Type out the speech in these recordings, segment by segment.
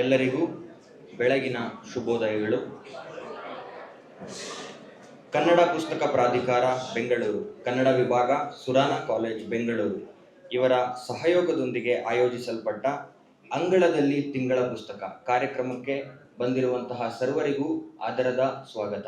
ಎಲ್ಲರಿಗೂ ಬೆಳಗಿನ ಶುಭೋದಯಗಳು. ಕನ್ನಡ ಪುಸ್ತಕ ಪ್ರಾಧಿಕಾರ ಬೆಂಗಳೂರು, ಕನ್ನಡ ವಿಭಾಗ, ಸುರಾನ ಕಾಲೇಜ್ ಬೆಂಗಳೂರು ಇವರ ಸಹಯೋಗದೊಂದಿಗೆ ಆಯೋಜಿಸಲ್ಪಟ್ಟ ಅಂಗಳದಲ್ಲಿ ತಿಂಗಳ ಪುಸ್ತಕ ಕಾರ್ಯಕ್ರಮಕ್ಕೆ ಬಂದಿರುವಂತಹ ಸರ್ವರಿಗೂ ಆದರದ ಸ್ವಾಗತ.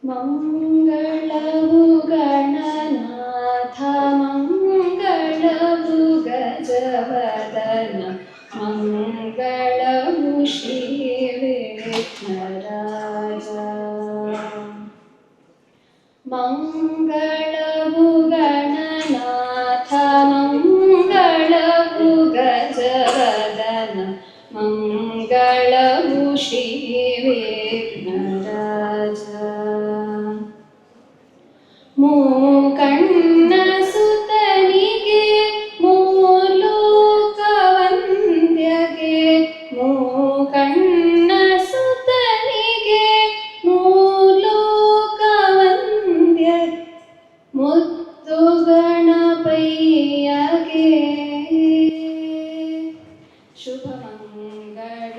ಮಂಗಳವು ಗಣನಾಥ ಮಂಗಳವು ಗಜವದನ ಮಂಗಳವು ಶ್ರೀ ವಿಘ್ನರಾಜ. ಮಂಗಳವು ಗಣನಾಥ ಮಂಗಳವು ಗಜವದನ ಮಂಗಳವು ಶ್ರೀ ವಿಘ್ನರಾಜ. ಮೂಕಣ್ಣ ಸುತನಿಗೆ ಮೂಲೋಕ ವಂದ್ಯಗೆ ಮೂಕಣ್ಣ ಸುತನಿಗೆ ಮೂಲೋಕ ವಂದ್ಯ ಮುತ್ತು ಗಣಪಯ್ಯಗೆ ಶುಭ ಮಂಗಳ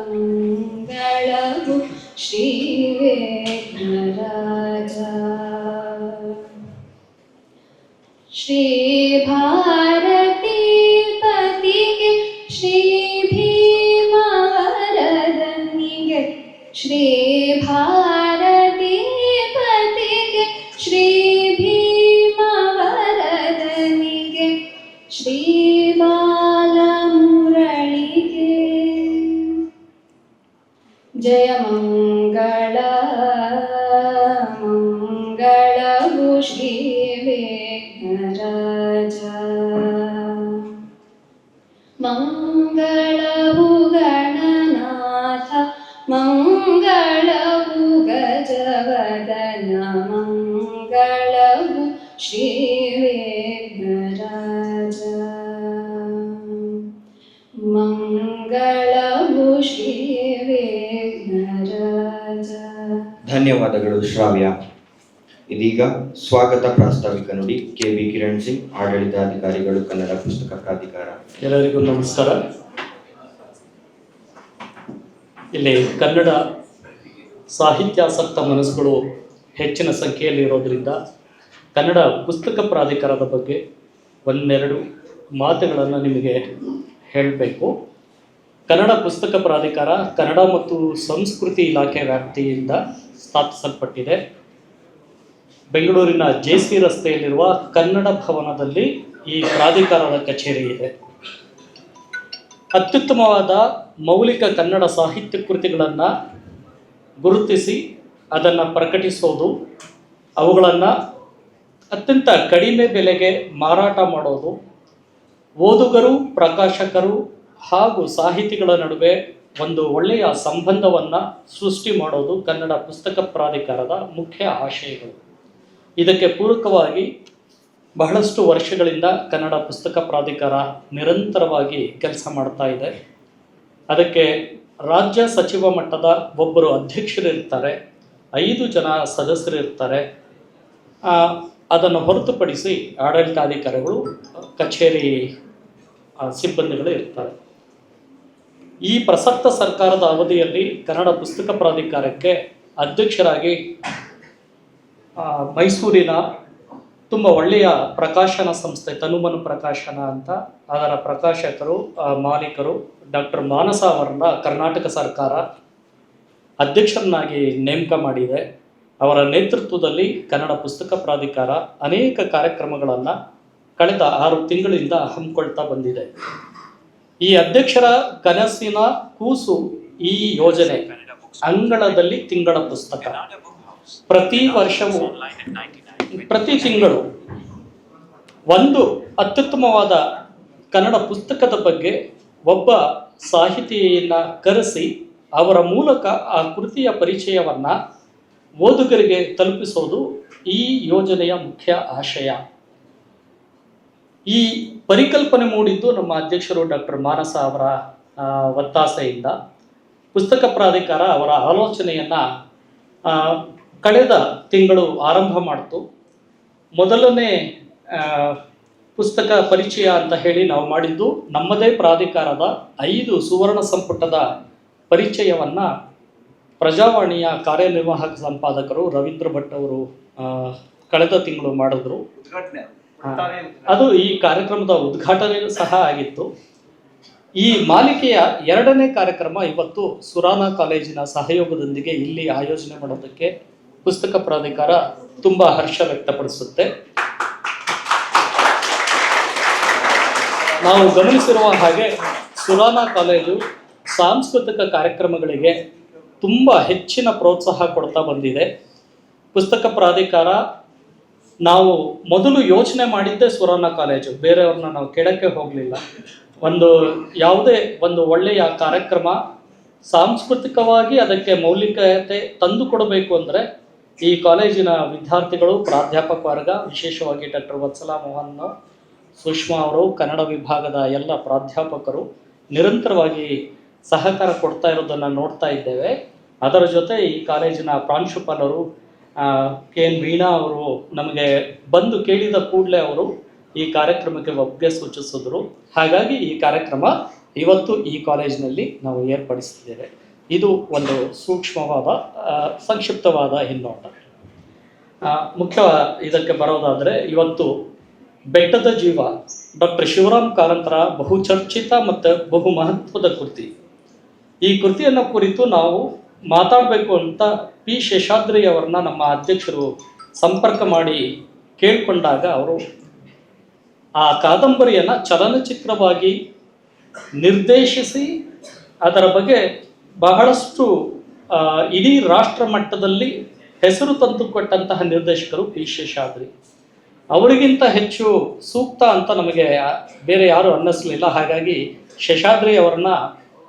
ಮಂಗಳವು ಶ್ರೀ ವಿಘ್ನರಾಜ. ಶ್ರೀ ಭಾರತೀ ಪತಿಗೆ ಶ್ರೀ ಭೀಮವರದನಿಗೆ ಶ್ರೀ ಭಾರತೀ ಪತಿಗೆ ಶ್ರೀ ಭೀಮವರದನಿಗೆ ಶ್ರೀ ಬಾಲಮುರಳಿಗೆ ಜಯ ಮಂಗಳ ಮಂಗಳವು ಶ್ರೀ ವಿಘ್ನರಾಜ. ಮಂಗಳವು ಗಣನಾಥ ಮಂಗಳವು ಗಜವದನ ಮಂಗಳವು ಶ್ರೀ ವಿಘ್ನರಾಜ. ಮಂಗಳವು ಶ್ರೀ ವಿಘ್ನರಾಜ. ಧನ್ಯವಾದಗಳು ಶ್ರಾವ್ಯ. ಇದೀಗ ಸ್ವಾಗತ ಪ್ರಾಸ್ತಾವಿಕ ನುಡಿ ಕೆ.ಬಿ. ಕಿರಣ್ ಸಿಂಗ್, ಆಡಳಿತಾಧಿಕಾರಿಗಳು, ಕನ್ನಡ ಪುಸ್ತಕ ಪ್ರಾಧಿಕಾರ. ಎಲ್ಲರಿಗೂ ನಮಸ್ಕಾರ. ಇಲ್ಲಿ ಕನ್ನಡ ಸಾಹಿತ್ಯಾಸಕ್ತ ಮನಸ್ಸುಗಳು ಹೆಚ್ಚಿನ ಸಂಖ್ಯೆಯಲ್ಲಿ ಇರೋದರಿಂದ ಕನ್ನಡ ಪುಸ್ತಕ ಪ್ರಾಧಿಕಾರದ ಬಗ್ಗೆ ಒಂದೆರಡು ಮಾತುಗಳನ್ನು ನಿಮಗೆ ಹೇಳಬೇಕು. ಕನ್ನಡ ಪುಸ್ತಕ ಪ್ರಾಧಿಕಾರ ಕನ್ನಡ ಮತ್ತು ಸಂಸ್ಕೃತಿ ಇಲಾಖೆ ವ್ಯಾಪ್ತಿಯಿಂದ ಸ್ಥಾಪಿಸಲ್ಪಟ್ಟಿದೆ. ಬೆಂಗಳೂರಿನ JC ರಸ್ತೆಯಲ್ಲಿರುವ ಕನ್ನಡ ಭವನದಲ್ಲಿ ಈ ಪ್ರಾಧಿಕಾರದ ಕಚೇರಿ ಇದೆ. ಅತ್ಯುತ್ತಮವಾದ ಮೌಲಿಕ ಕನ್ನಡ ಸಾಹಿತ್ಯ ಕೃತಿಗಳನ್ನು ಗುರುತಿಸಿ ಅದನ್ನು ಪ್ರಕಟಿಸೋದು, ಅವುಗಳನ್ನು ಅತ್ಯಂತ ಕಡಿಮೆ ಬೆಲೆಗೆ ಮಾರಾಟ ಮಾಡೋದು, ಓದುಗರು, ಪ್ರಕಾಶಕರು ಹಾಗೂ ಸಾಹಿತಿಗಳ ನಡುವೆ ಒಂದು ಒಳ್ಳೆಯ ಸಂಬಂಧವನ್ನು ಸೃಷ್ಟಿ ಮಾಡೋದು ಕನ್ನಡ ಪುಸ್ತಕ ಪ್ರಾಧಿಕಾರದ ಮುಖ್ಯ ಆಶಯಗಳು. ಇದಕ್ಕೆ ಪೂರಕವಾಗಿ ಬಹಳಷ್ಟು ವರ್ಷಗಳಿಂದ ಕನ್ನಡ ಪುಸ್ತಕ ಪ್ರಾಧಿಕಾರ ನಿರಂತರವಾಗಿ ಕೆಲಸ ಮಾಡ್ತಾ ಇದೆ. ಅದಕ್ಕೆ ರಾಜ್ಯ ಸಚಿವ ಮಟ್ಟದ ಒಬ್ಬರು ಅಧ್ಯಕ್ಷರಿರ್ತಾರೆ, 5 ಜನ ಸದಸ್ಯರಿರ್ತಾರೆ. ಅದನ್ನು ಹೊರತುಪಡಿಸಿ ಆಡಳಿತಾಧಿಕಾರಿಗಳು, ಕಚೇರಿ ಸಿಬ್ಬಂದಿಗಳು ಇರ್ತಾರೆ. ಈ ಪ್ರಸಕ್ತ ಸರ್ಕಾರದ ಅವಧಿಯಲ್ಲಿ ಕನ್ನಡ ಪುಸ್ತಕ ಪ್ರಾಧಿಕಾರಕ್ಕೆ ಅಧ್ಯಕ್ಷರಾಗಿ ಮೈಸೂರಿನ ತುಂಬ ಒಳ್ಳೆಯ ಪ್ರಕಾಶನ ಸಂಸ್ಥೆ ತನುಮನು ಪ್ರಕಾಶನ ಅಂತ, ಅದರ ಪ್ರಕಾಶಕರು ಮಾಲೀಕರು ಡಾಕ್ಟರ್ ಮಾನಸ ಅವರನ್ನ ಕರ್ನಾಟಕ ಸರ್ಕಾರ ಅಧ್ಯಕ್ಷರನ್ನಾಗಿ ನೇಮಕ ಮಾಡಿದೆ. ಅವರ ನೇತೃತ್ವದಲ್ಲಿ ಕನ್ನಡ ಪುಸ್ತಕ ಪ್ರಾಧಿಕಾರ ಅನೇಕ ಕಾರ್ಯಕ್ರಮಗಳನ್ನು ಕಳೆದ 6 ತಿಂಗಳಿಂದ ಹಮ್ಮಿಕೊಳ್ತಾ ಬಂದಿದೆ. ಈ ಅಧ್ಯಕ್ಷರ ಕನಸಿನ ಕೂಸು ಈ ಯೋಜನೆ ಅಂಗಳದಲ್ಲಿ ತಿಂಗಳ ಪುಸ್ತಕ. ಪ್ರತಿ ವರ್ಷವೂ ಪ್ರತಿ ತಿಂಗಳು ಒಂದು ಅತ್ಯುತ್ತಮವಾದ ಕನ್ನಡ ಪುಸ್ತಕದ ಬಗ್ಗೆ ಒಬ್ಬ ಸಾಹಿತಿಯನ್ನು ಕರೆಸಿ ಅವರ ಮೂಲಕ ಆ ಕೃತಿಯ ಪರಿಚಯವನ್ನು ಓದುಗರಿಗೆ ತಲುಪಿಸೋದು ಈ ಯೋಜನೆಯ ಮುಖ್ಯ ಆಶಯ. ಈ ಪರಿಕಲ್ಪನೆ ಮೂಡಿದ್ದು ನಮ್ಮ ಅಧ್ಯಕ್ಷರು ಡಾಕ್ಟರ್ ಮಾನಸ ಅವರ ಒತ್ತಾಸೆಯಿಂದ ಪುಸ್ತಕ ಪ್ರಾಧಿಕಾರ ಅವರ ಆಲೋಚನೆಯನ್ನು ಕಳೆದ ತಿಂಗಳು ಆರಂಭ ಮಾಡಿತು. ಮೊದಲನೇ ಪುಸ್ತಕ ಪರಿಚಯ ಅಂತ ಹೇಳಿ ನಾವು ಮಾಡಿದ್ದು ನಮ್ಮದೇ ಪ್ರಾಧಿಕಾರದ 5 ಸುವರ್ಣ ಸಂಪುಟದ ಪರಿಚಯವನ್ನು ಪ್ರಜಾವಾಣಿಯ ಕಾರ್ಯನಿರ್ವಾಹಕ ಸಂಪಾದಕರು ರವೀಂದ್ರ ಭಟ್ ಅವರು ಕಳೆದ ತಿಂಗಳು ಮಾಡಿದ್ರು. ಅದು ಈ ಕಾರ್ಯಕ್ರಮದ ಉದ್ಘಾಟನೆ ಸಹ ಆಗಿತ್ತು. ಈ ಮಾಲಿಕೆಯ 2ನೇ ಕಾರ್ಯಕ್ರಮ ಇವತ್ತು ಸುರಾನ ಕಾಲೇಜಿನ ಸಹಯೋಗದೊಂದಿಗೆ ಇಲ್ಲಿ ಆಯೋಜನೆ ಮಾಡೋದಕ್ಕೆ ಪುಸ್ತಕ ಪ್ರಾಧಿಕಾರ ತುಂಬ ಹರ್ಷ ವ್ಯಕ್ತಪಡಿಸುತ್ತೆ. ನಾವು ಗಮನಿಸಿರುವ ಹಾಗೆ ಸುರಾನ ಕಾಲೇಜು ಸಾಂಸ್ಕೃತಿಕ ಕಾರ್ಯಕ್ರಮಗಳಿಗೆ ತುಂಬ ಹೆಚ್ಚಿನ ಪ್ರೋತ್ಸಾಹ ಕೊಡ್ತಾ ಬಂದಿದೆ. ಪುಸ್ತಕ ಪ್ರಾಧಿಕಾರ ನಾವು ಮೊದಲು ಯೋಚನೆ ಮಾಡಿದ್ದೇ ಸುರಾನ ಕಾಲೇಜು, ಬೇರೆಯವ್ರನ್ನ ನಾವು ಕೇಳಕ್ಕೆ ಹೋಗಲಿಲ್ಲ. ಯಾವುದೇ ಒಂದು ಒಳ್ಳೆಯ ಕಾರ್ಯಕ್ರಮ ಸಾಂಸ್ಕೃತಿಕವಾಗಿ ಅದಕ್ಕೆ ಮೌಲಿಕತೆ ತಂದು ಕೊಡಬೇಕು ಅಂದರೆ ಈ ಕಾಲೇಜಿನ ವಿದ್ಯಾರ್ಥಿಗಳು, ಪ್ರಾಧ್ಯಾಪಕ ವರ್ಗ, ವಿಶೇಷವಾಗಿ ಡಾಕ್ಟರ್ ವತ್ಸಲಾ ಮೋಹನ್, ಸುಷ್ಮಾ ಅವರು, ಕನ್ನಡ ವಿಭಾಗದ ಎಲ್ಲ ಪ್ರಾಧ್ಯಾಪಕರು ನಿರಂತರವಾಗಿ ಸಹಕಾರ ಕೊಡ್ತಾ ಇರೋದನ್ನು ನೋಡ್ತಾ ಇದ್ದೇವೆ. ಅದರ ಜೊತೆ ಈ ಕಾಲೇಜಿನ ಪ್ರಾಂಶುಪಾಲರು KN ವೀಣಾ ಅವರು ನಮಗೆ ಬಂದು ಕೇಳಿದ ಕೂಡಲೇ ಅವರು ಈ ಕಾರ್ಯಕ್ರಮಕ್ಕೆ ಒಪ್ಪಿಗೆ ಸೂಚಿಸಿದ್ರು. ಹಾಗಾಗಿ ಈ ಕಾರ್ಯಕ್ರಮ ಇವತ್ತು ಈ ಕಾಲೇಜಿನಲ್ಲಿ ನಾವು ಏರ್ಪಡಿಸಿದ್ದೇವೆ. ಇದು ಒಂದು ಸೂಕ್ಷ್ಮವಾದ ಸಂಕ್ಷಿಪ್ತವಾದ ಹಿನ್ನೋಟ. ಮುಖ್ಯ ಇದಕ್ಕೆ ಬರೋದಾದರೆ, ಇವತ್ತು ಬೆಟ್ಟದ ಜೀವ ಡಾಕ್ಟರ್ ಶಿವರಾಮ್ ಕಾರಂತರ ಬಹುಚರ್ಚಿತ ಮತ್ತು ಬಹು ಮಹತ್ವದ ಕೃತಿ. ಈ ಕೃತಿಯನ್ನು ಕುರಿತು ನಾವು ಮಾತಾಡಬೇಕು ಅಂತ P. ಶೇಷಾದ್ರಿ ಅವರನ್ನ ನಮ್ಮ ಅಧ್ಯಕ್ಷರು ಸಂಪರ್ಕ ಮಾಡಿ ಕೇಳಿಕೊಂಡಾಗ ಅವರು ಆ ಕಾದಂಬರಿಯನ್ನು ಚಲನಚಿತ್ರವಾಗಿ ನಿರ್ದೇಶಿಸಿ ಅದರ ಬಗ್ಗೆ ಬಹಳಷ್ಟು ಇಡೀ ರಾಷ್ಟ್ರ ಮಟ್ಟದಲ್ಲಿ ಹೆಸರು ತಂದುಕೊಟ್ಟಂತಹ ನಿರ್ದೇಶಕರು P. ಶೇಷಾದ್ರಿ. ಅವರಿಗಿಂತ ಹೆಚ್ಚು ಸೂಕ್ತ ಅಂತ ನಮಗೆ ಬೇರೆ ಯಾರು ಅನ್ನಿಸ್ಲಿಲ್ಲ. ಹಾಗಾಗಿ ಶೇಷಾದ್ರಿ ಅವರನ್ನ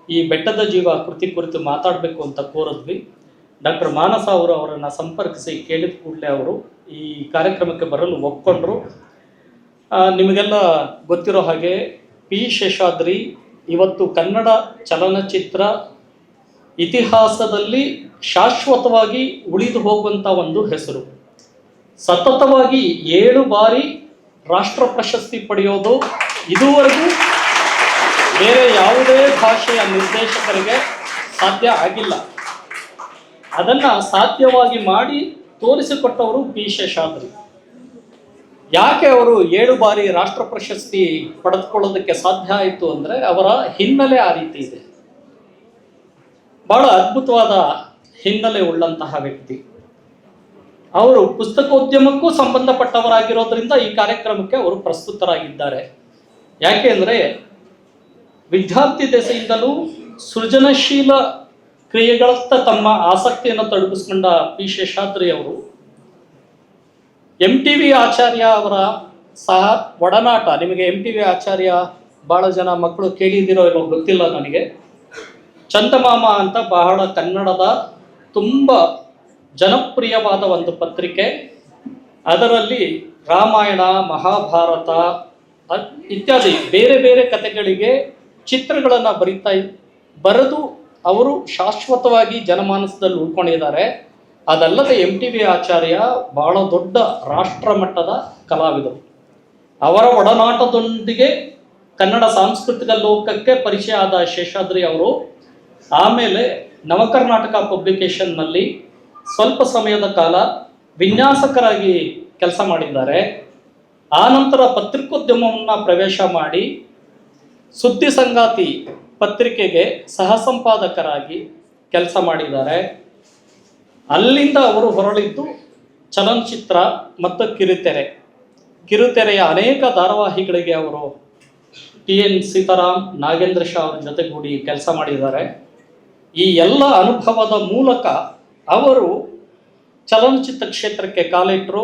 ಈ ಬೆಟ್ಟದ ಜೀವ ಕೃತಿ ಕುರಿತು ಮಾತಾಡಬೇಕು ಅಂತ ಕೋರಿದ್ವಿ. ಡಾಕ್ಟರ್ ಮಾನಸ ಅವರು ಅವರನ್ನು ಸಂಪರ್ಕಿಸಿ ಕೇಳಿದ ಕೂಡಲೇ ಅವರು ಈ ಕಾರ್ಯಕ್ರಮಕ್ಕೆ ಬರಲು ಒಪ್ಕೊಂಡ್ರು. ನಿಮಗೆಲ್ಲ ಗೊತ್ತಿರೋ ಹಾಗೆ P. ಶೇಷಾದ್ರಿ ಇವತ್ತು ಕನ್ನಡ ಚಲನಚಿತ್ರ ಇತಿಹಾಸದಲ್ಲಿ ಶಾಶ್ವತವಾಗಿ ಉಳಿದು ಹೋಗುವಂಥ ಒಂದು ಹೆಸರು. ಸತತವಾಗಿ 7 ಬಾರಿ ರಾಷ್ಟ್ರ ಪ್ರಶಸ್ತಿ ಪಡೆಯೋದು ಇದುವರೆಗೂ ಬೇರೆ ಯಾವುದೇ ಭಾಷೆಯ ನಿರ್ದೇಶಕರಿಗೆ ಸಾಧ್ಯ ಆಗಿಲ್ಲ. ಅದನ್ನು ಸಾಧ್ಯವಾಗಿ ಮಾಡಿ ತೋರಿಸಿಕೊಟ್ಟವರು P. ಶೇಷಾದ್ರಿ. ಯಾಕೆ ಅವರು 7 ಬಾರಿ ರಾಷ್ಟ್ರ ಪ್ರಶಸ್ತಿ ಪಡೆದುಕೊಳ್ಳೋದಕ್ಕೆ ಸಾಧ್ಯ ಆಯಿತು ಅಂದರೆ ಅವರ ಹಿನ್ನೆಲೆ ಆ ರೀತಿ ಇದೆ. ಬಹಳ ಅದ್ಭುತವಾದ ಹಿನ್ನೆಲೆ ಉಳ್ಳಂತಹ ವ್ಯಕ್ತಿ. ಅವರು ಪುಸ್ತಕೋದ್ಯಮಕ್ಕೂ ಸಂಬಂಧಪಟ್ಟವರಾಗಿರೋದ್ರಿಂದ ಈ ಕಾರ್ಯಕ್ರಮಕ್ಕೆ ಅವರು ಪ್ರಸ್ತುತರಾಗಿದ್ದಾರೆ. ಯಾಕೆ ಅಂದರೆ ವಿದ್ಯಾರ್ಥಿ ದೆಸೆಯಿಂದಲೂ ಸೃಜನಶೀಲ ಕ್ರಿಯೆಗಳತ್ತ ತಮ್ಮ ಆಸಕ್ತಿಯನ್ನು ತೊಡಗಿಸ್ಕೊಂಡ P. ಶೇಷಾದ್ರಿ ಅವರು MTV ಆಚಾರ್ಯ ಅವರ ಸಹ ಒಡನಾಟ. ನಿಮಗೆ MTV ಆಚಾರ್ಯ ಭಾಳ ಜನ ಮಕ್ಕಳು ಕೇಳಿದಿರೋ ಇರೋ ಗೊತ್ತಿಲ್ಲ ನನಗೆ. ಚಂದಮಾಮ ಅಂತ ಬಹಳ ಕನ್ನಡದ ತುಂಬ ಜನಪ್ರಿಯವಾದ ಒಂದು ಪತ್ರಿಕೆ. ಅದರಲ್ಲಿ ರಾಮಾಯಣ, ಮಹಾಭಾರತ ಇತ್ಯಾದಿ ಬೇರೆ ಬೇರೆ ಕಥೆಗಳಿಗೆ ಚಿತ್ರಗಳನ್ನು ಬರೆದು ಅವರು ಶಾಶ್ವತವಾಗಿ ಜನಮಾನಸದಲ್ಲಿ ಉಳ್ಕೊಂಡಿದ್ದಾರೆ. ಅದಲ್ಲದೆ MTV ಆಚಾರ್ಯ ಬಹಳ ದೊಡ್ಡ ರಾಷ್ಟ್ರ ಮಟ್ಟದ ಕಲಾವಿದರು. ಅವರ ಒಡನಾಟದೊಂದಿಗೆ ಕನ್ನಡ ಸಾಂಸ್ಕೃತಿಕ ಲೋಕಕ್ಕೆ ಪರಿಚಯ ಆದ ಶೇಷಾದ್ರಿ ಅವರು ಆಮೇಲೆ ನವಕರ್ನಾಟಕ ಪಬ್ಲಿಕೇಶನ್ನಲ್ಲಿ ಸ್ವಲ್ಪ ಸಮಯದ ಕಾಲ ವಿನ್ಯಾಸಕರಾಗಿ ಕೆಲಸ ಮಾಡಿದ್ದಾರೆ. ಆ ನಂತರ ಪತ್ರಿಕೋದ್ಯಮವನ್ನು ಪ್ರವೇಶ ಮಾಡಿ ಸುದ್ದಿ ಸಂಗಾತಿ ಪತ್ರಿಕೆಗೆ ಸಹ ಸಂಪಾದಕರಾಗಿ ಕೆಲಸ ಮಾಡಿದ್ದಾರೆ. ಅಲ್ಲಿಂದ ಅವರು ಹೊರಳಿದ್ದು ಚಲನಚಿತ್ರ ಮತ್ತು ಕಿರುತೆರೆಯ ಅನೇಕ ಧಾರಾವಾಹಿಗಳಿಗೆ ಅವರು TN ಸೀತಾರಾಮ್, ನಾಗೇಂದ್ರ ಶಾ ಅವರ ಜೊತೆಗೂಡಿ ಕೆಲಸ ಮಾಡಿದ್ದಾರೆ. ಈ ಎಲ್ಲ ಅನುಭವದ ಮೂಲಕ ಅವರು ಚಲನಚಿತ್ರ ಕ್ಷೇತ್ರಕ್ಕೆ ಕಾಲಿಟ್ಟರು.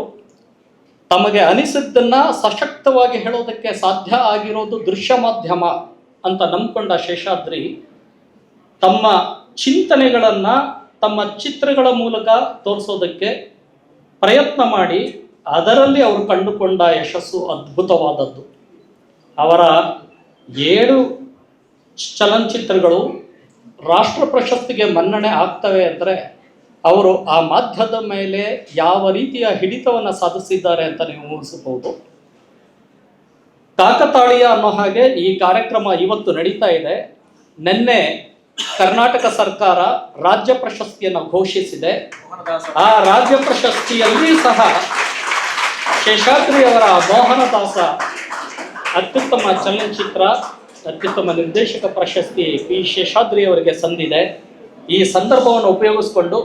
ತಮಗೆ ಅನಿಸಿದ್ದನ್ನು ಸಶಕ್ತವಾಗಿ ಹೇಳೋದಕ್ಕೆ ಸಾಧ್ಯ ಆಗಿರೋದು ದೃಶ್ಯ ಮಾಧ್ಯಮ ಅಂತ ನಂಬಿಕೊಂಡ ಶೇಷಾದ್ರಿ ತಮ್ಮ ಚಿಂತನೆಗಳನ್ನು ತಮ್ಮ ಚಿತ್ರಗಳ ಮೂಲಕ ತೋರಿಸೋದಕ್ಕೆ ಪ್ರಯತ್ನ ಮಾಡಿ ಅದರಲ್ಲಿ ಅವರು ಕಂಡುಕೊಂಡ ಯಶಸ್ಸು ಅದ್ಭುತವಾದದ್ದು. ಅವರ 7 ಚಲನಚಿತ್ರಗಳು ರಾಷ್ಟ್ರ ಪ್ರಶಸ್ತಿಗೆ ಮನ್ನಣೆ ಆಗ್ತವೆ ಅಂದರೆ ಅವರು ಆ ಮಾಧ್ಯಮದ ಮೇಲೆ ಯಾವ ರೀತಿಯ ಹಿಡಿತವನ್ನು ಸಾಧಿಸಿದ್ದಾರೆ ಅಂತ ನೀವು ಊಹಿಸಬಹುದು. ಕಾಕತಾಳೀಯ ಅನ್ನೋ ಹಾಗೆ ಈ ಕಾರ್ಯಕ್ರಮ ಇವತ್ತು ನಡೀತಾ ಇದೆ. ನಿನ್ನೆ ಕರ್ನಾಟಕ ಸರ್ಕಾರ ರಾಜ್ಯ ಪ್ರಶಸ್ತಿಯನ್ನು ಘೋಷಿಸಿದೆ. ಆ ರಾಜ್ಯ ಪ್ರಶಸ್ತಿಯಲ್ಲಿ ಸಹ ಶೇಷಾದ್ರಿ ಅವರ ಮೋಹನದಾಸ ಅತ್ಯುತ್ತಮ ಚಲನಚಿತ್ರ, ಅತ್ಯುತ್ತಮ ನಿರ್ದೇಶಕ ಪ್ರಶಸ್ತಿ ಪಿ ಶೇಷಾದ್ರಿ ಅವರಿಗೆ ಸಂದಿದೆ. ಈ ಸಂದರ್ಭವನ್ನು ಉಪಯೋಗಿಸಿಕೊಂಡು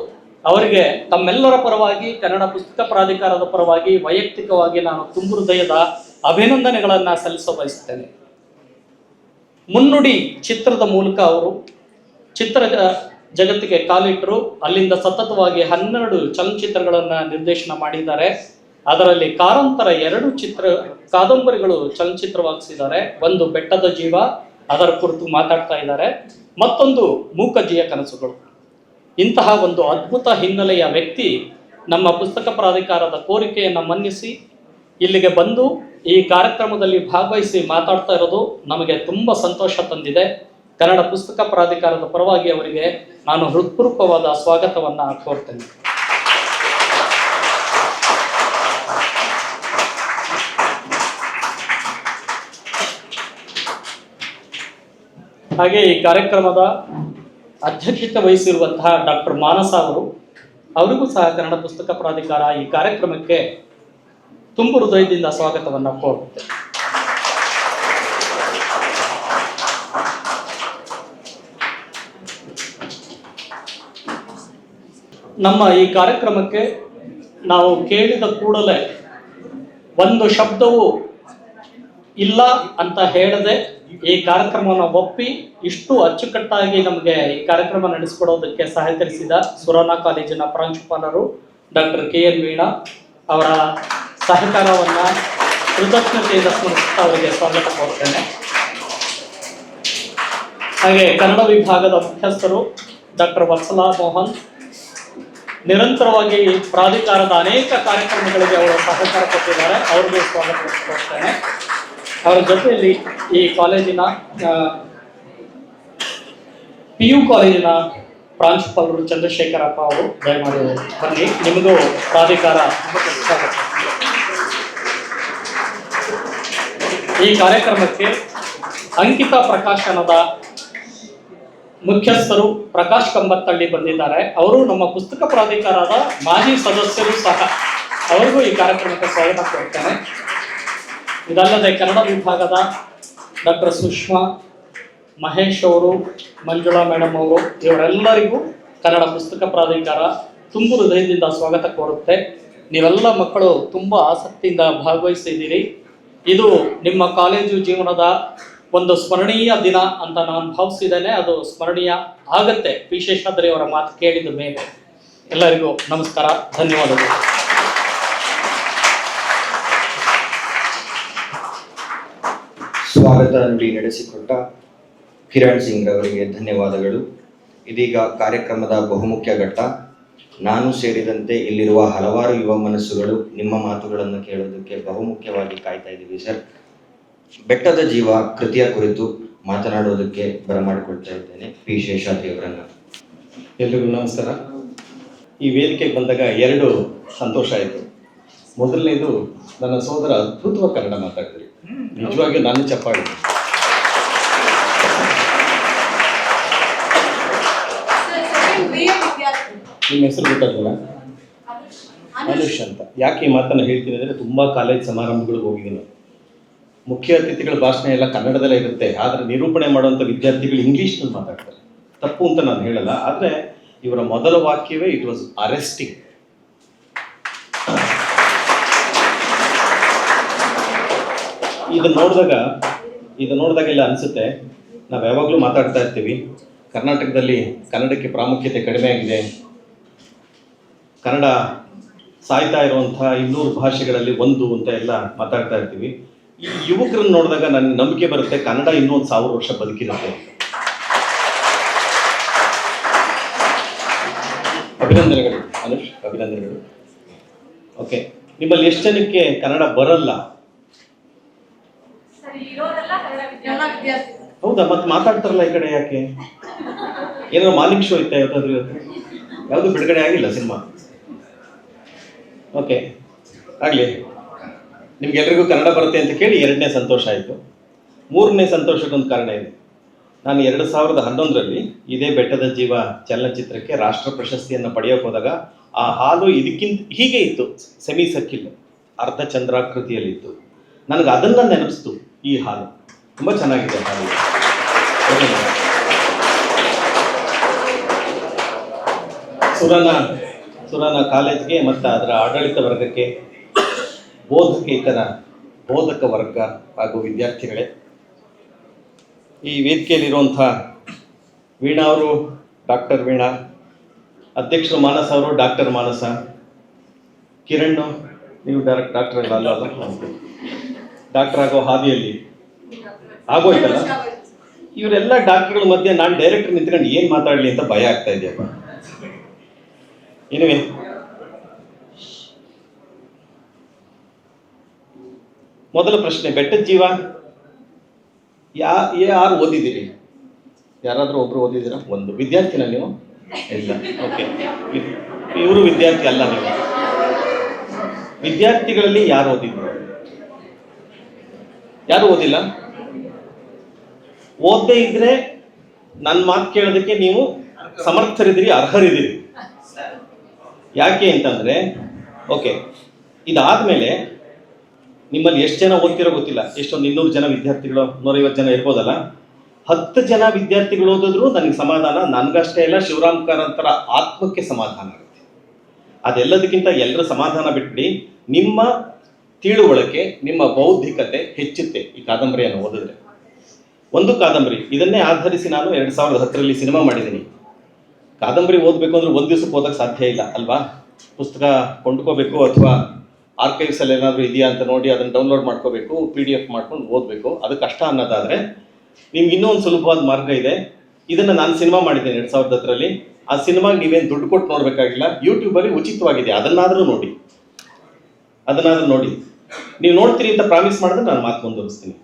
ಅವರಿಗೆ ತಮ್ಮೆಲ್ಲರ ಪರವಾಗಿ, ಕನ್ನಡ ಪುಸ್ತಕ ಪ್ರಾಧಿಕಾರದ ಪರವಾಗಿ ವೈಯಕ್ತಿಕವಾಗಿ ನಾನು ತುಂಬು ಹೃದಯದ ಅಭಿನಂದನೆಗಳನ್ನು ಸಲ್ಲಿಸ ಬಯಸುತ್ತೇನೆ. ಮುನ್ನುಡಿ ಚಿತ್ರದ ಮೂಲಕ ಅವರು ಚಿತ್ರ ಜಗತ್ತಿಗೆ ಕಾಲಿಟ್ಟರು. ಅಲ್ಲಿಂದ ಸತತವಾಗಿ 12 ಚಲನಚಿತ್ರಗಳನ್ನು ನಿರ್ದೇಶನ ಮಾಡಿದ್ದಾರೆ. ಅದರಲ್ಲಿ ಕಾರಂತರ 2 ಕಾದಂಬರಿಗಳು ಚಲನಚಿತ್ರವಾಗಿಸಿದ್ದಾರೆ. ಒಂದು ಬೆಟ್ಟದ ಜೀವ, ಅದರ ಕುರಿತು ಮಾತಾಡ್ತಾ ಇದ್ದಾರೆ. ಮತ್ತೊಂದು ಮೂಕಜ್ಜಿಯ ಕನಸುಗಳು. ಇಂತಹ ಒಂದು ಅದ್ಭುತ ಹಿನ್ನೆಲೆಯ ವ್ಯಕ್ತಿ ನಮ್ಮ ಪುಸ್ತಕ ಪ್ರಾಧಿಕಾರದ ಕೋರಿಕೆಯನ್ನು ಮನ್ನಿಸಿ ಇಲ್ಲಿಗೆ ಬಂದು ಈ ಕಾರ್ಯಕ್ರಮದಲ್ಲಿ ಭಾಗವಹಿಸಿ ಮಾತಾಡ್ತಾ ಇರೋದು ನಮಗೆ ತುಂಬ ಸಂತೋಷ ತಂದಿದೆ. ಕನ್ನಡ ಪುಸ್ತಕ ಪ್ರಾಧಿಕಾರದ ಪರವಾಗಿ ಅವರಿಗೆ ನಾನು ಹೃತ್ಪೂರ್ವಕವಾದ ಸ್ವಾಗತವನ್ನು ಕೋರ್ತೇನೆ. ಹಾಗೆ ಈ ಕಾರ್ಯಕ್ರಮದ ಅಧ್ಯಕ್ಷತೆ ವಹಿಸಿರುವಂತಹ ಡಾಕ್ಟರ್ ಮಾನಸ ಅವರಿಗೂ ಸಹ ಕನ್ನಡ ಪುಸ್ತಕ ಪ್ರಾಧಿಕಾರ ಈ ಕಾರ್ಯಕ್ರಮಕ್ಕೆ ತುಂಬು ಹೃದಯದಿಂದ ಸ್ವಾಗತವನ್ನು ಕೋರುತ್ತೆ. ನಮ್ಮ ಈ ಕಾರ್ಯಕ್ರಮಕ್ಕೆ ನಾವು ಕೇಳಿದ ಕೂಡಲೇ ಒಂದು ಶಬ್ದವು ಇಲ್ಲ ಅಂತ ಹೇಳದೆ ಈ ಕಾರ್ಯಕ್ರಮವನ್ನು ಒಪ್ಪಿ ಇಷ್ಟು ಅಚ್ಚುಕಟ್ಟಾಗಿ ನಮಗೆ ಈ ಕಾರ್ಯಕ್ರಮ ನಡೆಸಿಕೊಡೋದಕ್ಕೆ ಸಹಕರಿಸಿದ ಸುರಾನಾ ಕಾಲೇಜಿನ ಪ್ರಾಂಶುಪಾಲರು ಡಾಕ್ಟರ್ KN ವೀಣಾ ಅವರ ಸಹಕಾರವನ್ನು ಕೃತಜ್ಞತೆಯಿಂದ ಸ್ಮರಿಸುತ್ತಾ ಅವರಿಗೆ ಸ್ವಾಗತ ಕೋರ್ತೇನೆ. ಹಾಗೆ ಕನ್ನಡ ವಿಭಾಗದ ಮುಖ್ಯಸ್ಥರು ಡಾಕ್ಟರ್ ವತ್ಸಲಾ ಮೋಹನ್ ನಿರಂತರವಾಗಿ ಪ್ರಾಧಿಕಾರದ ಅನೇಕ ಕಾರ್ಯಕ್ರಮಗಳಿಗೆ ಅವರು ಸಹಕಾರ ಕೊಟ್ಟಿದ್ದಾರೆ. ಅವ್ರಿಗೆ ಸ್ವಾಗತ ಕೋರ್ತೇನೆ. ಅವರ ಜೊತೆಯಲ್ಲಿ ಈ ಕಾಲೇಜಿನ PU ಕಾಲೇಜಿನ ಪ್ರಾಂಶುಪಾಲರು ಚಂದ್ರಶೇಖರಪ್ಪ ಅವರು ದಯಮಾಡಿ ಬನ್ನಿ. ನಿಮಗೂ ಪ್ರಾಧಿಕಾರ ಸ್ವಾಗತ. ಈ ಕಾರ್ಯಕ್ರಮಕ್ಕೆ ಅಂಕಿತ ಪ್ರಕಾಶನದ ಮುಖ್ಯಸ್ಥರು ಪ್ರಕಾಶ್ ಕಂಬತ್ತಳ್ಳಿ ಬಂದಿದ್ದಾರೆ. ಅವರು ನಮ್ಮ ಪುಸ್ತಕ ಪ್ರಾಧಿಕಾರದ ಮಾಜಿ ಸದಸ್ಯರು ಸಹ. ಅವರಿಗೂ ಈ ಕಾರ್ಯಕ್ರಮಕ್ಕೆ ಸ್ವಾಗತ ಕೋರ್ತೇನೆ. ಇದಲ್ಲದೆ ಕನ್ನಡ ವಿಭಾಗದ ಡಾಕ್ಟರ್ ಸುಷ್ಮಾ, ಮಹೇಶ್ ಅವರು, ಮಂಜುಳಾ ಮೇಡಮ್ ಅವರು, ಇವರೆಲ್ಲರಿಗೂ ಕನ್ನಡ ಪುಸ್ತಕ ಪ್ರಾಧಿಕಾರ ತುಂಬು ಹೃದಯದಿಂದ ಸ್ವಾಗತ ಕೋರುತ್ತೆ. ನೀವೆಲ್ಲ ಮಕ್ಕಳು ತುಂಬ ಆಸಕ್ತಿಯಿಂದ ಭಾಗವಹಿಸಿದ್ದೀರಿ. ಇದು ನಿಮ್ಮ ಕಾಲೇಜು ಜೀವನದ ಒಂದು ಸ್ಮರಣೀಯ ದಿನ ಅಂತ ನಾನು ಭಾವಿಸಿದ್ದೇನೆ. ಅದು ಸ್ಮರಣೀಯ ಆಗತ್ತೆ ಪಿ ಶೇಷಾದ್ರಿ ಅವರ ಮಾತು ಕೇಳಿದ ಮೇಲೆ. ಎಲ್ಲರಿಗೂ ನಮಸ್ಕಾರ, ಧನ್ಯವಾದಗಳು. ಸ್ವಾಗತ ನುಡಿ ನಡೆಸಿಕೊಟ್ಟ ಕಿರಣ್ ಸಿಂಗ್ ಅವರಿಗೆ ಧನ್ಯವಾದಗಳು. ಇದೀಗ ಕಾರ್ಯಕ್ರಮದ ಬಹುಮುಖ್ಯ ಘಟ್ಟ. ನಾನು ಸೇರಿದಂತೆ ಇಲ್ಲಿರುವ ಹಲವಾರು ಯುವ ಮನಸ್ಸುಗಳು ನಿಮ್ಮ ಮಾತುಗಳನ್ನು ಕೇಳೋದಕ್ಕೆ ಬಹುಮುಖ್ಯವಾಗಿ ಕಾಯ್ತಾ ಇದ್ದೀವಿ ಸರ್. ಬೆಟ್ಟದ ಜೀವ ಕೃತಿಯ ಕುರಿತು ಮಾತನಾಡೋದಕ್ಕೆ ಬರಮಾಡಿಕೊಳ್ತಾ ಇದ್ದೇನೆ ಪಿ ಶೇಷಾದ್ರಿ ಅವರನ್ನು. ಎಲ್ರಿಗೂ ನಮಸ್ಕಾರ. ಈ ವೇದಿಕೆಗೆ ಬಂದಾಗ 2 ಸಂತೋಷ ಆಯಿತು. ಮೊದಲನೇದು, ನನ್ನ ಸೋದರ ಅದ್ಭುತವಾಗಿ ಕನ್ನಡ ಮಾತಾಡ್ತೀರಿ. ನಿಜವಾಗಿಯೂ ನಾನು ಚಪ್ಪಾಳೆ. ನಿಮ್ಮ ಹೆಸರು ಗೊತ್ತಾಗಲ್ಲ? ಅನುಷ್ ಅಂತ. ಯಾಕೆ ಈ ಮಾತನ್ನು ಹೇಳ್ತೀನಿ ಅಂದರೆ, ತುಂಬ ಕಾಲೇಜ್ ಸಮಾರಂಭಗಳಿಗೆ ಹೋಗಿದ್ದೀನಿ. ಮುಖ್ಯ ಅತಿಥಿಗಳ ಭಾಷಣ ಎಲ್ಲ ಕನ್ನಡದಲ್ಲೇ ಇರುತ್ತೆ, ಆದರೆ ನಿರೂಪಣೆ ಮಾಡುವಂಥ ವಿದ್ಯಾರ್ಥಿಗಳು ಇಂಗ್ಲೀಷ್ನಲ್ಲಿ ಮಾತಾಡ್ತಾರೆ. ತಪ್ಪು ಅಂತ ನಾನು ಹೇಳಲ್ಲ, ಆದರೆ ಇವರ ಮೊದಲ ವಾಕ್ಯವೇ ಇಟ್ ವಾಸ್ ಅರೆಸ್ಟಿಂಗ್. ಇದು ನೋಡಿದಾಗೆಲ್ಲ ಅನಿಸುತ್ತೆ, ನಾವು ಯಾವಾಗಲೂ ಮಾತಾಡ್ತಾ ಇರ್ತೀವಿ ಕರ್ನಾಟಕದಲ್ಲಿ ಕನ್ನಡಕ್ಕೆ ಪ್ರಾಮುಖ್ಯತೆ ಕಡಿಮೆ ಆಗಿದೆ, ಕನ್ನಡ ಸಾಯ್ತಾ ಇರುವಂಥ 200 ಭಾಷೆಗಳಲ್ಲಿ ಒಂದು ಅಂತ ಎಲ್ಲ ಮಾತಾಡ್ತಾ ಇರ್ತೀವಿ. ಈ ಯುವಕರನ್ನು ನೋಡಿದಾಗ ನನಗೆ ನಂಬಿಕೆ ಬರುತ್ತೆ, ಕನ್ನಡ ಇನ್ನೂ 1000 ವರ್ಷ ಬದುಕಿರುತ್ತೆ. ಅಭಿನಂದನೆಗಳು ಅನುಷ್, ಅಭಿನಂದನೆಗಳು. ಓಕೆ, ನಿಮ್ಮಲ್ಲಿ ಎಷ್ಟು ಜನಕ್ಕೆ ಕನ್ನಡ ಬರಲ್ಲ? ಹೌದಾ? ಮತ್ತೆ ಮಾತಾಡ್ತಾರಲ್ಲ ಈ ಕಡೆ ಯಾಕೆ? ಏನಾದ್ರು ಮಾರ್ನಿಂಗ್ ಶೋ ಇತ್ತಾ ಯಾವ್ದಾದ್ರು? ಯಾವುದು ಬಿಡುಗಡೆ ಆಗಿಲ್ಲ ಸಿನಿಮಾ. ಓಕೆ, ಆಗಲಿ. ನಿಮ್ಗೆಲ್ರಿಗೂ ಕನ್ನಡ ಬರುತ್ತೆ ಅಂತ ಕೇಳಿ 2ನೇ ಸಂತೋಷ ಆಯಿತು. 3ನೇ ಸಂತೋಷಕ್ಕೊಂದು ಕಾರಣ ಇದೆ. ನಾನು 2011ರಲ್ಲಿ ಇದೇ ಬೆಟ್ಟದ ಜೀವ ಚಲನಚಿತ್ರಕ್ಕೆ ರಾಷ್ಟ್ರ ಪ್ರಶಸ್ತಿಯನ್ನು ಪಡೆಯೋಕೆ ಹೋದಾಗ ಆ ಹಾಲು ಇದಕ್ಕಿಂತ ಹೀಗೆ ಇತ್ತು, ಸೆಮಿ ಸರ್ಕಿಲ್, ಅರ್ಧ ಚಂದ್ರಾಕೃತಿಯಲ್ಲಿತ್ತು. ನನಗೆ ಅದನ್ನು ನೆನಪಿಸ್ತು ಈ ಹಾಲು. ತುಂಬ ಚೆನ್ನಾಗಿದೆ ಹಾಲು. ಸುರನ ಕಾಲೇಜ್ಗೆ ಮತ್ತು ಅದರ ಆಡಳಿತ ವರ್ಗಕ್ಕೆ, ಬೋಧಕೇತರ ಬೋಧಕ ವರ್ಗ ಹಾಗೂ ವಿದ್ಯಾರ್ಥಿಗಳೇ, ಈ ವೇದಿಕೆಯಲ್ಲಿರುವಂಥ ವೀಣಾ ಅವರು ಡಾಕ್ಟರ್ ವೀಣಾ, ಅಧ್ಯಕ್ಷರು ಮಾನಸ ಅವರು ಡಾಕ್ಟರ್ ಮಾನಸ, ಕಿರಣ್ ನೀವು ಡಾಕ್ಟರ್ ಅಲ್ಲ, ಡಾಕ್ಟರ್ ಆಗೋ ಹಾದಿಯಲ್ಲಿ ಆಗೋಯ್ತಲ್ಲ. ಇವರೆಲ್ಲ ಡಾಕ್ಟರ್ಗಳ ಮಧ್ಯೆ ನಾನು ಡೈರೆಕ್ಟರ್ ನಿಂತ್ಕೊಂಡು ಏನು ಮಾತಾಡಲಿ ಅಂತ ಭಯ ಆಗ್ತಾ ಇದೆಯಪ್ಪ. ಏನಿವೆ, ಮೊದಲ ಪ್ರಶ್ನೆ, ಬೆಟ್ಟದ ಜೀವ ಯಾರು ಓದಿದ್ದೀರಿ? ಯಾರಾದರೂ ಒಬ್ರು ಓದಿದ್ದೀರಾ? ಒಂದು ವಿದ್ಯಾರ್ಥಿನ ನೀವು? ಇಲ್ಲ. ಓಕೆ, ಇವರು ವಿದ್ಯಾರ್ಥಿ ಅಲ್ಲ. ನೀವು ವಿದ್ಯಾರ್ಥಿಗಳಲ್ಲಿ ಯಾರು ಓದಿದ್ರು? ಯಾರು ಓದಿಲ್ಲ? ಓದದೇ ಇದ್ರೆ ನನ್ನ ಮಾತು ಕೇಳೋದಕ್ಕೆ ನೀವು ಸಮರ್ಥರಿದ್ದೀರಿ, ಅರ್ಹರಿದ್ದೀರಿ. ಯಾಕೆ ಅಂತಂದ್ರೆ, ಓಕೆ, ಇದಾದ್ಮೇಲೆ ನಿಮ್ಮಲ್ಲಿ ಎಷ್ಟು ಜನ ಓದ್ತಿರೋ ಗೊತ್ತಿಲ್ಲ, ಎಷ್ಟೊಂದು 200 ಜನ ವಿದ್ಯಾರ್ಥಿಗಳು, 150 ಜನ ಇರ್ಬೋದಲ್ಲ. 10 ಜನ ವಿದ್ಯಾರ್ಥಿಗಳು ಓದಿದ್ರು ನನಗೆ ಸಮಾಧಾನ. ನನಗಷ್ಟೇ ಇಲ್ಲ, ಶಿವರಾಮ್ ಕಾರಂತರ ಆತ್ಮಕ್ಕೆ ಸಮಾಧಾನ ಆಗುತ್ತೆ. ಅದೆಲ್ಲದಕ್ಕಿಂತ ಎಲ್ಲರ ಸಮಾಧಾನ ಬಿಟ್ಬಿಡಿ, ನಿಮ್ಮ ತಿಳುವಳಿಕೆ, ನಿಮ್ಮ ಬೌದ್ಧಿಕತೆ ಹೆಚ್ಚುತ್ತೆ ಈ ಕಾದಂಬರಿಯನ್ನು ಓದಿದ್ರೆ. ಒಂದು ಕಾದಂಬರಿ, ಇದನ್ನೇ ಆಧರಿಸಿ ನಾನು 2010ರಲ್ಲಿ ಸಿನಿಮಾ ಮಾಡಿದ್ದೀನಿ. ಕಾದಂಬರಿ ಓದಬೇಕು ಅಂದ್ರೆ ಒಂದು ದಿವಸಕ್ಕೆ ಓದಕ್ಕೆ ಸಾಧ್ಯ ಇಲ್ಲ ಅಲ್ವಾ? ಪುಸ್ತಕ ಕೊಂಡ್ಕೋಬೇಕು ಅಥವಾ ಆರ್ಕೈವ್ಸಲ್ಲಿ ಏನಾದರೂ ಇದೆಯಾ ಅಂತ ನೋಡಿ ಅದನ್ನು ಡೌನ್ಲೋಡ್ ಮಾಡ್ಕೋಬೇಕು, PDF ಮಾಡ್ಕೊಂಡು ಓದಬೇಕು. ಅದು ಕಷ್ಟ ಅನ್ನೋದಾದರೆ ನಿಮ್ಗೆ ಇನ್ನೂ ಒಂದು ಸುಲಭವಾದ ಮಾರ್ಗ ಇದೆ. ಇದನ್ನು ನಾನು ಸಿನಿಮಾ ಮಾಡಿದ್ದೇನೆ 2010ರಲ್ಲಿ. ಆ ಸಿನಿಮಾಗೆ ನೀವೇನು ದುಡ್ಡು ಕೊಟ್ಟು ನೋಡಬೇಕಾಗಿಲ್ಲ, ಯೂಟ್ಯೂಬಲ್ಲಿ ಉಚಿತವಾಗಿದೆ. ಅದನ್ನಾದರೂ ನೋಡಿ. ನೀವು ನೋಡ್ತೀರಿ ಅಂತ ಪ್ರಾಮಿಸ್ ಮಾಡಿದ್ರೆ ನಾನು ಮಾತು ಮುಂದುವರಿಸ್ತೀನಿ.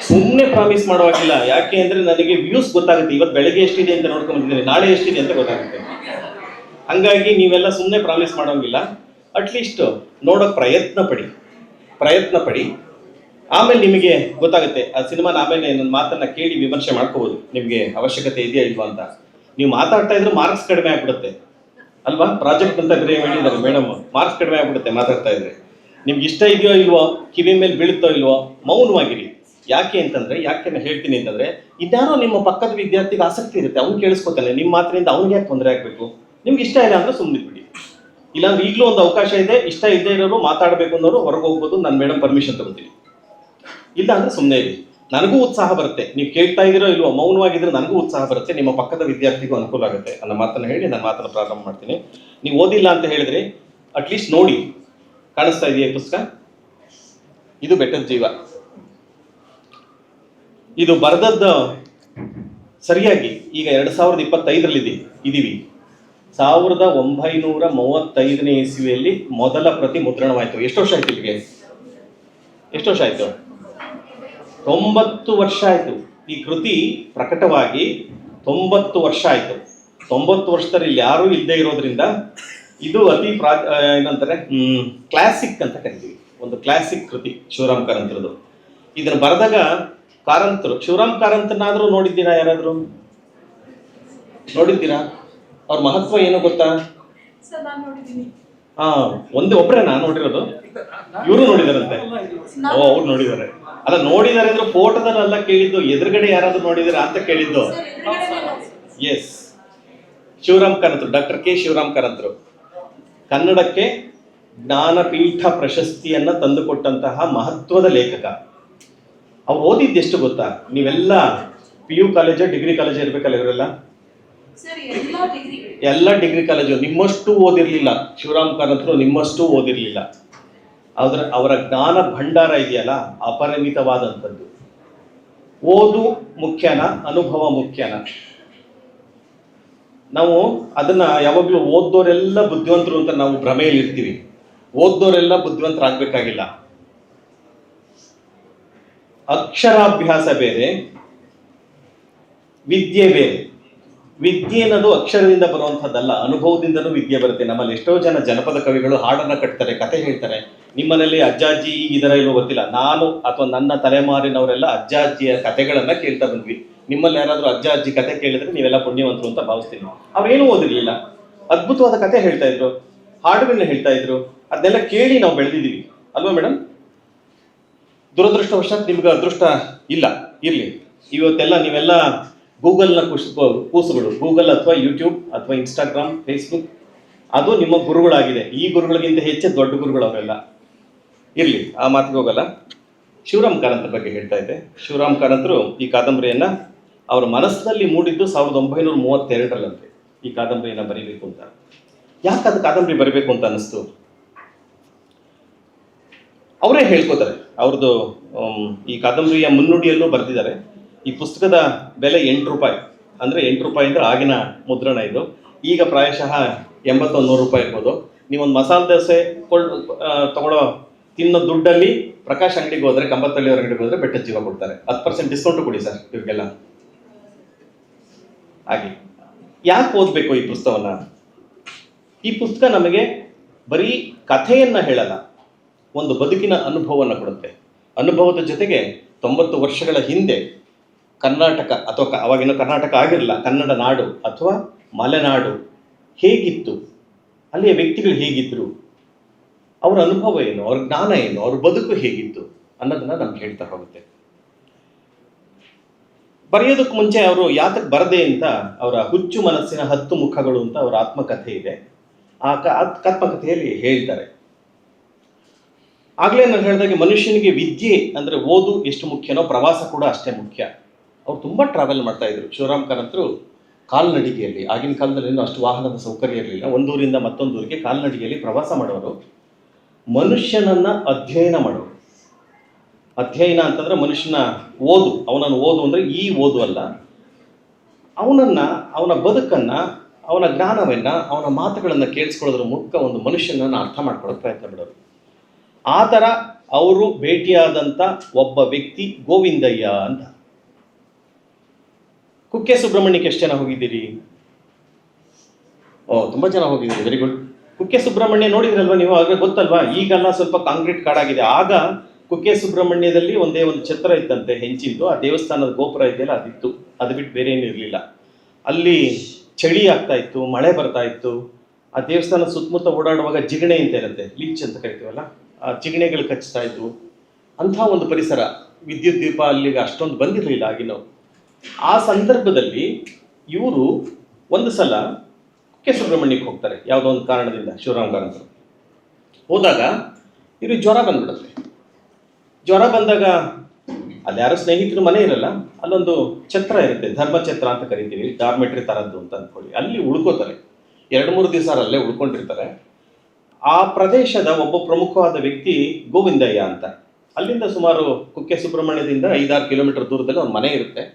ಸುಮ್ಮನೆ ಪ್ರಾಮಿಸ್ ಮಾಡುವಾಗಿಲ್ಲ. ಯಾಕೆ ಅಂದರೆ ನನಗೆ ವ್ಯೂಸ್ ಗೊತ್ತಾಗುತ್ತೆ. ಇವತ್ತು ಬೆಳಗ್ಗೆ ಎಷ್ಟಿದೆ ಅಂತ ನೋಡ್ಕೊಂಡ್ಬಂದಿದ್ದೀನಿ, ನಾಳೆ ಎಷ್ಟಿದೆ ಅಂತ ಗೊತ್ತಾಗುತ್ತೆ. ಹಂಗಾಗಿ ನೀವೆಲ್ಲ ಸುಮ್ಮನೆ ಪ್ರಾಮಿಸ್ ಮಾಡೋಂಗಿಲ್ಲ. ಅಟ್ಲೀಸ್ಟ್ ನೋಡೋಕೆ ಪ್ರಯತ್ನ ಪಡಿ. ಆಮೇಲೆ ನಿಮಗೆ ಗೊತ್ತಾಗುತ್ತೆ. ಆ ಸಿನಿಮಾನ ಆಮೇಲೆ ನನ್ನ ಮಾತನ್ನು ಕೇಳಿ ವಿಮರ್ಶೆ ಮಾಡ್ಕೋಬೋದು, ನಿಮಗೆ ಅವಶ್ಯಕತೆ ಇದೆಯಾ ಇಲ್ವಾ ಅಂತ. ನೀವು ಮಾತಾಡ್ತಾ ಇದ್ರೆ ಮಾರ್ಕ್ಸ್ ಕಡಿಮೆ ಆಗ್ಬಿಡುತ್ತೆ ಅಲ್ವಾ? ಪ್ರಾಜೆಕ್ಟ್ ಅಂತ ಬೇರೆ ಹೇಳಿದ್ದಾರೆ ಮೇಡಮ್, ಮಾರ್ಕ್ಸ್ ಕಡಿಮೆ ಆಗ್ಬಿಡುತ್ತೆ ಮಾತಾಡ್ತಾ ಇದ್ರೆ. ನಿಮ್ಗೆ ಇಷ್ಟ ಇದೆಯೋ ಇಲ್ವೋ, ಕಿವಿ ಮೇಲೆ ಬೀಳುತ್ತೋ ಇಲ್ವೋ, ಮೌನವಾಗಿರಿ. ಯಾಕೆ ನಾನು ಹೇಳ್ತೀನಿ ಅಂತಂದ್ರೆ, ಇದ್ಯಾರೋ ನಿಮ್ಮ ಪಕ್ಕದ ವಿದ್ಯಾರ್ಥಿಗೆ ಆಸಕ್ತಿ ಇರುತ್ತೆ, ಅವ್ನು ಕೇಳಿಸ್ಕೊತಾನೆ. ನಿಮ್ಮ ಮಾತಿನಿಂದ ಅವ್ನಿಗೆ ಯಾಕೆ ತೊಂದರೆ ಆಗಬೇಕು? ನಿಮ್ಗೆ ಇಷ್ಟ ಇಲ್ಲ ಅಂದ್ರೆ ಸುಮ್ಮನೆ ಬಿಡಿ. ಇಲ್ಲಾಂದ್ರೆ ಈಗಲೂ ಒಂದು ಅವಕಾಶ ಇದೆ. ಇಷ್ಟ ಇಲ್ಲದೆ ಇರೋರು, ಮಾತಾಡಬೇಕು ಅನ್ನೋರು ಹೊರಗೆ ಹೋಗ್ಬೋದು, ನಾನು ಮೇಡಮ್ ಪರ್ಮಿಷನ್ ತಗೋತೀನಿ. ಇಲ್ಲ ಅಂದ್ರೆ ಸುಮ್ಮನೆ ಇರಿ. ನನಗೂ ಉತ್ಸಾಹ ಬರುತ್ತೆ. ನೀವು ಕೇಳ್ತಾ ಇದ್ದೀರೋ ಇಲ್ವೋ, ಮೌನವಾಗಿದ್ರೆ ನನಗೂ ಉತ್ಸಾಹ ಬರುತ್ತೆ, ನಿಮ್ಮ ಪಕ್ಕದ ವಿದ್ಯಾರ್ಥಿಗೂ ಅನುಕೂಲ ಆಗುತ್ತೆ ಅನ್ನೋ ಮಾತನ್ನು ಹೇಳಿ ನಾನು ಮಾತನ್ನು ಪ್ರಾರಂಭ ಮಾಡ್ತೀನಿ. ನೀವು ಓದಿಲ್ಲ ಅಂತ ಹೇಳಿದ್ರೆ ಅಟ್ಲೀಸ್ಟ್ ನೋಡಿ. ಕಾಣಿಸ್ತಾ ಇದೆಯಾ ಪುಸ್ತಕ? ಇದು ಬೆಟ್ಟದ ಜೀವ. ಇದು ಬರೆದದ್ದು ಸರಿಯಾಗಿ ಈಗ 2025ರಲ್ಲಿ ಇದೀವಿ. 1935ನೇ ಇಸ್ವಿಯಲ್ಲಿ ಮೊದಲ ಪ್ರತಿ ಮುದ್ರಣವಾಯಿತು. ಎಷ್ಟು ವರ್ಷ ಆಯ್ತು ಇಲ್ಲಿಗೆ? ಎಷ್ಟು ವರ್ಷ ಆಯ್ತು? 90 ವರ್ಷ ಆಯ್ತು. ಈ ಕೃತಿ ಪ್ರಕಟವಾಗಿ 90 ವರ್ಷ ಆಯ್ತು. 90 ವರ್ಷದಲ್ಲಿ ಯಾರೂ ಇಲ್ಲದೆ ಇರೋದ್ರಿಂದ ಇದು ಅತಿ ಏನಂತಾರೆ, ಕ್ಲಾಸಿಕ್ ಅಂತ ಕರಿತೀವಿ. ಒಂದು ಕ್ಲಾಸಿಕ್ ಕೃತಿ ಶಿವರಾಮ್ ಕಾರಂತರದು. ಇದನ್ನು ಬರೆದಾಗ ಕಾರಂತರು, ಶಿವರಾಮ್ ಕಾರಂತನಾದ್ರೂ ನೋಡಿದ್ದೀರಾ? ಯಾರಾದ್ರೂ ನೋಡಿದ್ದೀರಾ? ಅವ್ರ ಮಹತ್ವ ಏನು ಗೊತ್ತಾ? ಒಬ್ಬರೇ ನಾನು ನೋಡಿರೋದು. ಇವರು ನೋಡಿದಾರಂತೆ. ಅವ್ರು ನೋಡಿದ್ದಾರೆ. ಅಲ್ಲ, ನೋಡಿದ್ದಾರೆ ಅಂದ್ರೆ ಫೋಟೋದಲ್ಲ ಕೇಳಿದ್ದು, ಎದುರುಗಡೆ ಯಾರಾದ್ರೂ ನೋಡಿದಾರ ಅಂತ ಕೇಳಿದ್ದು. ಎಸ್, ಶಿವರಾಮ್ ಕಾರಂತರು, ಡಾಕ್ಟರ್ ಕೆ ಶಿವರಾಮ್ ಕಾರಂತರು ಕನ್ನಡಕ್ಕೆ ಜ್ಞಾನಪೀಠ ಪ್ರಶಸ್ತಿಯನ್ನ ತಂದುಕೊಟ್ಟಂತಹ ಮಹತ್ವದ ಲೇಖಕ. ಅವ್ರು ಓದಿದ್ದೆಷ್ಟು ಗೊತ್ತಾ? ನೀವೆಲ್ಲ PU ಕಾಲೇಜ್, ಡಿಗ್ರಿ ಕಾಲೇಜ್ ಇರ್ಬೇಕಲ್ಲ ಇವರೆಲ್ಲ? ಎಲ್ಲ ಡಿಗ್ರಿ ಕಾಲೇಜು. ನಿಮ್ಮಷ್ಟು ಓದಿರ್ಲಿಲ್ಲ ಶಿವರಾಮ್ ಕಾರಂತರು, ನಿಮ್ಮಷ್ಟು ಓದಿರ್ಲಿಲ್ಲ. ಅವರ ಜ್ಞಾನ ಭಂಡಾರ ಇದೆಯಲ್ಲ, ಅಪರಿಮಿತವಾದಂಥದ್ದು. ಓದು ಮುಖ್ಯನ, ಅನುಭವ ಮುಖ್ಯನ? ನಾವು ಅದನ್ನ ಯಾವಾಗಲೂ ಓದ್ದೋರೆಲ್ಲ ಬುದ್ಧಿವಂತರು ಅಂತ ನಾವು ಭ್ರಮೆಯಲ್ಲಿ ಇರ್ತೀವಿ. ಓದ್ದೋರೆಲ್ಲ ಬುದ್ಧಿವಂತರಾಗಬೇಕಾಗಿಲ್ಲ. ಅಕ್ಷರಾಭ್ಯಾಸ ಬೇರೆ, ವಿದ್ಯೆ ಬೇರೆ. ವಿದ್ಯೆ ಅನ್ನೋದು ಅಕ್ಷರದಿಂದ ಬರುವಂಥದ್ದಲ್ಲ, ಅನುಭವದಿಂದಲೂ ವಿದ್ಯೆ ಬರುತ್ತೆ. ನಮ್ಮಲ್ಲಿ ಎಷ್ಟೋ ಜನ ಜನಪದ ಕವಿಗಳು ಹಾಡನ್ನ ಕಟ್ತಾರೆ, ಕತೆ ಹೇಳ್ತಾರೆ. ನಿಮ್ಮನೇಲಿ ಅಜ್ಜ ಅಜ್ಜಿ ಇದರ ಇಲ್ಲೋ ಗೊತ್ತಿಲ್ಲ. ನಾನು ಅಥವಾ ನನ್ನ ತಲೆಮಾರಿನವರೆಲ್ಲ ಅಜ್ಜ ಅಜ್ಜಿಯ ಕತೆಗಳನ್ನ ಕೇಳ್ತಾ ಬಂದ್ವಿ. ನಿಮ್ಮಲ್ಲಿ ಯಾರಾದ್ರೂ ಅಜ್ಜ ಅಜ್ಜಿ ಕತೆ ಕೇಳಿದ್ರೆ ನೀವೆಲ್ಲ ಪುಣ್ಯವಂತರು ಅಂತ ಭಾವಿಸ್ತೀನಿ. ಅವ್ರೇನೂ ಓದಿರ್ಲಿಲ್ಲ, ಅದ್ಭುತವಾದ ಕತೆ ಹೇಳ್ತಾ ಇದ್ರು, ಹಾಡುಗಳನ್ನ ಹೇಳ್ತಾ ಇದ್ರು. ಅದನ್ನೆಲ್ಲ ಕೇಳಿ ನಾವು ಬೆಳೆದಿದ್ದೀವಿ ಅಲ್ವಾ ಮೇಡಮ್? ದುರದೃಷ್ಟವಶಾತ್ ನಿಮ್ಗೆ ಅದೃಷ್ಟ ಇಲ್ಲ, ಇರ್ಲಿ. ಇವತ್ತೆಲ್ಲ ನೀವೆಲ್ಲ ಗೂಗಲ್ನ ಕೂಸುಗಳು, ಗೂಗಲ್ ಅಥವಾ ಯೂಟ್ಯೂಬ್ ಅಥವಾ ಇನ್ಸ್ಟಾಗ್ರಾಮ್, ಫೇಸ್ಬುಕ್, ಅದು ನಿಮ್ಮ ಗುರುಗಳಾಗಿದೆ. ಈ ಗುರುಗಳಿಗಿಂತ ಹೆಚ್ಚು ದೊಡ್ಡ ಗುರುಗಳು ಅವರೆಲ್ಲ. ಇರ್ಲಿ, ಆ ಮಾತಿಗೆ ಹೋಗಲ್ಲ. ಶಿವರಾಮ್ ಕಾರಂತರ ಬಗ್ಗೆ ಹೇಳ್ತಾ ಇದ್ದೆ. ಶಿವರಾಮ್ ಕಾರಂತರು ಈ ಕಾದಂಬರಿಯನ್ನ ಅವರ ಮನಸ್ಸಿನಲ್ಲಿ ಮೂಡಿದ್ದು 1932 ಈ ಕಾದಂಬರಿಯನ್ನ ಬರೀಬೇಕು ಅಂತ. ಯಾಕೆ ಅದು ಕಾದಂಬರಿ ಬರೀಬೇಕು ಅಂತ ಅನಿಸ್ತು? ಅವರೇ ಹೇಳ್ಕೋತಾರೆ. ಅವ್ರದ್ದು ಈ ಕಾದಂಬರಿಯ ಮುನ್ನುಡಿಯಲ್ಲೂ ಬರೆದಿದ್ದಾರೆ. ಈ ಪುಸ್ತಕದ ಬೆಲೆ 8 ರೂಪಾಯಿ. ಅಂದರೆ 8 ರೂಪಾಯಿ ಅಂದರೆ ಆಗಿನ ಮುದ್ರಣ ಇದು. ಈಗ ಪ್ರಾಯಶಃ 80-100 ರೂಪಾಯಿ ಇರ್ಬೋದು. ನೀವೊಂದು ಮಸಾಲೆ ದೋಸೆ ತಗೊಳ್ಳೋ ತಿನ್ನೋ ದುಡ್ಡಲ್ಲಿ ಪ್ರಕಾಶ್ ಅಂಗಡಿಗೆ ಹೋದರೆ, ಕಂಬತ್ತಳ್ಳಿ ಅವ್ರ ಅಂಗಡಿಗೆ ಹೋದರೆ ಬೆಟ್ಟದ ಜೀವ ಕೊಡ್ತಾರೆ. 10% ಡಿಸ್ಕೌಂಟು ಕೊಡಿ ಸರ್ ಇವ್ರಿಗೆಲ್ಲ. ಹಾಗೆ ಯಾಕೆ ಓದಬೇಕು ಈ ಪುಸ್ತಕವನ್ನ? ಈ ಪುಸ್ತಕ ನಮಗೆ ಬರೀ ಕಥೆಯನ್ನ ಹೇಳಲ್ಲ, ಒಂದು ಬದುಕಿನ ಅನುಭವವನ್ನು ಕೊಡುತ್ತೆ. ಅನುಭವದ ಜೊತೆಗೆ 90 ವರ್ಷಗಳ ಹಿಂದೆ ಕರ್ನಾಟಕ ಅಥವಾ ಅವಾಗಿನ ಕರ್ನಾಟಕ ಆಗಿರಲಿಲ್ಲ, ಕನ್ನಡ ನಾಡು ಅಥವಾ ಮಲೆನಾಡು ಹೇಗಿತ್ತು, ಅಲ್ಲಿಯ ವ್ಯಕ್ತಿಗಳು ಹೇಗಿದ್ರು, ಅವರ ಅನುಭವ ಏನು, ಅವ್ರ ಜ್ಞಾನ ಏನು, ಅವ್ರ ಬದುಕು ಹೇಗಿತ್ತು ಅನ್ನೋದನ್ನ ನಮ್ಗೆ ಹೇಳ್ತಾ ಹೋಗುತ್ತೆ. ಬರೆಯೋದಕ್ಕೆ ಮುಂಚೆ ಅವರು ಯಾತಕ್ಕೆ ಬರದೆ ಅಂತ ಅವರ ಹುಚ್ಚು ಮನಸ್ಸಿನ 10 ಮುಖಗಳು ಅಂತ ಅವರ ಆತ್ಮಕಥೆ ಇದೆ. ಆ ಆತ್ಮಕಥೆಯಲ್ಲಿ ಹೇಳ್ತಾರೆ. ಆಗ್ಲೇ ನಾನು ಹೇಳಿದಾಗೆ ಮನುಷ್ಯನಿಗೆ ವಿದ್ಯೆ ಅಂದ್ರೆ ಓದು ಎಷ್ಟು ಮುಖ್ಯನೋ ಪ್ರವಾಸ ಕೂಡ ಅಷ್ಟೇ ಮುಖ್ಯ. ಅವ್ರು ತುಂಬಾ ಟ್ರಾವೆಲ್ ಮಾಡ್ತಾ ಇದ್ರು. ಶಿವರಾಮ್ ಕಾರಂತರು ಕಾಲ್ನಡಿಗೆಯಲ್ಲಿ, ಆಗಿನ ಕಾಲದಲ್ಲಿ ಅಷ್ಟು ವಾಹನದ ಸೌಕರ್ಯ ಇರಲಿಲ್ಲ, ಒಂದೂರಿಂದ ಮತ್ತೊಂದೂರಿಗೆ ಕಾಲ್ನಡಿಗೆಯಲ್ಲಿ ಪ್ರವಾಸ ಮಾಡೋರು. ಮನುಷ್ಯನನ್ನ ಅಧ್ಯಯನ ಮಾಡೋರು. ಅಧ್ಯಯನ ಅಂತಂದ್ರೆ ಮನುಷ್ಯನ ಓದು, ಅವನನ್ನು ಓದು ಅಂದ್ರೆ ಈ ಓದು ಅಲ್ಲ, ಅವನ ಬದುಕನ್ನ, ಅವನ ಜ್ಞಾನವನ್ನ, ಅವನ ಮಾತುಗಳನ್ನ ಕೇಳಿಸ್ಕೊಳ್ಳೋದ್ರ ಮೂಲಕ ಒಂದು ಮನುಷ್ಯನನ್ನ ಅರ್ಥ ಮಾಡ್ಕೊಳ್ಳೋಕೆ ಪ್ರಯತ್ನ ಪಡೋರು. ಆ ಥರ ಅವರು ಭೇಟಿಯಾದಂಥ ಒಬ್ಬ ವ್ಯಕ್ತಿ ಗೋವಿಂದಯ್ಯ ಅಂತ. ಕುಕ್ಕೆ ಸುಬ್ರಹ್ಮಣ್ಯಕ್ಕೆ ಎಷ್ಟು ಜನ ಹೋಗಿದ್ದೀರಿ? ತುಂಬಾ ಜನ ಹೋಗಿದ್ದೀರಿ, ವೆರಿ ಗುಡ್. ಕುಕ್ಕೆ ಸುಬ್ರಹ್ಮಣ್ಯ ನೋಡಿದ್ರಲ್ವಾ ನೀವು? ಆಗ ಗೊತ್ತಲ್ವಾ? ಈಗೆಲ್ಲ ಸ್ವಲ್ಪ ಕಾಂಕ್ರೀಟ್ ಕಾಡಾಗಿದೆ. ಆಗ ಕುಕ್ಕೆ ಸುಬ್ರಹ್ಮಣ್ಯದಲ್ಲಿ ಒಂದೇ ಒಂದು ಛತ್ರ ಇತ್ತಂತೆ, ಹೆಂಚಿಂದು. ಆ ದೇವಸ್ಥಾನದ ಗೋಪುರ ಇದೆಯಲ್ಲ, ಅದಿತ್ತು. ಅದು ಬಿಟ್ಟು ಬೇರೆ ಏನೂ ಇರಲಿಲ್ಲ. ಅಲ್ಲಿ ಚಳಿ ಆಗ್ತಾ ಇತ್ತು, ಮಳೆ ಬರ್ತಾ ಇತ್ತು. ಆ ದೇವಸ್ಥಾನ ಸುತ್ತಮುತ್ತ ಓಡಾಡುವಾಗ ಜಿಗಣೆ ಅಂತ ಇರುತ್ತೆ, ಲೀಚ್ ಅಂತ ಕರಿತೀವಲ್ಲ, ಆ ಜಿಗಣೆಗಳು ಕಚ್ತಾ ಇದ್ವು. ಅಂಥ ಒಂದು ಪರಿಸರ. ವಿದ್ಯುತ್ ದೀಪ ಅಲ್ಲಿಗೆ ಅಷ್ಟೊಂದು ಬಂದಿರಲಿಲ್ಲ ಆಗಿನವು. ಆ ಸಂದರ್ಭದಲ್ಲಿ ಇವರು ಒಂದು ಸಲ ಕುಕ್ಕೆ ಸುಬ್ರಹ್ಮಣ್ಯಕ್ಕೆ ಹೋಗ್ತಾರೆ, ಯಾವುದೋ ಒಂದು ಕಾರಣದಿಂದ. ಶಿವರಾಮ್ ಕಾರಂತರು ಹೋದಾಗ ಇವ್ರಿಗೆ ಜ್ವರ ಬಂದ್ಬಿಡುತ್ತೆ. ಜ್ವರ ಬಂದಾಗ ಅಲ್ಲಿ ಯಾರೋ ಸ್ನೇಹಿತರು ಮನೆ ಇರಲ್ಲ, ಅಲ್ಲೊಂದು ಛತ್ರ ಇರುತ್ತೆ, ಧರ್ಮಛತ್ರ ಅಂತ ಕರಿತೀವಿ, ಡಾರ್ಮೆಟ್ರಿ ತರದ್ದು ಅಂತ ಅಂದ್ಕೊಳ್ಳಿ. ಅಲ್ಲಿ ಉಳ್ಕೋತಾರೆ. 2-3 ದಿವಸ ಅಲ್ಲೇ ಉಳ್ಕೊಂಡಿರ್ತಾರೆ. ಆ ಪ್ರದೇಶದ ಒಬ್ಬ ಪ್ರಮುಖವಾದ ವ್ಯಕ್ತಿ ಗೋವಿಂದಯ್ಯ ಅಂತ. ಅಲ್ಲಿಂದ ಸುಮಾರು ಕುಕ್ಕೆ ಸುಬ್ರಹ್ಮಣ್ಯದಿಂದ 5-6 ಕಿಲೋಮೀಟರ್ ದೂರದಲ್ಲಿ ಒಂದು ಮನೆ ಇರುತ್ತೆ.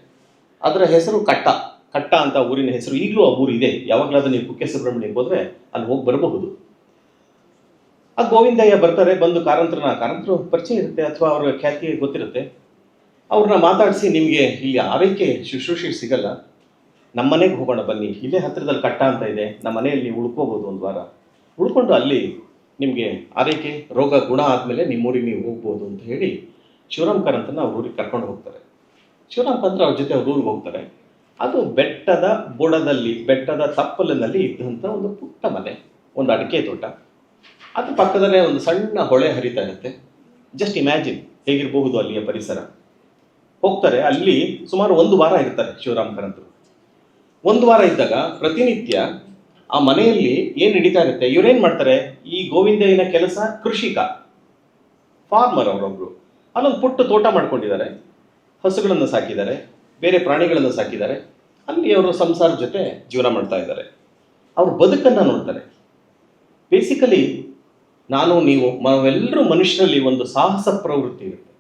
ಅದರ ಹೆಸರು ಕಟ್ಟ ಅಂತ ಊರಿನ ಹೆಸರು. ಈಗಲೂ ಆ ಊರು ಇದೆ. ಯಾವಾಗಲಾದ್ರೂ ನೀವು ಕುಕ್ಕೆ ಸುಬ್ರಹ್ಮಣ್ಯಕ್ಕೆ ಹೋದ್ರೆ ಅಲ್ಲಿ ಹೋಗಿ ಬರಬಹುದು. ಆ ಗೋವಿಂದಯ್ಯ ಬರ್ತಾರೆ. ಬಂದು ಕಾರಂತರು ಪರಿಚಯ ಇರುತ್ತೆ ಅಥವಾ ಅವ್ರ ಖ್ಯಾತಿ ಗೊತ್ತಿರುತ್ತೆ. ಅವ್ರನ್ನ ಮಾತಾಡಿಸಿ, ನಿಮಗೆ ಇಲ್ಲಿ ಆರೈಕೆ ಶುಶ್ರೂಷೆ ಸಿಗಲ್ಲ, ನಮ್ಮ ಮನೆಗೆ ಹೋಗೋಣ ಬನ್ನಿ, ಇಲ್ಲೇ ಹತ್ತಿರದಲ್ಲಿ ಕಟ್ಟ ಅಂತ ಇದೆ, ನಮ್ಮ ಮನೆಯಲ್ಲಿ ನೀವು ಉಳ್ಕೋಬೋದು, 1 ವಾರ ಉಳ್ಕೊಂಡು ಅಲ್ಲಿ ನಿಮಗೆ ಆರೈಕೆ ರೋಗ ಗುಣ ಆದಮೇಲೆ ನಿಮ್ಮೂರಿಗೆ ನೀವು ಹೋಗ್ಬೋದು ಅಂತ ಹೇಳಿ ಶಿವರಾಮ್ ಕಾರಂತನ ಅವ್ರ ಊರಿಗೆ ಕರ್ಕೊಂಡು ಹೋಗ್ತಾರೆ. ಶಿವರಾಮ್ ಕಾರಂತ ಅವ್ರ ಜೊತೆ ಅವ್ರ ಊರಿಗೆ ಹೋಗ್ತಾರೆ. ಅದು ಬೆಟ್ಟದ ಬುಡದಲ್ಲಿ, ಬೆಟ್ಟದ ತಪ್ಪಲಿನಲ್ಲಿ ಇದ್ದಂಥ ಒಂದು ಪುಟ್ಟ ಮನೆ, ಒಂದು ಅಡಿಕೆ ತೋಟ. ಅದ್ರ ಪಕ್ಕದಲ್ಲೇ ಒಂದು ಸಣ್ಣ ಹೊಳೆ ಹರಿತಾ ಇರುತ್ತೆ. ಜಸ್ಟ್ ಇಮ್ಯಾಜಿನ್ ಹೇಗಿರಬಹುದು ಅಲ್ಲಿಯ ಪರಿಸರ. ಹೋಗ್ತಾರೆ. ಅಲ್ಲಿ ಸುಮಾರು 1 ವಾರ ಇರ್ತಾರೆ ಶಿವರಾಮ್ ಕಾರಂತರು. 1 ವಾರ ಇದ್ದಾಗ ಪ್ರತಿನಿತ್ಯ ಆ ಮನೆಯಲ್ಲಿ ಏನು ನಡೀತಾ ಇರುತ್ತೆ, ಇವ್ರೇನ್ ಮಾಡ್ತಾರೆ, ಈ ಗೋವಿಂದಯ್ಯನ ಕೆಲಸ ಕೃಷಿಕ, ಫಾರ್ಮರ್. ಅವರೊಬ್ರು ಅಲ್ಲೊಂದು ಪುಟ್ಟ ತೋಟ ಮಾಡ್ಕೊಂಡಿದ್ದಾರೆ, ಹಸುಗಳನ್ನು ಸಾಕಿದ್ದಾರೆ, ಬೇರೆ ಪ್ರಾಣಿಗಳನ್ನು ಸಾಕಿದ್ದಾರೆ. ಅಲ್ಲಿ ಅವರು ಸಂಸಾರದ ಜೊತೆ ಜೀವನ ಮಾಡ್ತಾ ಇದ್ದಾರೆ. ಅವ್ರ ಬದುಕನ್ನು ನೋಡ್ತಾರೆ. ಬೇಸಿಕಲಿ ನಾವೆಲ್ಲರೂ ಮನುಷ್ಯರಲ್ಲಿ ಒಂದು ಸಾಹಸ ಪ್ರವೃತ್ತಿ ಇರುತ್ತೆ,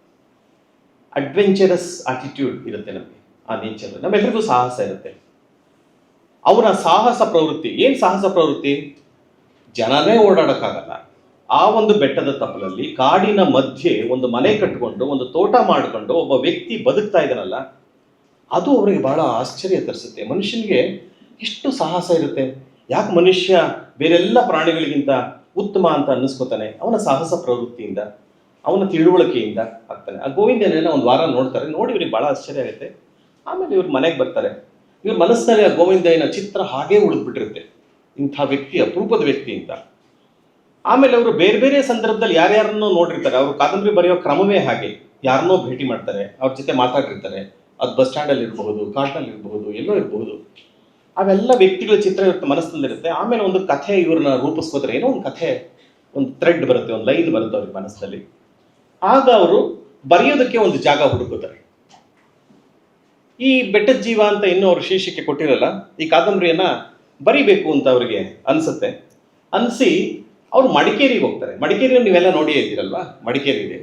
ಅಡ್ವೆಂಚರಸ್ ಆಟಿಟ್ಯೂಡ್ ಇರುತ್ತೆ ನಮಗೆ. ಆ ನೇಚರ್ ನಮ್ಮೆಲ್ಲರಿಗೂ ಸಾಹಸ ಇರುತ್ತೆ. ಅವರ ಸಾಹಸ ಪ್ರವೃತ್ತಿ ಏನು? ಸಾಹಸ ಪ್ರವೃತ್ತಿ, ಜನನೇ ಓಡಾಡೋಕ್ಕಾಗಲ್ಲ. ಆ ಒಂದು ಬೆಟ್ಟದ ತಪ್ಪಲಲ್ಲಿ ಕಾಡಿನ ಮಧ್ಯೆ ಒಂದು ಮನೆ ಕಟ್ಟಿಕೊಂಡು ಒಂದು ತೋಟ ಮಾಡಿಕೊಂಡು ಒಬ್ಬ ವ್ಯಕ್ತಿ ಬದುಕ್ತಾ ಇದ್ದಾನಲ್ಲ, ಅದು ಅವರಿಗೆ ಬಹಳ ಆಶ್ಚರ್ಯ ತರಿಸುತ್ತೆ. ಮನುಷ್ಯನಿಗೆ ಎಷ್ಟು ಸಾಹಸ ಇರುತ್ತೆ, ಯಾಕೆ ಮನುಷ್ಯ ಬೇರೆಲ್ಲ ಪ್ರಾಣಿಗಳಿಗಿಂತ ಉತ್ತಮ ಅಂತ ಅನ್ನಿಸ್ಕೋತಾನೆ? ಅವನ ಸಾಹಸ ಪ್ರವೃತ್ತಿಯಿಂದ, ಅವನ ತಿಳುವಳಿಕೆಯಿಂದ ಆಗ್ತಾನೆ. ಆ ಗೋವಿಂದನ ಒಂದು ವಾರ ನೋಡ್ತಾರೆ, ನೋಡಿ ಇವ್ರಿಗೆ ಬಹಳ ಆಶ್ಚರ್ಯ ಆಗುತ್ತೆ. ಆಮೇಲೆ ಇವ್ರ ಮನೆಗೆ ಬರ್ತಾರೆ. ಇವ್ರ ಮನಸ್ಸಿನಲ್ಲಿ ಆ ಗೋವಿಂದನ ಚಿತ್ರ ಹಾಗೇ ಉಳಿದ್ಬಿಟ್ಟಿರುತ್ತೆ, ಇಂಥ ವ್ಯಕ್ತಿ ಅಪರೂಪದ ವ್ಯಕ್ತಿ ಅಂತ. ಆಮೇಲೆ ಅವರು ಬೇರೆ ಬೇರೆ ಸಂದರ್ಭದಲ್ಲಿ ಯಾರ್ಯಾರನ್ನೋ ನೋಡಿರ್ತಾರೆ. ಅವರು ಕಾದಂಬರಿ ಬರೆಯೋ ಕ್ರಮವೇ ಹಾಗೆ, ಯಾರನ್ನೋ ಭೇಟಿ ಮಾಡ್ತಾರೆ, ಅವ್ರ ಜೊತೆ ಮಾತಾಡಿರ್ತಾರೆ. ಅದು ಬಸ್ ಸ್ಟ್ಯಾಂಡಲ್ಲಿ ಇರಬಹುದು, ಕಾಡ್ನಲ್ಲಿ ಇರಬಹುದು, ಎಲ್ಲೋ ಇರಬಹುದು. ಅವೆಲ್ಲ ವ್ಯಕ್ತಿಗಳ ಚಿತ್ರ ಇರುತ್ತೆ, ಮನಸ್ಸಿನಲ್ಲಿರುತ್ತೆ. ಆಮೇಲೆ ಒಂದು ಕಥೆ ಇವ್ರನ್ನ ರೂಪಿಸ್ಕೋತಾರೆ, ಏನೋ ಒಂದು ಕಥೆ, ಒಂದು ಥ್ರೆಡ್ ಬರುತ್ತೆ, ಒಂದು ಲೈನ್ ಬರುತ್ತೆ ಅವ್ರಿಗೆ ಮನಸ್ಸಿನಲ್ಲಿ. ಆಗ ಅವರು ಬರೆಯೋದಕ್ಕೆ ಒಂದು ಜಾಗ ಹುಡುಕೋತಾರೆ. ಈ ಬೆಟ್ಟದ ಜೀವ ಅಂತ ಇನ್ನೂ ಅವ್ರ ಶೀರ್ಷಿಕೆ ಕೊಟ್ಟಿರಲ್ಲ, ಈ ಕಾದಂಬರಿಯನ್ನ ಬರಿಬೇಕು ಅಂತ ಅವ್ರಿಗೆ ಅನ್ಸುತ್ತೆ. ಅನಿಸಿ ಅವ್ರು ಮಡಿಕೇರಿಗೆ ಹೋಗ್ತಾರೆ. ಮಡಿಕೇರಿಯನ್ನು ನೀವೆಲ್ಲ ನೋಡಿಯೇ ಇದ್ದೀರಲ್ವಾ, ಮಡಿಕೇರಿ ಇದೆ.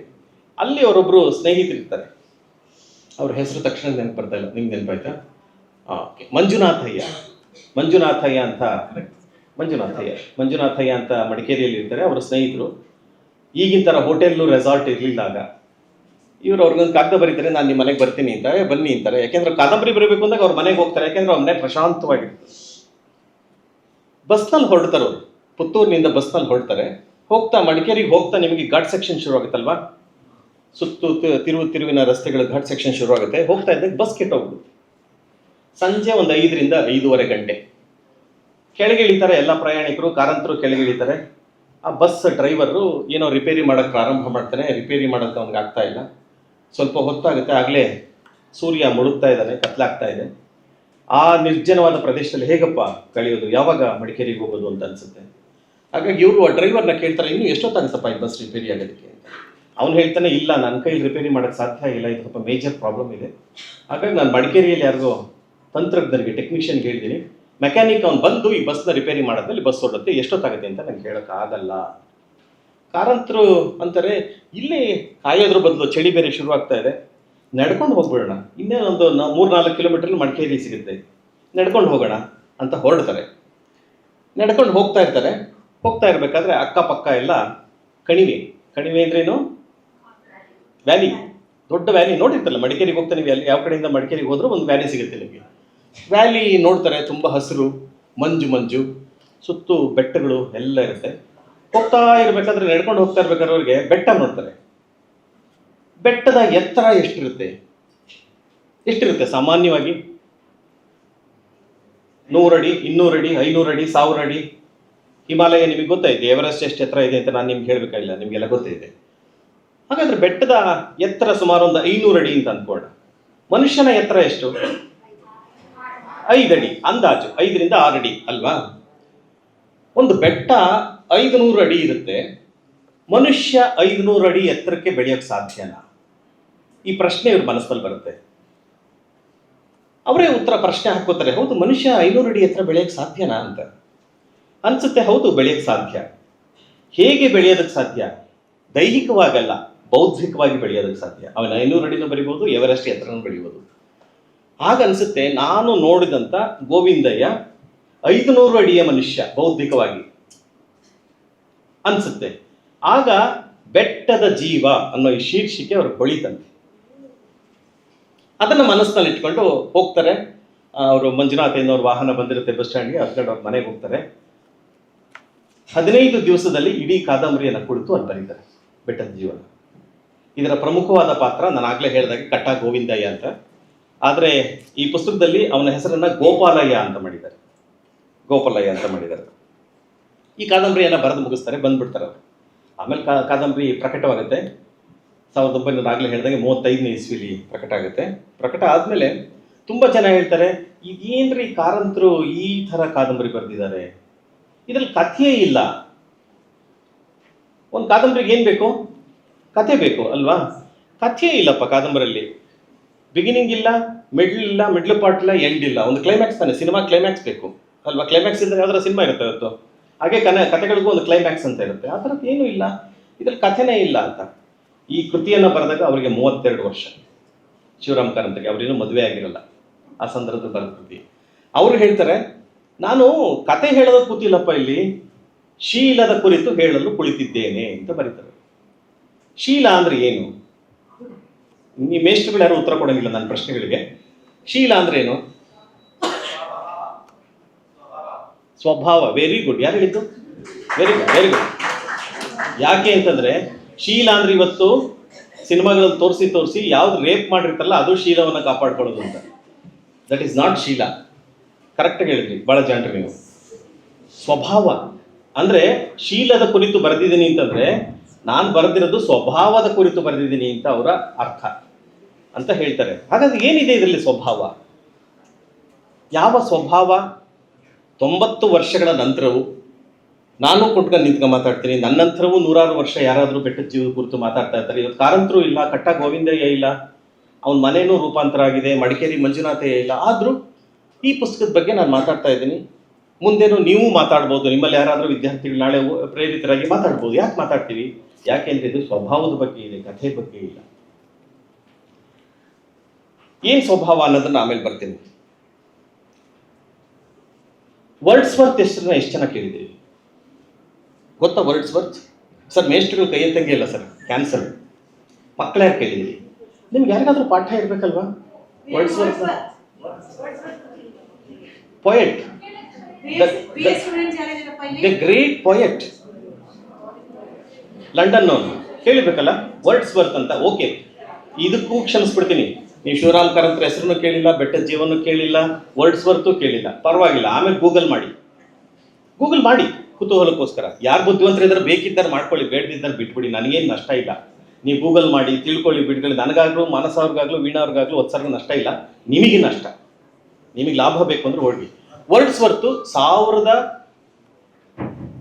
ಅಲ್ಲಿ ಅವರೊಬ್ಬರು ಸ್ನೇಹಿತರಿರ್ತಾರೆ. ಅವ್ರ ಹೆಸರು ತಕ್ಷಣ ನೆನಪು ಬರ್ತಾ ಇಲ್ಲ, ನಿಮ್ಗೆ ನೆನಪಾಯ್ತಾ? ಮಂಜುನಾಥಯ್ಯ ಅಂತ ಮಡಿಕೇರಿಯಲ್ಲಿ ಇರ್ತಾರೆ. ಅವರ ಸ್ನೇಹಿತರು. ಈಗಿನ ಥರ ಹೋಟೆಲ್ಲು ರೆಸಾರ್ಟ್ ಇರಲಿಲ್ಲ ಆಗ. ಇವರು ಅವ್ರಿಗೊಂದು ಕಾಗದ ಬರೀತಾರೆ, ನಾನು ನಿಮ್ಮ ಮನೆಗೆ ಬರ್ತೀನಿ ಅಂತಾರೆ. ಬನ್ನಿ ಅಂತಾರೆ. ಯಾಕೆಂದ್ರೆ ಕಾದಂಬರಿ ಬರೀಬೇಕು ಅಂದಾಗ ಅವ್ರ ಮನೆಗೆ ಹೋಗ್ತಾರೆ, ಯಾಕೆಂದ್ರೆ ಅವ್ರ ಮನೆ ಪ್ರಶಾಂತವಾಗಿರುತ್ತೆ. ಬಸ್ನಲ್ಲಿ ಹೊರಡ್ತಾರೆ ಅವರು, ಪುತ್ತೂರಿನಿಂದ ಬಸ್ನಲ್ಲಿ ಹೊರಡ್ತಾರೆ. ಹೋಗ್ತಾ ಮಡಿಕೇರಿಗೆ ಹೋಗ್ತಾ ನಿಮಗೆ ಘಾಟ್ ಸೆಕ್ಷನ್ ಶುರು ಆಗುತ್ತಲ್ವಾ, ಸುತ್ತು ತಿರುವಿನ ರಸ್ತೆಗಳ ಘಾಟ್ ಸೆಕ್ಷನ್ ಶುರು ಆಗುತ್ತೆ. ಹೋಗ್ತಾ ಇದ್ದಾಗ ಬಸ್ ಕೆಟ್ಟೋಗ್ಬಿಡುತ್ತೆ. ಸಂಜೆ ಒಂದು 5ರಿಂದ 5:15 ಗಂಟೆ. ಕೆಳಗೆ ಇಳಿತಾರೆ ಎಲ್ಲ ಪ್ರಯಾಣಿಕರು, ಕಾರಂತರು ಕೆಳಗೆ ಇಳಿತಾರೆ. ಆ ಬಸ್ ಡ್ರೈವರು ಏನೋ ರಿಪೇರಿ ಮಾಡೋಕ್ಕೆ ಪ್ರಾರಂಭ ಮಾಡ್ತಾನೆ. ರಿಪೇರಿ ಮಾಡೋಕ್ಕೆ ಅವ್ನಿಗೆ ಆಗ್ತಾ ಇಲ್ಲ. ಸ್ವಲ್ಪ ಹೊತ್ತಾಗುತ್ತೆ, ಆಗಲೇ ಸೂರ್ಯ ಮುಳುಗ್ತಾ ಇದ್ದಾನೆ, ಕತ್ಲಾಗ್ತಾ ಇದೆ. ಆ ನಿರ್ಜನವಾದ ಪ್ರದೇಶದಲ್ಲಿ ಹೇಗಪ್ಪ ಕಳೆಯೋದು, ಯಾವಾಗ ಮಡಿಕೇರಿಗೆ ಹೋಗೋದು ಅಂತ ಅನ್ಸುತ್ತೆ. ಹಾಗಾಗಿ ಇವರು ಆ ಡ್ರೈವರ್ನ ಕೇಳ್ತಾರೆ, ಇನ್ನೂ ಎಷ್ಟೊತ್ತಾಗುತ್ತಪ್ಪ ಈ ಬಸ್ ರಿಪೇರಿ ಆಗೋದಕ್ಕೆ ಅಂತ. ಅವ್ನು ಹೇಳ್ತಾನೆ, ಇಲ್ಲ ನನ್ನ ಕೈಲಿ ರಿಪೇರಿ ಮಾಡೋಕ್ಕೆ ಸಾಧ್ಯ ಇಲ್ಲ, ಇದು ಸ್ವಲ್ಪ ಮೇಜರ್ ಪ್ರಾಬ್ಲಮ್ ಇದೆ. ಹಾಗಾಗಿ ನಾನು ಮಡಿಕೇರಿಯಲ್ಲಿ ಯಾರಿಗೋ ತಂತ್ರಜ್ಞರಿಗೆ, ಟೆಕ್ನಿಷಿಯನ್ಗೆ ಹೇಳಿದ್ದೀನಿ, ಮೆಕ್ಯಾನಿಕ್ ಅವ್ನು ಬಂದು ಈ ಬಸ್ನ ರಿಪೇರಿ ಮಾಡೋದ್ರಲ್ಲಿ ಬಸ್ ಹೊರಡುತ್ತೆ, ಎಷ್ಟೊತ್ತಾಗುತ್ತೆ ಅಂತ ನಂಗೆ ಹೇಳೋಕ್ಕಾಗಲ್ಲ. ಕಾರಂತರು ಅಂತಾರೆ, ಇಲ್ಲೇ ಕಾಯೋದ್ರ ಬದಲು ಚಳಿ ಬೇರೆ ಶುರು ಆಗ್ತಾ ಇದೆ, ನಡ್ಕೊಂಡು ಹೋಗ್ಬಿಡೋಣ, ಇನ್ನೇ ಒಂದು 3-4 ಕಿಲೋಮೀಟರ್ ಮಡಿಕೇರಿ ಸಿಗುತ್ತೆ, ನಡ್ಕೊಂಡು ಹೋಗೋಣ ಅಂತ ಹೊರಡ್ತಾರೆ. ನಡ್ಕೊಂಡು ಹೋಗ್ತಾ ಇರ್ತಾರೆ. ಹೋಗ್ತಾ ಇರಬೇಕಾದ್ರೆ ಅಕ್ಕಪಕ್ಕ ಎಲ್ಲ ಕಣಿವೆ ಅಂದ್ರೇನು, ವ್ಯಾಲಿ, ದೊಡ್ಡ ವ್ಯಾಲಿ ನೋಡಿರ್ತಲ್ಲ. ಮಡಿಕೇರಿಗೆ ಹೋಗ್ತಾ ನೀವು ಅಲ್ಲಿ ಯಾವ ಕಡೆಯಿಂದ ಮಡಿಕೇರಿಗೆ ಹೋದ್ರೂ ಒಂದು ವ್ಯಾಲಿ ಸಿಗುತ್ತೆ ನಿಮಗೆ. ವ್ಯಾಲಿ ನೋಡ್ತಾರೆ, ತುಂಬ ಹಸಿರು, ಮಂಜು, ಸುತ್ತು ಬೆಟ್ಟಗಳು ಎಲ್ಲ ಇರುತ್ತೆ. ಹೋಗ್ತಾ ಇರಬೇಕಾದ್ರೆ, ನಡ್ಕೊಂಡು ಹೋಗ್ತಾ ಇರ್ಬೇಕಾದ್ರೆ ಅವ್ರಿಗೆ ಬೆಟ್ಟ ನೋಡ್ತಾರೆ. ಬೆಟ್ಟದ ಎತ್ತರ ಎಷ್ಟಿರುತ್ತೆ ಸಾಮಾನ್ಯವಾಗಿ? 100 ಅಡಿ, 200 ಅಡಿ, 500 ಅಡಿ, 1000 ಅಡಿ. ಹಿಮಾಲಯ ನಿಮಗೆ ಗೊತ್ತಾಯಿದೆ, ಎವರೆಸ್ಟ್ ಎಷ್ಟು ಎತ್ತರ ಇದೆ ಅಂತ ನಾನು ನಿಮ್ಗೆ ಹೇಳಬೇಕಾಗಿಲ್ಲ, ನಿಮಗೆಲ್ಲ ಗೊತ್ತಿದೆ. ಹಾಗಾದ್ರೆ ಬೆಟ್ಟದ ಎತ್ತರ ಸುಮಾರು ಒಂದು 500 ಅಡಿ ಅಂತ ಅಂದ್ಕೊಳ್ಳೋಣ. ಮನುಷ್ಯನ ಎತ್ತರ ಎಷ್ಟು? 5 ಅಡಿ ಅಂದಾಜು, 5ರಿಂದ 6 ಅಡಿ ಅಲ್ವಾ? ಒಂದು ಬೆಟ್ಟ 500 ಅಡಿ ಇರುತ್ತೆ. ಮನುಷ್ಯ 500 ಅಡಿ ಎತ್ತರಕ್ಕೆ ಬೆಳೆಯೋಕ್ಕೆ ಸಾಧ್ಯನಾ? ಈ ಪ್ರಶ್ನೆ ಇವ್ರ ಮನಸ್ಸಲ್ಲಿ ಬರುತ್ತೆ. ಅವರೇ ಪ್ರಶ್ನೆ ಹಾಕೋತಾರೆ, ಹೌದು ಮನುಷ್ಯ 500 ಅಡಿ ಎತ್ತರ ಬೆಳೆಯೋಕ್ಕೆ ಸಾಧ್ಯನಾ ಅಂತ ಅನ್ಸುತ್ತೆ. ಹೌದು, ಬೆಳೆಯೋಕ್ಕೆ ಸಾಧ್ಯ. ಹೇಗೆ ಬೆಳೆಯೋದಕ್ಕೆ ಸಾಧ್ಯ? ದೈಹಿಕವಾಗಲ್ಲ, ಬೌದ್ಧಿಕವಾಗಿ ಬೆಳೆಯೋದಕ್ಕೆ ಸಾಧ್ಯ. ಅವನು 500 ಅಡಿನೂ ಬೆಳಿಬೋದು, ಎವರೆಸ್ಟ್ ಎತ್ತರನೂ ಬೆಳಿಬೋದು. ಆಗ ಅನ್ಸುತ್ತೆ, ನಾನು ನೋಡಿದಂಥ ಗೋವಿಂದಯ್ಯ 500 ಅಡಿಯ ಮನುಷ್ಯ ಬೌದ್ಧಿಕವಾಗಿ ಅನ್ಸುತ್ತೆ. ಆಗ ಬೆಟ್ಟದ ಜೀವ ಅನ್ನೋ ಈ ಶೀರ್ಷಿಕೆ ಅವ್ರಿಗೆ ಹೊಳಿತಂತೆ. ಅದನ್ನು ಮನಸ್ಸಿನಲ್ಲಿ ಇಟ್ಕೊಂಡು ಹೋಗ್ತಾರೆ. ಅವರು ಮಂಜುನಾಥಯ್ಯನವ್ರ ವಾಹನ ಬಂದಿರುತ್ತೆ ಬಸ್ ಸ್ಟ್ಯಾಂಡ್ಗೆ, ಹತ್ಕೊಂಡು ಅವ್ರ ಮನೆಗೆ ಹೋಗ್ತಾರೆ. 15 ದಿವಸದಲ್ಲಿ ಇಡೀ ಕಾದಂಬರಿಯನ್ನು ಕುಳಿತು ಅಲ್ಲಿ ಬರೀತಾರೆ, ಬೆಟ್ಟದ ಜೀವನ. ಇದರ ಪ್ರಮುಖವಾದ ಪಾತ್ರ ನಾನು ಆಗಲೇ ಹೇಳಿದಾಗೆ ಕಟ್ಟ ಗೋವಿಂದಯ್ಯ ಅಂತ. ಆದರೆ ಈ ಪುಸ್ತಕದಲ್ಲಿ ಅವನ ಹೆಸರನ್ನ ಗೋಪಾಲಯ್ಯ ಅಂತ ಮಾಡಿದ್ದಾರೆ. ಈ ಕಾದಂಬರಿಯನ್ನು ಬರೆದು ಮುಗಿಸ್ತಾರೆ, ಬಂದ್ಬಿಡ್ತಾರೆ ಅವರು. ಆಮೇಲೆ ಕಾದಂಬರಿ ಪ್ರಕಟವಾಗುತ್ತೆ. 1900 ಆಗಲೇ ಹೇಳಿದಾಗೆ 35ನೇ ಇಸ್ವಿಲಿ ಪ್ರಕಟ ಆಗುತ್ತೆ. ಪ್ರಕಟ ಆದಮೇಲೆ ತುಂಬ ಜನ ಹೇಳ್ತಾರೆ, ಇದೇನ್ರಿ ಕಾರಂತರು ಈ ಥರ ಕಾದಂಬರಿ ಬರೆದಿದ್ದಾರೆ, ಇದರಲ್ಲಿ ಕಥೆಯೇ ಇಲ್ಲ. ಒಂದು ಕಾದಂಬರಿಗೆ ಏನು ಬೇಕು? ಕಥೆ ಬೇಕು ಅಲ್ವಾ? ಕಥೆಯೇ ಇಲ್ಲಪ್ಪ ಕಾದಂಬರಿಯಲ್ಲಿ. ಬಿಗಿನಿಂಗ್ ಇಲ್ಲ, ಮಿಡ್ಲ್ ಪಾರ್ಟ್ ಇಲ್ಲ, ಎಂಡ್ ಇಲ್ಲ. ಒಂದು ಕ್ಲೈಮ್ಯಾಕ್ಸ್ ತಾನೆ, ಸಿನಿಮಾ ಕ್ಲೈಮ್ಯಾಕ್ಸ್ ಬೇಕು ಅಲ್ವಾ? ಕ್ಲೈಮ್ಯಾಕ್ಸ್ ಇದ್ದರೆ ಯಾವ್ದಾರ ಸಿನಿಮಾ ಇರುತ್ತೆ ಇವತ್ತು. ಹಾಗೆ ಕಥೆಗಳಿಗೂ ಒಂದು ಕ್ಲೈಮ್ಯಾಕ್ಸ್ ಅಂತ ಇರುತ್ತೆ. ಆ ಥರದ್ದು ಏನೂ ಇಲ್ಲ, ಇದ್ರಲ್ಲಿ ಕಥೆನೇ ಇಲ್ಲ ಅಂತ. ಈ ಕೃತಿಯನ್ನು ಬರೆದಾಗ ಅವರಿಗೆ 32 ವರ್ಷ. ಶಿವರಾಮ್ ಕಾರಂತರಿಗೆ ಅವರೇನು ಮದುವೆ ಆಗಿರಲ್ಲ ಆ ಸಂದರ್ಭದಲ್ಲಿ ಬರೆದ ಕೃತಿ. ಅವರು ಹೇಳ್ತಾರೆ, ನಾನು ಕತೆ ಹೇಳೋದು ಕೂತಿಲ್ಲಪ್ಪ, ಇಲ್ಲಿ ಶೀಲದ ಕುರಿತು ಹೇಳಲು ಕುಳಿತಿದ್ದೇನೆ ಅಂತ ಬರೀತಾರೆ. ಶೀಲ ಅಂದ್ರೆ ಏನು? ಈ ಮೇಷ್ಟ್ರುಗಳು ಯಾರು ಉತ್ತರ ಕೊಡೋಂಗಿಲ್ಲ ನನ್ನ ಪ್ರಶ್ನೆಗಳಿಗೆ. ಶೀಲ ಅಂದ್ರೆ ಏನು? ಸ್ವಭಾವ. Very good. ಯಾರು ಹೇಳಿದ್ದು? Very good, very good. ಯಾಕೆ ಅಂತಂದ್ರೆ ಶೀಲ ಅಂದ್ರೆ ಇವತ್ತು ಸಿನಿಮಾಗಳಲ್ಲಿ ತೋರಿಸಿ ಯಾವ್ದು ರೇಪ್ ಮಾಡಿರ್ತಾರಲ್ಲ ಅದು ಶೀಲವನ್ನು ಕಾಪಾಡ್ಕೊಳ್ಳೋದು ಅಂತ. ದಟ್ ಈಸ್ ನಾಟ್ ಶೀಲ. ಕರೆಕ್ಟಾಗಿ ಹೇಳಿದ್ರಿ ಬಹಳ ಜನರು ನೀವು. ಸ್ವಭಾವ ಅಂದ್ರೆ ಶೀಲದ ಕುರಿತು ಬರೆದಿದ್ದೀನಿ ಅಂತಂದ್ರೆ ನಾನು ಬರೆದಿರೋದು ಸ್ವಭಾವದ ಕುರಿತು ಬರೆದಿದ್ದೀನಿ ಅಂತ ಅವರ ಅರ್ಥ ಅಂತ ಹೇಳ್ತಾರೆ. ಹಾಗಾದ್ರೆ ಏನಿದೆ ಇದರಲ್ಲಿ ಸ್ವಭಾವ? ಯಾವ ಸ್ವಭಾವ? 90 ವರ್ಷಗಳ ನಂತರವೂ ನಾನು ಕೊಟ್ಕೊಂಡು ನಿಂತ್ಕೊಂಡು ಮಾತಾಡ್ತೀನಿ. ನನ್ನ ನಂತರವೂ 100 ವರ್ಷ ಯಾರಾದರೂ ಬೆಟ್ಟದ ಜೀವದ ಕುರಿತು ಮಾತಾಡ್ತಾ ಇರ್ತಾರೆ. ಇವತ್ತು ಕಾರಂತರು ಇಲ್ಲ, ಕಟ್ಟ ಗೋವಿಂದಯ್ಯ ಇಲ್ಲ, ಅವನ ಮನೇನೂ ರೂಪಾಂತರ ಆಗಿದೆ, ಮಡಿಕೇರಿ ಮಂಜುನಾಥಯ್ಯ ಇಲ್ಲ. ಆದರೂ ಈ ಪುಸ್ತಕದ ಬಗ್ಗೆ ನಾನು ಮಾತಾಡ್ತಾ ಇದ್ದೀನಿ. ಮುಂದೇನು ನೀವು ಮಾತಾಡ್ಬೋದು. ನಿಮ್ಮಲ್ಲಿ ಯಾರಾದರೂ ವಿದ್ಯಾರ್ಥಿಗಳು ನಾಳೆ ಪ್ರೇರಿತರಾಗಿ ಮಾತಾಡ್ಬೋದು. ಯಾಕೆ ಮಾತಾಡ್ತೀವಿ? ಯಾಕೆಂದ್ರೆ ಇದು ಸ್ವಭಾವದ ಬಗ್ಗೆ ಇದೆ, ಕಥೆ ಬಗ್ಗೆ ಇಲ್ಲ. ಏನ್ ಸ್ವಭಾವ ಅನ್ನೋದನ್ನ ಆಮೇಲೆ ಬರ್ತೀನಿ. ವರ್ಡ್ಸ್ವರ್ತ್ ಹೆಸರನ್ನ ಎಷ್ಟು ಜನ ಕೇಳಿದ್ದೀವಿ? ಗೊತ್ತಾ ವರ್ಡ್ಸ್ವರ್ತ್? ಸರ್ ಮೇಷ್ಟ್ರುಗಳು ಕೈ ಎತ್ತಂಗೆ ಇಲ್ಲ ಸರ್, ಕ್ಯಾನ್ಸಲ್. ಮಕ್ಕಳ ಯಾರು ಕೇಳಿದ್ದೀರಿ? ನಿಮ್ಗೆ ಯಾರಿಗಾದ್ರೂ ಪಾಠ ಇರ್ಬೇಕಲ್ವಾ? Wordsworth poet, the great poet, London ಅವನು ಕೇಳಿರ್ಬೇಕಲ್ಲ ವರ್ಡ್ಸ್ವರ್ತ್ ಅಂತ. ಓಕೆ, ಇದಕ್ಕೂ ಕ್ಷಮಿಸ್ಬಿಡ್ತೀನಿ. ನೀವು ಶಿವರಾಮ್ ಕಾರಂತರ ಹೆಸರನ್ನು ಕೇಳಿಲ್ಲ, ಬೆಟ್ಟದ ಜೀವನೂ ಕೇಳಿಲ್ಲ, ವರ್ಡ್ಸ್ವರ್ತು ಕೇಳಿಲ್ಲ, ಪರವಾಗಿಲ್ಲ. ಆಮೇಲೆ ಗೂಗಲ್ ಮಾಡಿ ಕುತೂಹಲಕ್ಕೋಸ್ಕರ. ಯಾರು ಬುದ್ಧಿವಂತರಿದ್ದಾರೆ ಬೇಕಿದ್ದಾರೆ ಮಾಡ್ಕೊಳ್ಳಿ, ಬೇಡದಿದ್ದಾರೆ ಬಿಟ್ಬಿಡಿ, ನನಗೇನು ನಷ್ಟ ಇಲ್ಲ. ನೀವು ಗೂಗಲ್ ಮಾಡಿ ತಿಳ್ಕೊಳ್ಳಿ, ಬಿಟ್ಕೊಳ್ಳಿ. ನನಗಾಗ್ಲೂ ಮಾನಸ ಅವ್ರಿಗಾಗ್ಲೂ ವೀಣಾ ಅವ್ರಿಗಾಗ್ಲೂ ಒತ್ಸರ್ಗ ನಷ್ಟ ಇಲ್ಲ, ನಿಮಗೆ ನಷ್ಟ. ನಿಮಗೆ ಲಾಭ ಬೇಕು ಅಂದ್ರೆ ಹೋಗಿ. ವರ್ಡ್ಸ್ವರ್ತು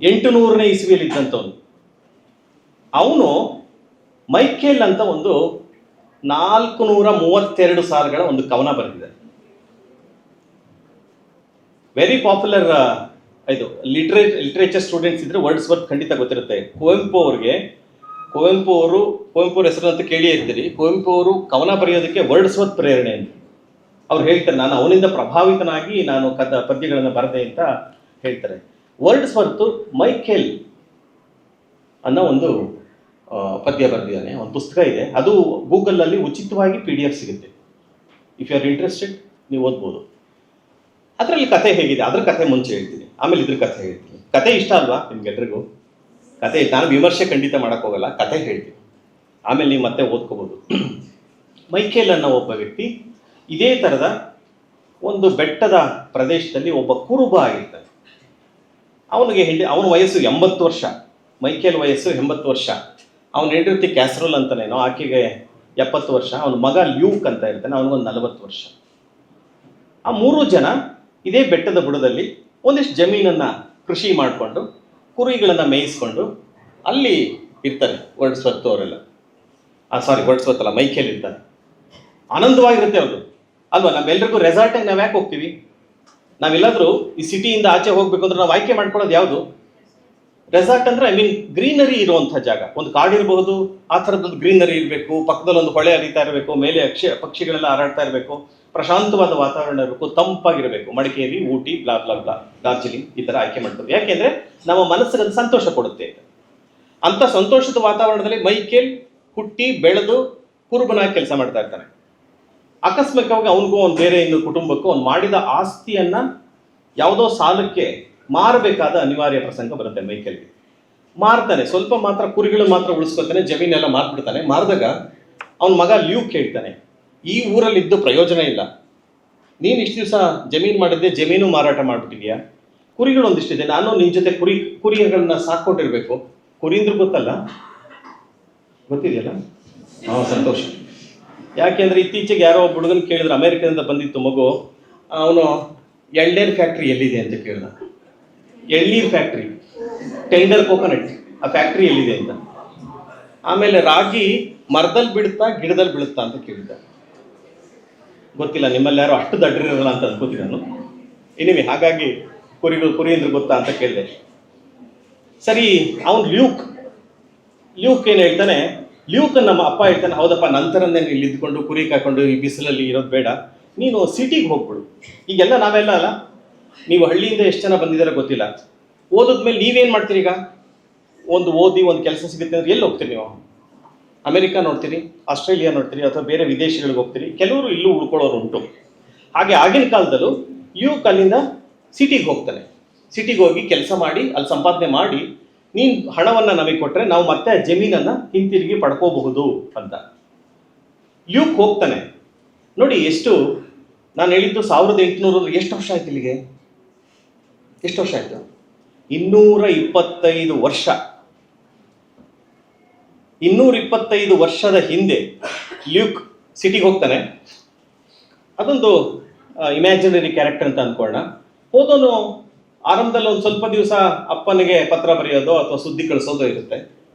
1800ನೇ ಇಸ್ವಿಯಲ್ಲಿ ಇದ್ದಂಥವನು. ಅವನು ಮೈಕೇಲ್ ಅಂತ ಒಂದು 432 ಸಾಲುಗಳ ಒಂದು ಕವನ ಬರೆದಿದ್ದಾರೆ. Very popular. ಇದು ಲಿಟ್ರೇಚರ್ ಸ್ಟೂಡೆಂಟ್ಸ್ ಇದ್ರೆ ವರ್ಡ್ಸ್ವರ್ತ್ ಖಂಡಿತ ಗೊತ್ತಿರುತ್ತೆ. ಕುವೆಂಪು ಅವರು ಹೆಸರು ಅಂತ ಕೇಳಿ ಇರ್ತೀರಿ. ಕುವೆಂಪು ಅವರು ಕವನ ಬರೆಯೋದಕ್ಕೆ ವರ್ಡ್ಸ್ವರ್ತ್ ಪ್ರೇರಣೆ ಅಂತ ಅವ್ರು ಹೇಳ್ತಾರೆ. ನಾನು ಅವನಿಂದ ಪ್ರಭಾವಿತನಾಗಿ ನಾನು ಪದ್ಯಗಳನ್ನು ಬರೆದೆ ಅಂತ ಹೇಳ್ತಾರೆ. ವರ್ಡ್ಸ್ವರ್ತ್ ಮೈಕೇಲ್ ಅನ್ನೋ ಒಂದು ಪದ್ಯ ಬರೆದಿದ್ದಾನೆ. ಒಂದು ಪುಸ್ತಕ ಇದೆ, ಅದು ಗೂಗಲಲ್ಲಿ ಉಚಿತವಾಗಿ PDF ಸಿಗುತ್ತೆ. ಇಫ್ ಯು ಆರ್ ಇಂಟ್ರೆಸ್ಟೆಡ್ ನೀವು ಓದ್ಬೋದು. ಅದರಲ್ಲಿ ಕತೆ ಹೇಗಿದೆ ಅದ್ರ ಕತೆ ಮುಂಚೆ ಹೇಳ್ತೀನಿ, ಆಮೇಲೆ ಇದ್ರ ಕಥೆ ಹೇಳ್ತೀನಿ. ಕತೆ ಇಷ್ಟ ಅಲ್ವಾ ನಿಮ್ಗೆಲ್ರಿಗೂ? ಕತೆ ನಾನು ವಿಮರ್ಶೆ ಖಂಡಿತ ಮಾಡಕ್ ಹೋಗಲ್ಲ, ಕತೆ ಹೇಳ್ತೀನಿ, ಆಮೇಲೆ ನೀವು ಮತ್ತೆ ಓದ್ಕೋಬೋದು. ಮೈಕೇಲ್ ಅನ್ನೋ ಒಬ್ಬ ವ್ಯಕ್ತಿ ಇದೇ ಥರದ ಒಂದು ಬೆಟ್ಟದ ಪ್ರದೇಶದಲ್ಲಿ ಒಬ್ಬ ಕುರುಬ ಆಗಿರ್ತಾನೆ. ಅವನ ವಯಸ್ಸು 80 ವರ್ಷ. ಮೈಕೇಲ್ ವಯಸ್ಸು 80 ವರ್ಷ. ಅವನ ಹೆಂಡತಿ ಕ್ಯಾಸ್ರೋಲ್ ಅಂತಾನೇನೋ, ಆಕೆಗೆ 70 ವರ್ಷ. ಅವನ ಮಗ ಲ್ಯೂಕ್ ಅಂತ ಇರ್ತಾನೆ, ಅವನಿಗೊಂದು 40 ವರ್ಷ. ಆ 3 ಜನ ಇದೇ ಬೆಟ್ಟದ ಬುಡದಲ್ಲಿ ಒಂದಿಷ್ಟು ಜಮೀನನ್ನು ಕೃಷಿ ಮಾಡಿಕೊಂಡು ಕುರಿಗಳನ್ನು ಮೇಯಿಸ್ಕೊಂಡು ಅಲ್ಲಿ ಇರ್ತಾರೆ. ವರ್ಡ್ಸ್ವರ್ತ್ ಅವರೆಲ್ಲ, ವರ್ಡ್ಸ್ವರ್ತ್ ಅಲ್ಲ, ಮೈಕೇಲ್ ಇರ್ತಾರೆ. ಆನಂದವಾಗಿರುತ್ತೆ ಅವ್ರದ್ದು ಅಲ್ವಾ? ನಮ್ಮೆಲ್ರಿಗೂ ರೆಸಾರ್ಟಿಗೆ ನಾವು ಯಾಕೆ ಹೋಗ್ತೀವಿ? ನಾವೆಲ್ಲಾದರೂ ಈ ಸಿಟಿಯಿಂದ ಆಚೆ ಹೋಗ್ಬೇಕು ಅಂದ್ರೆ ನಾವು ಆಯ್ಕೆ ಮಾಡ್ಕೊಳ್ಳೋದು ಯಾವುದು? ರೆಸಾರ್ಟ್ ಅಂದ್ರೆ ಗ್ರೀನರಿ ಇರುವಂಥ ಜಾಗ. ಒಂದು ಕಾಡಿರಬಹುದು, ಆ ಥರದ್ದೊಂದು ಗ್ರೀನರಿ ಇರಬೇಕು, ಪಕ್ಕದಲ್ಲಿ ಒಂದು ಹೊಳೆ ಹರಿತಾ ಇರಬೇಕು, ಮೇಲೆ ಪಕ್ಷಿಗಳೆಲ್ಲ ಹಾರಾಡ್ತಾ ಇರಬೇಕು, ಪ್ರಶಾಂತವಾದ ವಾತಾವರಣ ಇರಬೇಕು, ತಂಪಾಗಿರಬೇಕು. Madikeri, Ooty, blah blah blah, Darjeeling ಈ ಥರ ಆಯ್ಕೆ ಮಾಡ್ತೀವಿ. ಯಾಕೆಂದ್ರೆ ನಮ್ಮ ಮನಸ್ಸಿಗೆ ಅದು ಸಂತೋಷ ಕೊಡುತ್ತೆ. ಅಂತ ಸಂತೋಷದ ವಾತಾವರಣದಲ್ಲಿ ಮೈಕೇಲ್ ಹುಟ್ಟಿ ಬೆಳೆದು ಕುರುಬನಾಗಿ ಕೆಲಸ ಮಾಡ್ತಾ ಇರ್ತಾನೆ. ಆಕಸ್ಮಿಕವಾಗಿ ಅವನಿಗೂ ಅವ್ನು ಬೇರೆ ಇನ್ನು ಕುಟುಂಬಕ್ಕೂ ಅವ್ನು ಮಾಡಿದ ಆಸ್ತಿಯನ್ನ ಯಾವುದೋ ಸಾಲಕ್ಕೆ ಮಾರಬೇಕಾದ ಅನಿವಾರ್ಯ ಪ್ರಸಂಗ ಬರುತ್ತೆ. ಮೈಕೇಲ್ಗೆ ಮಾರ್ತಾನೆ, ಸ್ವಲ್ಪ ಮಾತ್ರ ಕುರಿಗಳು ಮಾತ್ರ ಉಳಿಸ್ಕೊತಾನೆ, ಜಮೀನೆಲ್ಲ ಮಾರ್ಬಿಡ್ತಾನೆ. ಮಾರಿದಾಗ ಅವನ ಮಗ ಲ್ಯೂಕ್ ಹೇಳ್ತಾನೆ, ಈ ಊರಲ್ಲಿದ್ದು ಪ್ರಯೋಜನ ಇಲ್ಲ, ನೀನು ಇಷ್ಟು ದಿವಸ ಜಮೀನು ಮಾಡಿದ್ದೆ, ಜಮೀನು ಮಾರಾಟ ಮಾಡ್ಬಿಟ್ಟಿದ್ಯಾ, ಕುರಿಗಳು ಒಂದಿಷ್ಟಿದೆ, ನಾನು ನಿನ್ನ ಜೊತೆ ಕುರಿಗಳನ್ನ ಸಾಕೊಂಡಿರ್ಬೇಕು. ಕುರಿ ಅಂದ್ರೆ ಗೊತ್ತಲ್ಲ, ಗೊತ್ತಿದೆಯಲ್ಲ? ಸಂತೋಷ. ಯಾಕೆಂದ್ರೆ ಇತ್ತೀಚೆಗೆ ಯಾರೋ ಒಬ್ಬ ಹುಡುಗನ ಕೇಳಿದ್ರು, ಅಮೆರಿಕದಿಂದ ಬಂದಿತ್ತು ಮಗು, ಅವನು ಎಳ್ನೀರು ಫ್ಯಾಕ್ಟ್ರಿ ಎಲ್ಲಿದೆ ಅಂತ ಕೇಳ್ದ. ಎಳ್ನೀರು ಫ್ಯಾಕ್ಟ್ರಿ, ಟೆಂಡರ್ ಕೋಕೋನಟ್, ಆ ಫ್ಯಾಕ್ಟ್ರಿ ಎಲ್ಲಿದೆ ಅಂತ. ಆಮೇಲೆ ರಾಗಿ ಮರದಲ್ಲಿ ಬೀಳುತ್ತಾ ಗಿಡದಲ್ಲಿ ಬೀಳುತ್ತಾ ಅಂತ ಕೇಳಿದ್ದ. ಗೊತ್ತಿಲ್ಲ, ನಿಮ್ಮಲ್ಲಿ ಯಾರು ಅಷ್ಟು ದಡ್ರಿರಲ್ಲ ಅಂತ ಅನ್ಕೋತೀನಿ ನಾನು. ಇನಿವೆ ಹಾಗಾಗಿ ಕುರಿ ಅಂದ್ರೆ ಗೊತ್ತಾ ಅಂತ ಕೇಳಿದೆ. ಸರಿ, ಅವನು ಲ್ಯೂಕ್ ಏನು ಹೇಳ್ತಾನೆ, ಲ್ಯೂಕ್ ನಮ್ಮ ಅಪ್ಪ ಹೇಳ್ತಾನೆ, ಹೌದಪ್ಪ ನಂತರನೇ ಇಲ್ಲಿ ಇದ್ಕೊಂಡು ಕುರಿ ಕಾಕೊಂಡು ಈ ಬಿಸಿಲಲ್ಲಿ ಇರೋದು ಬೇಡ, ನೀನು ಸಿಟಿಗೆ ಹೋಗ್ಬಿಡು. ಈಗೆಲ್ಲ ನಾವೆಲ್ಲ ಅಲ್ಲ, ನೀವು ಹಳ್ಳಿಯಿಂದ ಎಷ್ಟು ಜನ ಬಂದಿದ್ದಾರೆ ಗೊತ್ತಿಲ್ಲ. ಓದಿದ್ಮೇಲೆ ನೀವೇನು ಮಾಡ್ತೀರಿ? ಈಗ ಓದಿ ಒಂದು ಕೆಲಸ ಸಿಗುತ್ತೆ ಅಂದ್ರೆ ಎಲ್ಲಿ ಹೋಗ್ತೀರಿ ನೀವು? ಅಮೆರಿಕ ನೋಡ್ತೀರಿ, ಆಸ್ಟ್ರೇಲಿಯಾ ನೋಡ್ತೀರಿ, ಅಥವಾ ಬೇರೆ ವಿದೇಶಗಳಿಗೆ ಹೋಗ್ತೀರಿ. ಕೆಲವರು ಇಲ್ಲೂ ಉಳ್ಕೊಳ್ಳೋರು ಉಂಟು. ಹಾಗೆ ಆಗಿನ ಕಾಲದಲ್ಲೂ ಲ್ಯೂಕ್ ಅಲ್ಲಿಂದ ಸಿಟಿಗೆ ಹೋಗ್ತಾನೆ. ಸಿಟಿಗೆ ಹೋಗಿ ಕೆಲಸ ಮಾಡಿ ಅಲ್ಲಿ ಸಂಪಾದನೆ ಮಾಡಿ ನೀನು ಹಣವನ್ನು ನಮಗೆ ಕೊಟ್ಟರೆ ನಾವು ಮತ್ತೆ ಆ ಜಮೀನನ್ನು ಹಿಂತಿರುಗಿ ಪಡ್ಕೋಬಹುದು ಅಂತ. ಲ್ಯೂಕ್ ಹೋಗ್ತಾನೆ. ನೋಡಿ ಎಷ್ಟು, ನಾನು ಹೇಳಿದ್ದು 1800 ಎಷ್ಟು ವರ್ಷ ಆಯ್ತು ಇಲ್ಲಿಗೆ? ಎಷ್ಟು ವರ್ಷ ಆಯ್ತು? 225 ವರ್ಷ. 225 ವರ್ಷದ ಹಿಂದೆ ಲ್ಯೂಕ್ ಸಿಟಿಗೆ ಹೋಗ್ತಾನೆ. ಅದೊಂದು ಇಮ್ಯಾಜಿನರಿ ಕ್ಯಾರೆಕ್ಟರ್ ಅಂತ ಅಂದ್ಕೊಳ್ಳೋಣ. ಹೋದವನು ಆರಂಭದಲ್ಲಿ ಒಂದು ಸ್ವಲ್ಪ ದಿವಸ ಅಪ್ಪನಿಗೆ ಪತ್ರ ಬರೆಯೋದು ಅಥವಾ ಸುದ್ದಿ ಕಳಿಸೋದು ಇರುತ್ತೆ.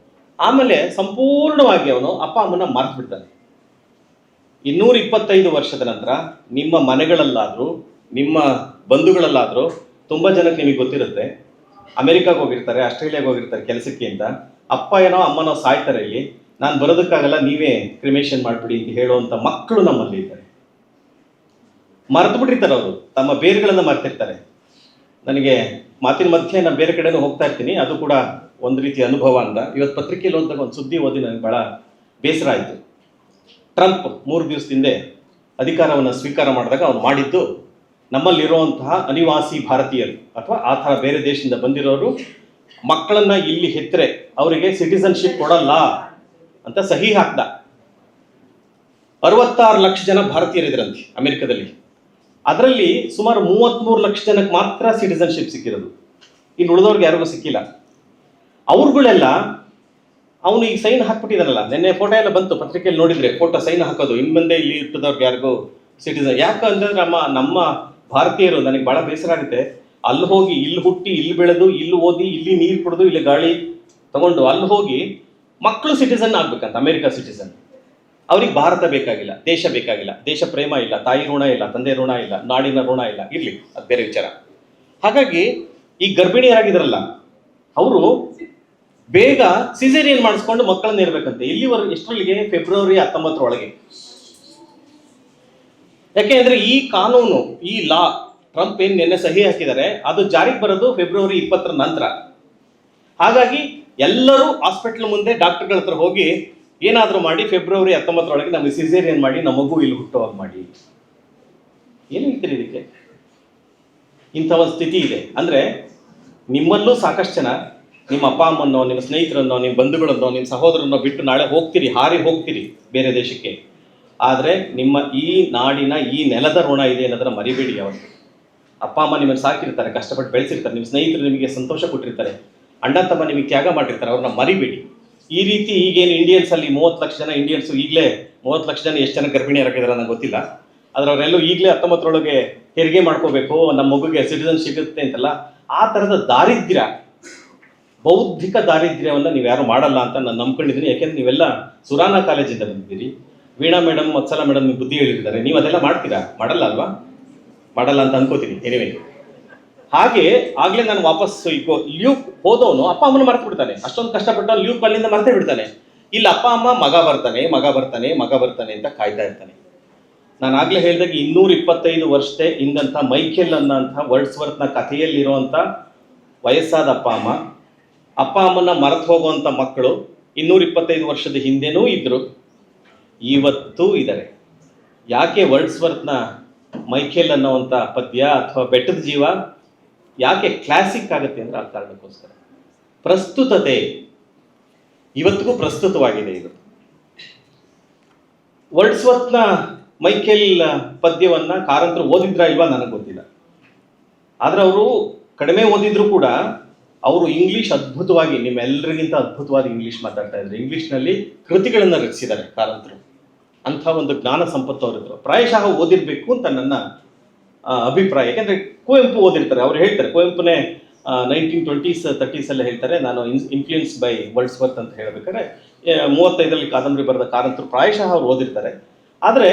ಆಮೇಲೆ ಸಂಪೂರ್ಣವಾಗಿ ಅವನು ಅಪ್ಪ ಅಮ್ಮನ ಮರ್ತು ಬಿಡ್ತಾನೆ. 225 ವರ್ಷದ ನಂತರ ನಿಮ್ಮ ಮನೆಗಳಲ್ಲಾದರೂ ನಿಮ್ಮ ಬಂಧುಗಳಲ್ಲಾದರೂ ತುಂಬ ಜನಕ್ಕೆ ನಿಮಗೆ ಗೊತ್ತಿರುತ್ತೆ, ಅಮೆರಿಕಾಗೆ ಹೋಗಿರ್ತಾರೆ, ಆಸ್ಟ್ರೇಲಿಯಾಗೆ ಹೋಗಿರ್ತಾರೆ ಕೆಲಸಕ್ಕೆ ಅಂತ. ಅಪ್ಪ ಏನೋ ಅಮ್ಮನೋ ಸಾಯ್ತಾರೆ, ಇಲ್ಲಿ ನಾನು ಬರೋದಕ್ಕಾಗಲ್ಲ, ನೀವೇ ಕ್ರಿಮೇಷನ್ ಮಾಡಿಬಿಡಿ ಅಂತ ಹೇಳುವಂಥ ಮಕ್ಕಳು ನಮ್ಮಲ್ಲಿ ಇದ್ದಾರೆ. ಮರೆತು ಬಿಟ್ಟಿರ್ತಾರೆ ಅವರು, ತಮ್ಮ ಬೇರುಗಳನ್ನು ಮರೆತಿರ್ತಾರೆ. ನನಗೆ ಮಾತಿನ ಮಧ್ಯೆ ನಾನು ಬೇರೆ ಕಡೆನೂ ಹೋಗ್ತಾ ಇರ್ತೀನಿ, ಅದು ಕೂಡ ಒಂದು ರೀತಿ ಅನುಭವ ಅಂತ. ಇವತ್ತು ಪತ್ರಿಕೆಯಲ್ಲಿ ಓದಿದಾಗ ಒಂದು ಸುದ್ದಿ ಓದಿ ನನಗೆ ಭಾಳ ಬೇಸರ ಆಯಿತು. ಟ್ರಂಪ್ 3 ದಿವಸದ ಹಿಂದೆ ಅಧಿಕಾರವನ್ನು ಸ್ವೀಕಾರ ಮಾಡಿದಾಗ ಅವ್ನು ಮಾಡಿದ್ದು, ನಮ್ಮಲ್ಲಿರುವಂತಹ ಅನಿವಾಸಿ ಭಾರತೀಯರು ಅಥವಾ ಆ ಥರ ಬೇರೆ ದೇಶದಿಂದ ಬಂದಿರೋರು ಮಕ್ಕಳನ್ನ ಇಲ್ಲಿ ಹೆತ್ತರೆ ಅವರಿಗೆ ಸಿಟಿಸನ್ಶಿಪ್ ಕೊಡಲ್ಲ ಅಂತ ಸಹಿ ಹಾಕ್ದ. 66 ಲಕ್ಷ ಜನ ಭಾರತೀಯರಿದ್ರಂತೆ ಅಮೆರಿಕದಲ್ಲಿ. ಅದರಲ್ಲಿ ಸುಮಾರು 33 ಲಕ್ಷ ಜನಕ್ಕೆ ಮಾತ್ರ ಸಿಟಿಸನ್ಶಿಪ್ ಸಿಕ್ಕಿರೋದು, ಇನ್ನು ಉಳಿದವ್ರಿಗೆ ಯಾರಿಗೂ ಸಿಕ್ಕಿಲ್ಲ. ಅವ್ರುಗಳೆಲ್ಲ ಅವನು ಈಗ ಸೈನ್ ಹಾಕ್ಬಿಟ್ಟಿದಾನಲ್ಲ, ನಿನ್ನೆ ಫೋಟೋ ಎಲ್ಲ ಬಂತು ಪತ್ರಿಕೆಯಲ್ಲಿ ನೋಡಿದ್ರೆ, ಫೋಟೋ ಸೈನ್ ಹಾಕೋದು, ಇನ್ನು ಮುಂದೆ ಇಲ್ಲಿ ಇಟ್ಟದವ್ರಿಗೆ ಯಾರಿಗೂ ಸಿಟಿಸನ್. ಯಾಕಂದ್ರೆ ನಮ್ಮ ಭಾರತೀಯರು, ನನಗೆ ಭಾಳ ಬೇಸರ ಆಗುತ್ತೆ, ಅಲ್ಲಿ ಹೋಗಿ ಇಲ್ಲಿ ಹುಟ್ಟಿ ಇಲ್ಲಿ ಬೆಳೆದು ಇಲ್ಲಿ ಓದಿ ಇಲ್ಲಿ ನೀರು ಕುಡಿದು ಇಲ್ಲಿ ಗಾಳಿ ತಗೊಂಡು ಅಲ್ಲಿ ಹೋಗಿ ಮಕ್ಕಳು ಸಿಟಿಸನ್ ಆಗ್ಬೇಕಂತ, ಅಮೆರಿಕ ಸಿಟಿಸನ್. ಅವ್ರಿಗೆ ಭಾರತ ಬೇಕಾಗಿಲ್ಲ, ದೇಶ ಬೇಕಾಗಿಲ್ಲ, ದೇಶ ಪ್ರೇಮ ಇಲ್ಲ, ತಾಯಿ ಋಣ ಇಲ್ಲ, ತಂದೆ ಋಣ ಇಲ್ಲ, ನಾಡಿನ ಋಣ ಇಲ್ಲ, ಇರಲಿ ಅದು ಬೇರೆ ವಿಚಾರ. ಹಾಗಾಗಿ ಈ ಗರ್ಭಿಣಿಯರಾಗಿದ್ರಲ್ಲ ಅವರು ಬೇಗ ಸಿಸೇರಿಯನ್ ಮಾಡಿಸ್ಕೊಂಡು ಮಕ್ಕಳನ್ನ ಇರ್ಬೇಕಂತೆ. ಇಲ್ಲಿವರೆಗೆ ಎಷ್ಟರಲ್ಲಿಗೆ? ಫೆಬ್ರವರಿ 19 ಯಾಕೆಂದ್ರೆ ಈ ಕಾನೂನು, ಈ ಲಾ ಟ್ರಂಪ್ ಏನ್ ನಿನ್ನೆ ಸಹಿ ಹಾಕಿದ್ದಾರೆ ಅದು ಜಾರಿಗೆ ಬರೋದು ಫೆಬ್ರವರಿ 20 ನಂತರ. ಹಾಗಾಗಿ ಎಲ್ಲರೂ ಹಾಸ್ಪಿಟಲ್ ಮುಂದೆ ಡಾಕ್ಟರ್ಗಳ ಹತ್ರ ಹೋಗಿ ಏನಾದರೂ ಮಾಡಿ ಫೆಬ್ರವರಿ 19 ನಮಗೆ ಸಿಸೇರಿಯನ್ ಮಾಡಿ ನಮ್ಮ ಮಗು ಇಲ್ಲಿ ಹುಟ್ಟುವಾಗ ಮಾಡಿ. ಏನು ಹೇಳ್ತೀರಿ ಇದಕ್ಕೆ? ಇಂಥ ಒಂದು ಸ್ಥಿತಿ ಇದೆ ಅಂದರೆ ನಿಮ್ಮಲ್ಲೂ ಸಾಕಷ್ಟು ಜನ ನಿಮ್ಮ ಅಪ್ಪ ಅಮ್ಮನೋ, ನಿಮ್ಮ ಸ್ನೇಹಿತರನ್ನೋ, ನಿಮ್ಮ ಬಂಧುಗಳನ್ನೋ, ನಿಮ್ಮ ಸಹೋದರನ್ನೋ ಬಿಟ್ಟು ನಾಳೆ ಹೋಗ್ತೀರಿ, ಹಾರಿ ಹೋಗ್ತೀರಿ ಬೇರೆ ದೇಶಕ್ಕೆ. ಆದರೆ ನಿಮ್ಮ ಈ ನಾಡಿನ ಈ ನೆಲದ ಋಣ ಇದೆ ಅನ್ನೋದನ್ನ ಮರಿಬೇಡಿ. ಯಾವತ್ತು ಅಪ್ಪ ಅಮ್ಮ ನಿಮ್ಮನ್ನು ಸಾಕಿರ್ತಾರೆ, ಕಷ್ಟಪಟ್ಟು ಬೆಳೆಸಿರ್ತಾರೆ, ನಿಮ್ಮ ಸ್ನೇಹಿತರು ನಿಮಗೆ ಸಂತೋಷ ಕೊಟ್ಟಿರ್ತಾರೆ, ಅಣ್ಣ ತಮ್ಮ ನಿಮಗೆ ತ್ಯಾಗ ಮಾಡಿರ್ತಾರೆ, ಅವ್ರನ್ನ ಮರಿಬೇಡಿ. ಈ ರೀತಿ ಈಗೇನು ಇಂಡಿಯನ್ಸಲ್ಲಿ 30 ಲಕ್ಷ ಜನ ಇಂಡಿಯನ್ಸು ಈಗಲೇ 30 ಲಕ್ಷ ಜನ ಎಷ್ಟು ಜನ ಗರ್ಭಿಣಿಯರಾಗಿದ್ದಾರೆ ನನಗೆ ಗೊತ್ತಿಲ್ಲ, ಆದರೆ ಅವರೆಲ್ಲೂ ಈಗಲೇ 19 ಹೆರಿಗೆ ಮಾಡ್ಕೋಬೇಕು, ನಮ್ಮ ಮಗುಗೆ ಸಿಟಿಸನ್ ಸಿಗುತ್ತೆ ಅಂತಲ್ಲ. ಆ ಥರದ ದಾರಿದ್ರ್ಯ, ಬೌದ್ಧಿಕ ದಾರಿದ್ರ್ಯವನ್ನು ನೀವು ಯಾರು ಮಾಡಲ್ಲ ಅಂತ ನಾನು ನಂಬ್ಕೊಂಡಿದ್ದೀನಿ. ಯಾಕೆಂದ್ರೆ ನೀವೆಲ್ಲ ಸುರಾನಾ ಕಾಲೇಜಿಂದ ಬಂದಿದ್ದೀರಿ, ವೀಣಾ ಮೇಡಮ್, ವತ್ಸಲ ಮೇಡಮ್ ನೀವು ಬುದ್ಧಿ ಹೇಳಿದ್ದಾರೆ, ನೀವು ಅದೆಲ್ಲ ಮಾಡ್ತೀರಾ? ಮಾಡಲ್ಲ ಅಲ್ವಾ? ಮಾಡಲ್ಲ ಅಂತ ಅನ್ಕೋತೀನಿ. ಎನಿವೆ, ಹಾಗೆ ಆಗಲೇ ನಾನು ವಾಪಸ್ ಲ್ಯೂಕ್ ಹೋದವನು ಅಪ್ಪ ಅಮ್ಮನ ಮರೆತು ಬಿಡ್ತಾನೆ. ಅಷ್ಟೊಂದು ಕಷ್ಟಪಟ್ಟು ಲ್ಯೂಕ್ ಅಲ್ಲಿಂದ ಮರೆತೇ ಬಿಡ್ತಾನೆ. ಇಲ್ಲಿ ಅಪ್ಪ ಅಮ್ಮ ಮಗ ಬರ್ತಾನೆ ಅಂತ ಕಾಯ್ತಾ ಇರ್ತಾನೆ. ನಾನು ಆಗಲೇ ಹೇಳಿದಾಗ 225 ವರ್ಷದ ಹಿಂದಂಥ ಮೈಕೆಲ್ ಅನ್ನೋಂಥ ವರ್ಡ್ಸ್ವರ್ತ್ನ ಕಥೆಯಲ್ಲಿರುವಂಥ ವಯಸ್ಸಾದ ಅಪ್ಪ ಅಮ್ಮನ ಮರೆತು ಹೋಗುವಂಥ ಮಕ್ಕಳು 225 ವರ್ಷದ ಹಿಂದೆನೂ ಇದ್ದರು, ಇವತ್ತೂ ಇದ್ದಾರೆ. ಯಾಕೆ ವರ್ಡ್ಸ್ವರ್ತ್ನ ಮೈಕೆಲ್ ಅನ್ನೋವಂಥ ಪದ್ಯ ಅಥವಾ ಬೆಟ್ಟದ ಜೀವ ಯಾಕೆ ಕ್ಲಾಸಿಕ್ ಆಗುತ್ತೆ ಅಂದರೆ ಆ ಕಾರಣಕ್ಕೋಸ್ಕರ ಪ್ರಸ್ತುತತೆ, ಇವತ್ತಿಗೂ ಪ್ರಸ್ತುತವಾಗಿದೆ ಇದು. ವರ್ಡ್ಸ್ವರ್ತ್ನ ಮೈಕೆಲ್ ಪದ್ಯವನ್ನು ಕಾರಂತರು ಓದಿದ್ರಾ ಇಲ್ವಾ ನನಗೆ ಗೊತ್ತಿಲ್ಲ, ಆದರೆ ಅವರು ಕಡಿಮೆ ಓದಿದ್ರು ಕೂಡ ಅವರು ಇಂಗ್ಲೀಷ್ ಅದ್ಭುತವಾಗಿ, ನಿಮ್ಮೆಲ್ಲರಿಗಿಂತ ಅದ್ಭುತವಾದ ಇಂಗ್ಲೀಷ್ ಮಾತಾಡ್ತಾ ಇದ್ರು. ಇಂಗ್ಲೀಷ್ನಲ್ಲಿ ಕೃತಿಗಳನ್ನು ರಚಿಸಿದ್ದಾರೆ ಕಾರಂತರು. ಅಂಥ ಒಂದು ಜ್ಞಾನ ಸಂಪತ್ತು ಅವರಿದ್ರು. ಪ್ರಾಯಶಃ ಓದಿರಬೇಕು ಅಂತ ನನ್ನ ಅಭಿಪ್ರಾಯ. ಯಾಕೆಂದರೆ ಕುವೆಂಪು ಓದಿರ್ತಾರೆ, ಅವ್ರು ಹೇಳ್ತಾರೆ, ಕುವೆಂಪುನೇ 1920s 30s ಹೇಳ್ತಾರೆ, ನಾನು ಇನ್ಫ್ಲೂಯೆನ್ಸ್ ಬೈ ವರ್ಡ್ಸ್ವರ್ತ್ ಅಂತ ಹೇಳ್ಬೇಕಾದ್ರೆ 35ರಲ್ಲಿ ಕಾದಂಬರಿ ಬರೆದ ಕಾರಂತರು ಪ್ರಾಯಶಃ ಅವ್ರು ಓದಿರ್ತಾರೆ. ಆದರೆ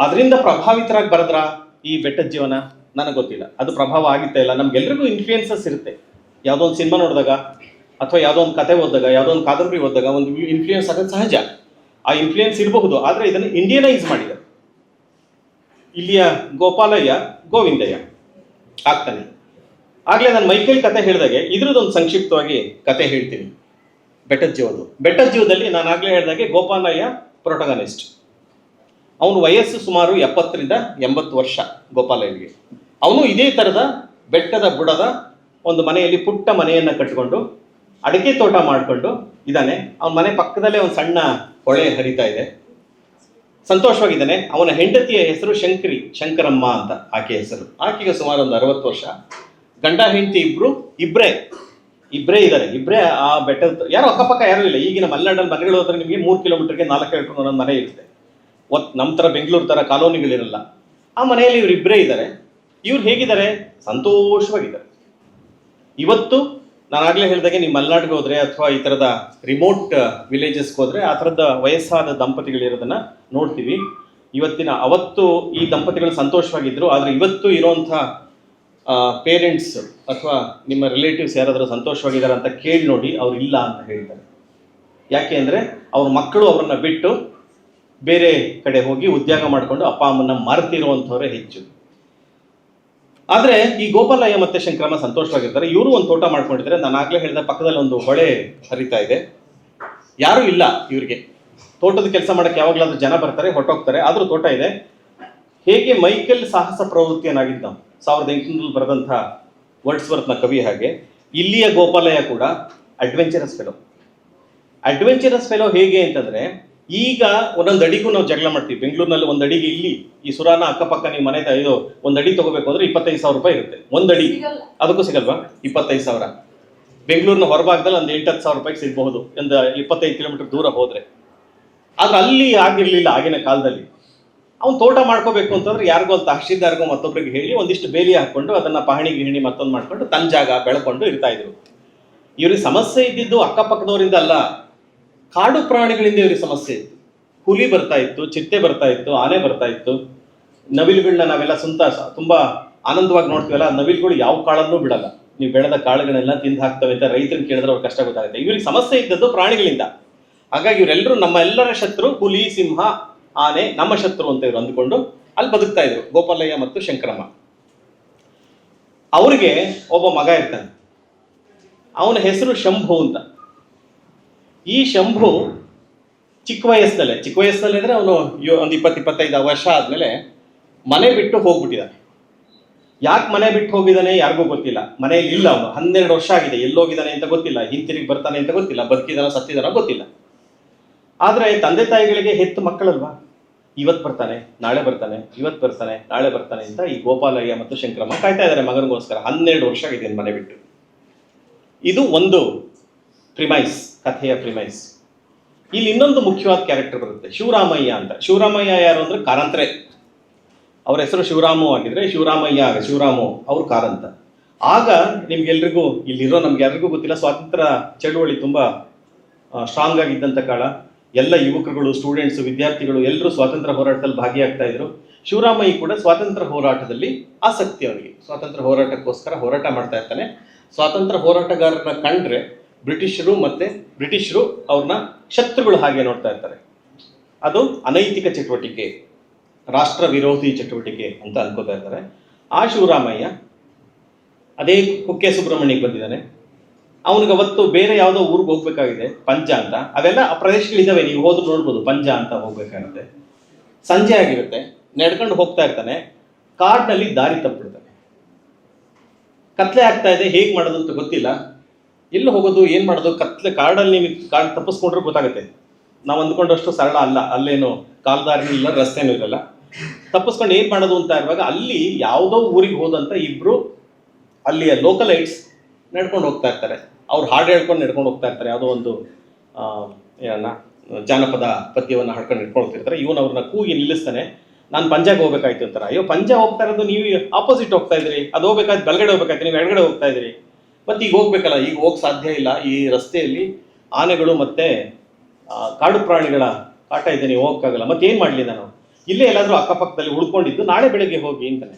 ಅದರಿಂದ ಪ್ರಭಾವಿತರಾಗಿ ಬರೆದ್ರ ಈ ಬೆಟ್ಟದ ಜೀವನ ನನಗೆ ಗೊತ್ತಿಲ್ಲ. ಅದು ಪ್ರಭಾವ ಆಗಿತ್ತಾ ಇಲ್ಲ. ನಮ್ಗೆಲ್ರಿಗೂ ಇನ್ಫ್ಲೂಯೆನ್ಸಸ್ ಇರುತ್ತೆ. ಯಾವುದೋ ಒಂದು ಸಿನಿಮಾ ನೋಡಿದಾಗ ಅಥವಾ ಯಾವುದೋ ಒಂದು ಕತೆ ಓದಿದಾಗ, ಯಾವುದೋ ಒಂದು ಕಾದಂಬರಿ ಓದಿದಾಗ ಒಂದು ಇನ್ಫ್ಲೂಯೆನ್ಸ್ ಆಗೋದು ಸಹಜ. ಆ ಇನ್ಫ್ಲೂಯೆನ್ಸ್ ಇರಬಹುದು, ಆದರೆ ಇದನ್ನು ಇಂಡಿಯನೈಸ್ ಮಾಡಿದ್ದಾರೆ. ಇಲ್ಲಿಯ ಗೋಪಾಲಯ್ಯ ಗೋವಿಂದಯ್ಯ ಆಗ್ತಾನೆ. ಆಗಲೇ ನಾನು ಮೈಕೇಲ್ ಕತೆ ಹೇಳಿದಾಗೆ ಇದ್ರದ್ದೊಂದು ಸಂಕ್ಷಿಪ್ತವಾಗಿ ಕತೆ ಹೇಳ್ತೀನಿ. ಬೆಟ್ಟದ ಜೀವದಲ್ಲಿ ನಾನು ಆಗಲೇ ಹೇಳಿದಾಗೆ ಗೋಪಾಲಯ್ಯ ಪ್ರೊಟಗನಿಸ್ಟ್. ಅವನ ವಯಸ್ಸು ಸುಮಾರು 70ರಿಂದ 80 ವರ್ಷ ಗೋಪಾಲಯ್ಯನಿಗೆ. ಅವನು ಇದೇ ಥರದ ಬೆಟ್ಟದ ಬುಡದ ಒಂದು ಮನೆಯಲ್ಲಿ ಪುಟ್ಟ ಮನೆಯನ್ನು ಕಟ್ಟಿಕೊಂಡು ಅಡಿಕೆ ತೋಟ ಮಾಡಿಕೊಂಡು ಇದ್ದಾನೆ. ಅವನ ಮನೆ ಪಕ್ಕದಲ್ಲೇ ಒಂದು ಸಣ್ಣ ಹೊಳೆ ಹರಿತಾ ಇದೆ, ಸಂತೋಷವಾಗಿದ್ದಾನೆ. ಅವನ ಹೆಂಡತಿಯ ಹೆಸರು ಶಂಕರಮ್ಮ ಅಂತ ಆಕೆ ಹೆಸರು. ಆಕೆಗೆ ಸುಮಾರು ಒಂದು 60 ವರ್ಷ. ಗಂಡ ಹೆಂಡತಿ ಇಬ್ಬರೇ ಇದ್ದಾರೆ. ಇಬ್ಬರೇ ಆ ಬೆಟ್ಟದ, ಯಾರು ಅಕ್ಕಪಕ್ಕ ಯಾರೂ ಇಲ್ಲ. ಈಗಿನ ಮಲೆನಾಡಲ್ಲಿ ಮನೆಗಳು ಹೋದ್ರೆ ನಿಮಗೆ 3 ಕಿಲೋಮೀಟರ್ಗೆ 4 ಕಿಲೋಮೀಟರ್ ಒಂದೊಂದು ಮನೆ ಇರುತ್ತೆ. ನಮ್ಮ ಥರ ಬೆಂಗಳೂರು ಥರ ಕಾಲೋನಿಗಳಿರಲ್ಲ. ಆ ಮನೆಯಲ್ಲಿ ಇವರಿಬ್ಬರೇ ಇದ್ದಾರೆ. ಇವ್ರು ಹೇಗಿದ್ದಾರೆ? ಸಂತೋಷವಾಗಿದ್ದಾರೆ. ಇವತ್ತು ನಾನು ಆಗಲೇ ಹೇಳಿದಾಗೆ ನೀವು ಮಲೆನಾಡಿಗೆ ಹೋದರೆ ಅಥವಾ ಈ ಥರದ ರಿಮೋಟ್ ವಿಲೇಜಸ್ಗೆ ಹೋದರೆ ಆ ಥರದ ವಯಸ್ಸಾದ ದಂಪತಿಗಳಿರೋದನ್ನು ನೋಡ್ತೀವಿ. ಅವತ್ತು ಈ ದಂಪತಿಗಳು ಸಂತೋಷವಾಗಿದ್ದರು. ಆದರೆ ಇವತ್ತು ಇರೋಂಥ ಪೇರೆಂಟ್ಸ್ ಅಥವಾ ನಿಮ್ಮ ರಿಲೇಟಿವ್ಸ್ ಯಾರಾದರೂ ಸಂತೋಷವಾಗಿದ್ದಾರೆ ಅಂತ ಕೇಳಿ ನೋಡಿ, ಅವ್ರು ಇಲ್ಲ ಅಂತ ಹೇಳ್ತಾರೆ. ಯಾಕೆ ಅಂದರೆ ಅವ್ರ ಮಕ್ಕಳು ಅವರನ್ನು ಬಿಟ್ಟು ಬೇರೆ ಕಡೆ ಹೋಗಿ ಉದ್ಯೋಗ ಮಾಡಿಕೊಂಡು ಅಪ್ಪ ಅಮ್ಮನ ಮರೆತಿರುವಂಥವರೇ ಹೆಚ್ಚು. ಆದರೆ ಈ ಗೋಪಾಲಯ್ಯ ಮತ್ತು ಶಂಕರಮ್ಮ ಸಂತೋಷವಾಗಿರ್ತಾರೆ. ಇವರು ಒಂದು ತೋಟ ಮಾಡ್ಕೊಂಡಿದ್ದಾರೆ. ನಾನು ಆಗಲೇ ಹೇಳಿದ ಪಕ್ಕದಲ್ಲಿ ಒಂದು ಹೊಳೆ ಹರಿತಾ ಇದೆ. ಯಾರೂ ಇಲ್ಲ ಇವರಿಗೆ. ತೋಟದ ಕೆಲಸ ಮಾಡೋಕ್ಕೆ ಯಾವಾಗಲಾದ್ರೂ ಜನ ಬರ್ತಾರೆ, ಹೊರಟೋಗ್ತಾರೆ. ಆದರೂ ತೋಟ ಇದೆ. ಹೇಗೆ ಮೈಕೆಲ್ ಸಾಹಸ ಪ್ರವೃತ್ತಿಯನ್ನಾಗಿದ್ದ 1800 ಬರೆದಂಥ ವರ್ಡ್ಸ್ವರ್ತ್ನ ಕವಿ, ಹಾಗೆ ಇಲ್ಲಿಯ ಗೋಪಾಲಯ್ಯ ಕೂಡ ಅಡ್ವೆಂಚರಸ್ ಫೆಲೋ. ಹೇಗೆ ಅಂತಂದರೆ, ಈಗ ಒಂದೊಂದು ಅಡಿಗೂ ನಾವು ಜಗಳ ಮಾಡ್ತೀವಿ. ಬೆಂಗಳೂರಿನಲ್ಲಿ ಒಂದು ಅಡಿಗೆ ಇಲ್ಲಿ ಈ ಸುರಾನ ಅಕ್ಕಪಕ್ಕ ನೀವು ಮನೆ ಒಂದು ಅಡಿ ತಗೋಬೇಕು ಅಂದರೆ 25,000 ರೂಪಾಯಿ ಇರುತ್ತೆ. ಒಂದು ಅಡಿ ಅದಕ್ಕೂ ಸಿಗಲ್ವಾ? 25,000. ಬೆಂಗಳೂರಿನ ಹೊರಭಾಗದಲ್ಲಿ ಒಂದು 8-10 ರೂಪಾಯಿಗೆ ಸಿಗಬಹುದು, ಒಂದು 25 ಕಿಲೋಮೀಟರ್ ದೂರ ಹೋದರೆ. ಆದ್ರೆ ಅಲ್ಲಿ ಆಗಿರಲಿಲ್ಲ ಆಗಿನ ಕಾಲದಲ್ಲಿ. ಅವ್ನು ತೋಟ ಮಾಡ್ಕೋಬೇಕು ಅಂತಂದ್ರೆ ಯಾರಿಗೋ ಒಂದು ತಹಶೀಲ್ದಾರ್ಗೋ ಮತ್ತೊಬ್ಬರಿಗೆ ಹೇಳಿ ಒಂದಿಷ್ಟು ಬೇಲಿ ಹಾಕ್ಕೊಂಡು ಅದನ್ನು ಪಹಣಿ ಗಿಹಣಿ ಮತ್ತೊಂದು ಮಾಡ್ಕೊಂಡು ತನ್ನ ಜಾಗ ಬೆಳ್ಕೊಂಡು ಇರ್ತಾ ಇದ್ರು. ಇವ್ರಿಗೆ ಸಮಸ್ಯೆ ಇದ್ದಿದ್ದು ಅಕ್ಕಪಕ್ಕದವರಿಂದ ಅಲ್ಲ, ಕಾಡು ಪ್ರಾಣಿಗಳಿಂದ ಇವ್ರಿಗೆ ಸಮಸ್ಯೆ ಇತ್ತು. ಹುಲಿ ಬರ್ತಾ ಇತ್ತು, ಚಿರತೆ ಬರ್ತಾ ಇತ್ತು, ಆನೆ ಬರ್ತಾ ಇತ್ತು. ನವಿಲುಗಳನ್ನ ನಾವೆಲ್ಲ ತುಂಬ ಆನಂದವಾಗಿ ನೋಡ್ತೀವಲ್ಲ. ನವಿಲುಗಳು ಯಾವ ಕಾಳನ್ನೂ ಬಿಡಲ್ಲ. ನೀವು ಬೆಳೆದ ಕಾಳುಗಳನ್ನೆಲ್ಲ ತಿಂದು ಹಾಕ್ತವೆ ಅಂತ ರೈತರಿಗೆ ಕೇಳಿದ್ರೆ ಅವ್ರಿಗೆ ಕಷ್ಟ ಗೊತ್ತಾಗುತ್ತೆ. ಇವ್ರಿಗೆ ಸಮಸ್ಯೆ ಇದ್ದದ್ದು ಪ್ರಾಣಿಗಳಿಂದ. ಹಾಗಾಗಿ ಇವರೆಲ್ಲರೂ ನಮ್ಮ ಎಲ್ಲರ ಶತ್ರು ಹುಲಿ, ಸಿಂಹ, ಆನೆ ನಮ್ಮ ಶತ್ರು ಅಂತ ಇವರು ಅಂದುಕೊಂಡು ಅಲ್ಲಿ ಬದುಕ್ತಾ ಇದ್ರು ಗೋಪಾಲಯ್ಯ ಮತ್ತು ಶಂಕರಮ್ಮ. ಅವರಿಗೆ ಒಬ್ಬ ಮಗ ಇರ್ತಾನೆ. ಅವನ ಹೆಸರು ಶಂಭು ಅಂತ. ಈ ಶಂಭು ಚಿಕ್ಕ ವಯಸ್ಸಿನಲ್ಲೇ ಅಂದರೆ ಅವನು ಒಂದು 20-25 ವರ್ಷ ಆದಮೇಲೆ ಮನೆ ಬಿಟ್ಟು ಹೋಗ್ಬಿಟ್ಟಿದ್ದಾನೆ. ಯಾಕೆ ಮನೆ ಬಿಟ್ಟು ಹೋಗಿದ್ದಾನೆ ಯಾರಿಗೂ ಗೊತ್ತಿಲ್ಲ. ಮನೆಯಲ್ಲಿ ಇಲ್ಲ ಅವನು. 12 ವರ್ಷ ಆಗಿದೆ. ಎಲ್ಲೋಗಿದ್ದಾನೆ ಅಂತ ಗೊತ್ತಿಲ್ಲ. ಹಿಂತಿರುಗಿ ಬರ್ತಾನೆ ಅಂತ ಗೊತ್ತಿಲ್ಲ. ಬದುಕಿದಾನೋ ಸತ್ತಿದಾನೋ ಗೊತ್ತಿಲ್ಲ. ಆದರೆ ತಂದೆ ತಾಯಿಗಳಿಗೆ ಹೆತ್ತು ಮಕ್ಕಳಲ್ವಾ, ಇವತ್ತು ಬರ್ತಾನೆ ನಾಳೆ ಬರ್ತಾನೆ, ಇವತ್ತು ಬರ್ತಾನೆ ನಾಳೆ ಬರ್ತಾನೆ ಅಂತ ಈ ಗೋಪಾಲಯ್ಯ ಮತ್ತು ಶಂಕರಮ್ಮ ಕಾಯ್ತಾ ಇದ್ದಾರೆ ಮಗನಿಗೋಸ್ಕರ. 12 ವರ್ಷ ಆಗಿದೆ ಮನೆ ಬಿಟ್ಟು. ಇದು ಒಂದು ಪ್ರಿಮೈಸ್, ಕಥೆಯ ಪ್ರಿಮೈಸ್. ಇಲ್ಲಿ ಇನ್ನೊಂದು ಮುಖ್ಯವಾದ ಕ್ಯಾರೆಕ್ಟರ್ ಬರುತ್ತೆ, ಶಿವರಾಮಯ್ಯ ಅಂತ. ಶಿವರಾಮಯ್ಯ ಯಾರು ಅಂದರೆ ಕಾರಂತರೆ. ಅವ್ರ ಹೆಸರು ಶಿವರಾಮು ಆಗಿದ್ರೆ ಶಿವರಾಮು ಅವರು ಕಾರಂತ. ಆಗ ನಿಮ್ಗೆಲ್ರಿಗೂ ಇಲ್ಲಿರೋ ನಮ್ಗೆಲ್ರಿಗೂ ಗೊತ್ತಿಲ್ಲ, ಸ್ವಾತಂತ್ರ್ಯ ಚಳುವಳಿ ತುಂಬ ಸ್ಟ್ರಾಂಗ್ ಆಗಿದ್ದಂಥ ಕಾಲ. ಎಲ್ಲ ಯುವಕರುಗಳು, ಸ್ಟೂಡೆಂಟ್ಸು, ವಿದ್ಯಾರ್ಥಿಗಳು ಎಲ್ಲರೂ ಸ್ವಾತಂತ್ರ್ಯ ಹೋರಾಟದಲ್ಲಿ ಭಾಗಿಯಾಗ್ತಾ ಇದ್ರು. ಶಿವರಾಮಯ್ಯ ಕೂಡ ಸ್ವಾತಂತ್ರ್ಯ ಹೋರಾಟದಲ್ಲಿ ಆಸಕ್ತಿ ಅವನಿಗೆ. ಸ್ವಾತಂತ್ರ್ಯ ಹೋರಾಟಕ್ಕೋಸ್ಕರ ಹೋರಾಟ ಮಾಡ್ತಾ ಇರ್ತಾನೆ. ಸ್ವಾತಂತ್ರ್ಯ ಹೋರಾಟಗಾರರನ್ನ ಕಂಡ್ರೆ ಬ್ರಿಟಿಷರು ಅವ್ರನ್ನ ಶತ್ರುಗಳು ಹಾಗೆ ನೋಡ್ತಾ ಇರ್ತಾರೆ. ಅದು ಅನೈತಿಕ ಚಟುವಟಿಕೆ, ರಾಷ್ಟ್ರ ವಿರೋಧಿ ಚಟುವಟಿಕೆ ಅಂತ ಅನ್ಕೋತಾ ಇರ್ತಾರೆ. ಆ ಶಿವರಾಮಯ್ಯ ಅದೇ ಕುಕ್ಕೆ ಸುಬ್ರಹ್ಮಣ್ಯಕ್ಕೆ ಬಂದಿದ್ದಾನೆ. ಅವನಿಗೆ ಅವತ್ತು ಬೇರೆ ಯಾವುದೋ ಊರಿಗೆ ಹೋಗ್ಬೇಕಾಗಿದೆ, ಪಂಜ ಅಂತ. ಅವೆಲ್ಲ ಆ ಪ್ರದೇಶಗಳಿದ್ದಾವೆ, ನೀವು ಹೋದ್ರು ನೋಡ್ಬೋದು. ಪಂಜ ಅಂತ ಹೋಗ್ಬೇಕಾಗುತ್ತೆ. ಸಂಜೆ ಆಗಿರುತ್ತೆ, ನಡ್ಕೊಂಡು ಹೋಗ್ತಾ ಇರ್ತಾನೆ. ಕಾಡಿನಲ್ಲಿ ದಾರಿ ತಪ್ಪಿಡ್ತಾನೆ. ಕತ್ಲೆ ಆಗ್ತಾ ಇದೆ, ಹೇಗೆ ಮಾಡೋದು ಅಂತ ಗೊತ್ತಿಲ್ಲ. ಎಲ್ಲಿ ಹೋಗೋದು, ಏನು ಮಾಡೋದು? ಕಾಡಲ್ಲಿ ನಿಮಗೆ ಕಾಡು ತಪ್ಪಿಸ್ಕೊಂಡ್ರೆ ಗೊತ್ತಾಗುತ್ತೆ. ನಾವು ಅಂದ್ಕೊಂಡಷ್ಟು ಸರಳ ಅಲ್ಲ. ಅಲ್ಲೇನು ಕಾಲ್ದಾರಿನೂ ಇಲ್ಲ, ರಸ್ತೆನೂ ಇರಲ್ಲ. ತಪ್ಪಿಸ್ಕೊಂಡು ಏನು ಮಾಡೋದು ಅಂತ ಇರುವಾಗ ಅಲ್ಲಿ ಯಾವುದೋ ಊರಿಗೆ ಹೋದಂಥ ಇಬ್ಬರು ಅಲ್ಲಿಯ ಲೋಕಲೈಟ್ಸ್ ನಡ್ಕೊಂಡು ಹೋಗ್ತಾ ಇರ್ತಾರೆ. ಅವ್ರು ಹಾಡು ಹೇಳ್ಕೊಂಡು ನಡ್ಕೊಂಡು ಹೋಗ್ತಾ ಇರ್ತಾರೆ. ಯಾವುದೋ ಒಂದು ಜಾನಪದ ಪದ್ಯವನ್ನು ಹಾಡ್ಕೊಂಡು ನಡ್ಕೊಂಡು ಹೋಗ್ತಿರ್ತಾರೆ. ಇವನು ಅವ್ರನ್ನ ಕೂಗಿ ನಿಲ್ಲಿಸ್ತಾನೆ. ನಾನು ಪಂಜಾಗೆ ಹೋಗ್ಬೇಕಾಯ್ತು ಅಂತಾರೆ. ಅಯ್ಯೋ, ಪಂಜಾ ಹೋಗ್ತಾ ಇರೋದು ನೀವು ಆಪೋಸಿಟ್ ಹೋಗ್ತಾ ಇದ್ರಿ, ಅದು ಹೋಗ್ಬೇಕಾಯ್ತು ಬಲಗಡೆ ಹೋಗ್ಬೇಕಾಯ್ತು, ನೀವು ಎಡಗಡೆ ಹೋಗ್ತಾ ಇದ್ರಿ. ಮತ್ತು ಈಗ ಹೋಗ್ಬೇಕಲ್ಲ, ಈಗ ಹೋಗಕ್ಕೆ ಸಾಧ್ಯ ಇಲ್ಲ. ಈ ರಸ್ತೆಯಲ್ಲಿ ಆನೆಗಳು ಮತ್ತು ಕಾಡು ಪ್ರಾಣಿಗಳ ಕಾಟ ಇದೆ, ನೀವು ಹೋಗೋಕ್ಕಾಗಲ್ಲ. ಮತ್ತೇನು ಮಾಡಲಿ ನಾನು? ಇಲ್ಲೇ ಎಲ್ಲಾದರೂ ಅಕ್ಕಪಕ್ಕದಲ್ಲಿ ಉಳ್ಕೊಂಡಿದ್ದು, ನಾಳೆ ಬೆಳಗ್ಗೆ ಹೋಗಿ ಅಂತಾನೆ.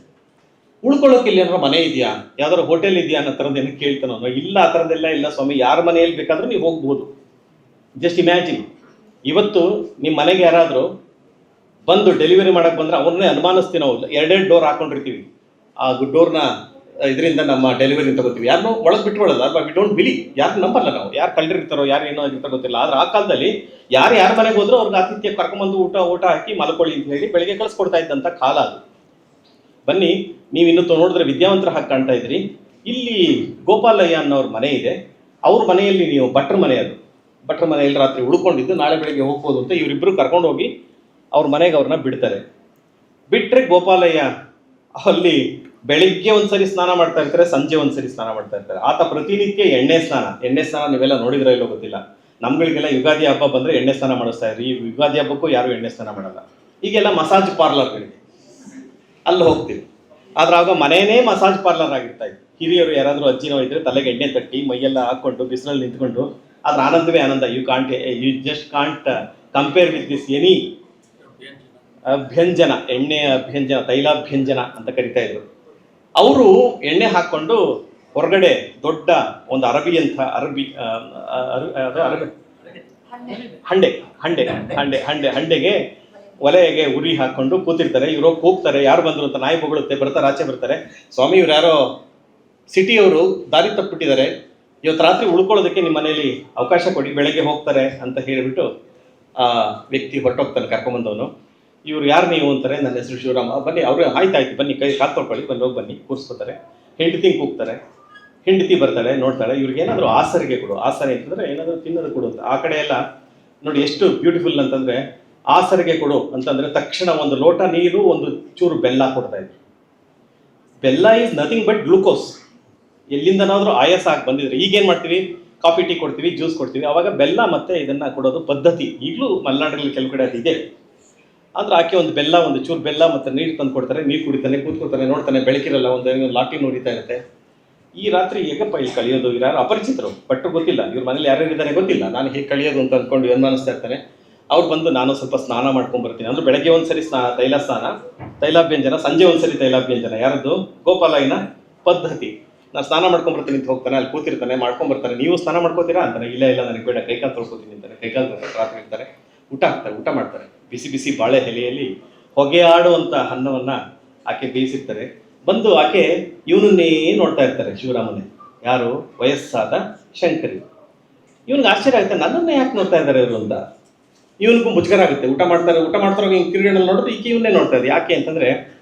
ಉಳ್ಕೊಳ್ಳೋಕೆ ಇಲ್ಲಿ ಏನಾದ್ರು ಮನೆ ಇದೆಯಾ, ಯಾವ್ದಾದ್ರು ಹೋಟೆಲ್ ಇದೆಯಾ ಅನ್ನೋ ಥರದ್ದೇನು ಕೇಳ್ತಾನೋ. ಇಲ್ಲ, ಆ ಥರದ್ದೆಲ್ಲ ಇಲ್ಲ ಸ್ವಾಮಿ, ಯಾರ ಮನೆಯಲ್ಲಿ ಬೇಕಾದರೂ ನೀವು ಹೋಗ್ಬೋದು. ಜಸ್ಟ್ ಇಮ್ಯಾಜಿನ್, ಇವತ್ತು ನಿಮ್ಮ ಮನೆಗೆ ಯಾರಾದರೂ ಬಂದು ಡೆಲಿವರಿ ಮಾಡೋಕ್ಕೆ ಬಂದರೆ ಅವ್ರನ್ನೇ ಅನುಮಾನಿಸ್ತೀವಿ ನಾವು. 2 ಡೋರ್ ಹಾಕೊಂಡಿರ್ತೀವಿ. ಆ ಡೋರ್ನ ಇದರಿಂದ ನಮ್ಮ ಡೆಲಿವರಿ ತಗೋತೀವಿ, ಯಾರನ್ನೋ ಒಳಗೆ ಬಿಟ್ಕೊಳ್ಳೋದು ಅಲ್ವಾ, ವಿ ಡೋಂಟ್ ಬಿಲೀವ್, ಯಾರು ನಂಬಲ್ಲ ನಾವು, ಯಾರು ಕಳ್ಳಿರ್ತಾರೋ ಯಾರು ಏನೋ ಆಗಿರ್ತಾರೋ ಗೊತ್ತಿಲ್ಲ. ಆದ್ರೆ ಆ ಕಾಲದಲ್ಲಿ ಯಾರ ಮನೆಗೆ ಹೋದ್ರೂ ಅವ್ರಿಗೆ ಆತಿಥ್ಯ ಕರ್ಕೊಂಬಂದು ಊಟ ಹಾಕಿ ಮಲ್ಕೊಳ್ಳಿ ಅಂತ ಹೇಳಿ ಬೆಳಿಗ್ಗೆ ಕಳಿಸ್ಕೊಡ್ತಾ ಇದ್ದಂಥ ಕಾಲ ಅದು. ಬನ್ನಿ, ನೀವು ಇನ್ನೂ ನೋಡಿದ್ರೆ ವಿದ್ಯಾವಂತರ ಹಾಕಿ ಕಾಣ್ತಾ ಇದ್ರಿ. ಇಲ್ಲಿ ಗೋಪಾಲಯ್ಯ ಅನ್ನೋರ ಮನೆ ಇದೆ, ಅವ್ರ ಮನೆಯಲ್ಲಿ ನೀವು ಭಟ್ರ ಮನೆ, ಅದು ಭಟ್ರ ಮನೆಯಲ್ಲಿ ರಾತ್ರಿ ಉಳ್ಕೊಂಡಿದ್ದು ನಾಳೆ ಬೆಳಿಗ್ಗೆ ಹೋಗ್ಬೋದು ಅಂತ ಇವರಿಬ್ಬರು ಕರ್ಕೊಂಡು ಹೋಗಿ ಅವ್ರ ಮನೆಗೆ ಅವ್ರನ್ನ ಬಿಡ್ತಾರೆ. ಬಿಟ್ಟರೆ ಗೋಪಾಲಯ್ಯ ಅಲ್ಲಿ ಬೆಳಿಗ್ಗೆ ಒಂದ್ಸರಿ ಸ್ನಾನ ಮಾಡ್ತಾ ಇರ್ತಾರೆ, ಸಂಜೆ ಒಂದ್ಸರಿ ಸ್ನಾನ ಮಾಡ್ತಾ ಇರ್ತಾರೆ. ಆತ ಪ್ರತಿನಿತ್ಯ ಎಣ್ಣೆ ಸ್ನಾನ ನೀವೆಲ್ಲ ನೋಡಿದ್ರೆ ಇಲ್ಲೋ ಗೊತ್ತಿಲ್ಲ. ನಮ್ಗಳಿಗೆಲ್ಲ ಯುಗಾದಿ ಹಬ್ಬ ಬಂದ್ರೆ ಎಣ್ಣೆ ಸ್ನಾನ ಮಾಡಿಸ್ತಾ ಇದ್ರಿ, ಈ ಯುಗಾದಿ ಹಬ್ಬಕ್ಕೂ ಯಾರು ಎಣ್ಣೆ ಸ್ನಾನ ಮಾಡಲ್ಲ. ಈಗೆಲ್ಲ ಮಸಾಜ್ ಪಾರ್ಲರ್ಗಳಿಗೆ ಅಲ್ಲಿ ಹೋಗ್ತೀವಿ, ಆದ್ರೆ ಆಗ ಮನೆಯೇ ಮಸಾಜ್ ಪಾರ್ಲರ್ ಆಗಿರ್ತಾ ಇತ್ತು. ಹಿರಿಯರು ಯಾರಾದರೂ ಅಜ್ಜಿನೋ ಇದ್ರೆ ತಲೆಗೆ ಎಣ್ಣೆ ತಟ್ಟಿ ಮೈಯೆಲ್ಲ ಹಾಕೊಂಡು ಬಿಸಿಲಲ್ಲಿ ನಿಂತ್ಕೊಂಡು, ಅದ್ರ ಆನಂದವೇ ಆನಂದ. You just can't compare with this any ಅಭ್ಯಂಜನ, ಎಣ್ಣೆಯ ಅಭ್ಯಂಜನ, ತೈಲಾಭ್ಯಂಜನ ಅಂತ ಕರಿತಾ ಇದ್ರು. ಅವರು ಎಣ್ಣೆ ಹಾಕ್ಕೊಂಡು ಹೊರಗಡೆ ದೊಡ್ಡ ಒಂದು ಹಂಡೆಗೆ ಒಲೆಗೆ ಉರಿ ಹಾಕೊಂಡು ಕೂತಿರ್ತಾರೆ. ಇವರು ಕೂಗ್ತಾರೆ, ಯಾರು ಬಂದ್ರು ಅಂತ, ನಾಯಿ ಬೊಗಳುತ್ತೆ, ಬರ್ತಾರೆ, ಆಚೆ ಬರ್ತಾರೆ. ಸ್ವಾಮಿ, ಇವ್ರು ಯಾರೋ ಸಿಟಿಯವರು ದಾರಿ ತಪ್ಪಿಟ್ಟಿದ್ದಾರೆ, ಇವತ್ತು ರಾತ್ರಿ ಉಳ್ಕೊಳ್ಳೋದಕ್ಕೆ ನಿಮ್ಮ ಮನೇಲಿ ಅವಕಾಶ ಕೊಡಿ, ಬೆಳಗ್ಗೆ ಹೋಗ್ತಾರೆ ಅಂತ ಹೇಳಿಬಿಟ್ಟು ಆ ವ್ಯಕ್ತಿ ಹೊರಟೋಗ್ತಾನೆ ಕರ್ಕೊಂಬಂದವನು. ಇವ್ರು ಯಾರು ನೀವು ಅಂತಾರೆ, ನನ್ನ ಹೆಸರು ಶಿವರಾಮ. ಬನ್ನಿ, ಅವರು ಆಯ್ತಾಯ್ತು ಬನ್ನಿ, ಕೈ ಕಾಲು ತೊಳ್ಕೊಳ್ಳಿ, ಬಂದು ಹೋಗಿ ಬನ್ನಿ, ಕೂರಿಸ್ಕೋತಾರೆ. ಹೆಂಡತಿ ಕೂಗ್ತಾರೆ, ಹೆಂಡತಿ ಬರ್ತಾಳೆ, ನೋಡ್ತಾಳೆ, ಇವ್ರಿಗೆ ಏನಾದರೂ ಆಸರಿಗೆ ಕೊಡು. ಆಸರೆ ಅಂತಂದ್ರೆ ಏನಾದರೂ ತಿನ್ನೋದು ಕೊಡು ಅಂತ. ಆ ಕಡೆ ಎಲ್ಲ ನೋಡಿ ಎಷ್ಟು ಬ್ಯೂಟಿಫುಲ್ ಅಂತಂದ್ರೆ, ಆಸರಿಗೆ ಕೊಡು ಅಂತಂದ್ರೆ ತಕ್ಷಣ ಒಂದು ಲೋಟ ನೀರು, ಒಂದು ಚೂರು ಬೆಲ್ಲ ಕೊಡ್ತಾ ಇದ್ರು. ಬೆಲ್ಲ ಈಸ್ ನಥಿಂಗ್ ಬಟ್ ಗ್ಲೂಕೋಸ್. ಎಲ್ಲಿಂದನಾದ್ರೂ ಆಯಾಸ ಆಗಿ ಬಂದಿದ್ರೆ ಈಗೇನು ಮಾಡ್ತೀವಿ, ಕಾಫಿ ಟೀ ಕೊಡ್ತೀವಿ, ಜ್ಯೂಸ್ ಕೊಡ್ತೀವಿ. ಅವಾಗ ಬೆಲ್ಲ ಮತ್ತೆ ಇದನ್ನ ಕೊಡೋದು ಪದ್ಧತಿ ಈಗಲೂ ಮಲೆನಾಡಲ್ಲಿ ಕೆಲವು ಕಡೆ ಅದು ಇದೆ. ಆದ್ರೆ ಆಕೆ ಒಂದು ಬೆಲ್ಲ, ಒಂದು ಚೂರು ಬೆಲ್ಲ ಮತ್ತು ನೀರು ತಂದು ಕೊಡ್ತಾರೆ. ನೀರು ಕುಡಿತಾನೆ, ಕೂತ್ಕೊಳ್ತಾನೆ, ನೋಡ್ತಾನೆ, ಬೆಳಕಿರಲ್ಲ, ಒಂದು ಲಾಟಿ ನೋಡಿತಾ ಇರುತ್ತೆ. ಈ ರಾತ್ರಿ ಹೇಗಪ್ಪ ಇಲ್ಲಿ ಕಳಿಯೋದು, ಇವ್ರು ಯಾರು ಅಪರಿಚಿತರು, ಬಟ್ ಗೊತ್ತಿಲ್ಲ, ಇವ್ರ ಮನೇಲಿ ಯಾರ್ಯಾರಿದ್ದಾನೆ ಗೊತ್ತಿಲ್ಲ, ನಾನು ಹೇಗೆ ಕಳಿಯೋದು ಅಂತ ಅಂದ್ಕೊಂಡು ಅನುಮಾನಿಸ್ತಾ ಇರ್ತಾನೆ. ಅವ್ರು ಬಂದು ನಾನು ಸ್ವಲ್ಪ ಸ್ನಾನ ಮಾಡ್ಕೊಂಡು ಬರ್ತೀನಿ ಅಂದ್ರೆ, ಬೆಳಗ್ಗೆ ಒಂದ್ಸರಿ ತೈಲಾಭ್ಯಂಜನ, ಸಂಜೆ ಒಂದ್ಸರಿ ತೈಲಾಭ್ಯಂಜನ. ಯಾರದ್ದು? ಗೋಪಾಲಯ್ಯನ ಪದ್ಧತಿ. ನಾನು ಸ್ನಾನ ಮಾಡ್ಕೊಂಡ್ಬರ್ತೀನಿ ಅಂತ ಹೋಗ್ತಾನೆ, ಅಲ್ಲಿ ಕೂತಿರ್ತಾನೆ, ಮಾಡ್ಕೊಂಡ್ಬರ್ತಾನೆ. ನೀವು ಸ್ನಾನ ಮಾಡ್ಕೋತೀರಾ ಅಂತಾನೆ. ಇಲ್ಲ ನನಗೆ ಬೇಡ, ಕೈಕಾಲು ತೊಳ್ಕೊತೀನಿ ಅಂತಾನೆ. ಕೈಕಾಲು ರಾತ್ರಿ ಇರ್ತಾರೆ, ಊಟ ಮಾಡ್ತಾರೆ. ಬಿಸಿ ಬಿಸಿ ಬಾಳೆ ಎಲೆಯಲ್ಲಿ ಹೊಗೆ ಆಡುವಂಥ ಅನ್ನವನ್ನ ಆಕೆ ಬೇಯಿಸಿರ್ತಾರೆ. ಬಂದು ಆಕೆ ಇವನನ್ನೇ ನೋಡ್ತಾ ಇರ್ತಾರೆ, ಶಿವರಾಮನೇ. ಯಾರು? ವಯಸ್ಸಾದ ಶಂಕರಿ. ಇವನಿಗೆ ಆಶ್ಚರ್ಯ ಆಗುತ್ತೆ, ನನ್ನನ್ನೇ ಯಾಕೆ ನೋಡ್ತಾ ಇದ್ದಾರೆ ಇವರು ಅಂತ. ಇವನಿಗೂ ಮುಜುಗರ ಆಗುತ್ತೆ. ಊಟ ಮಾಡ್ತಾರೆ ಹಿಂಗೆ ತಿರುಗಣ್ಣಲ್ಲಿ ನೋಡಿದ್ರೆ ಈಕೆ ಇವನ್ನೇ ನೋಡ್ತಾ ಇದ್ದೆ. ಯಾಕೆ ಅಂತಂದ್ರೆ,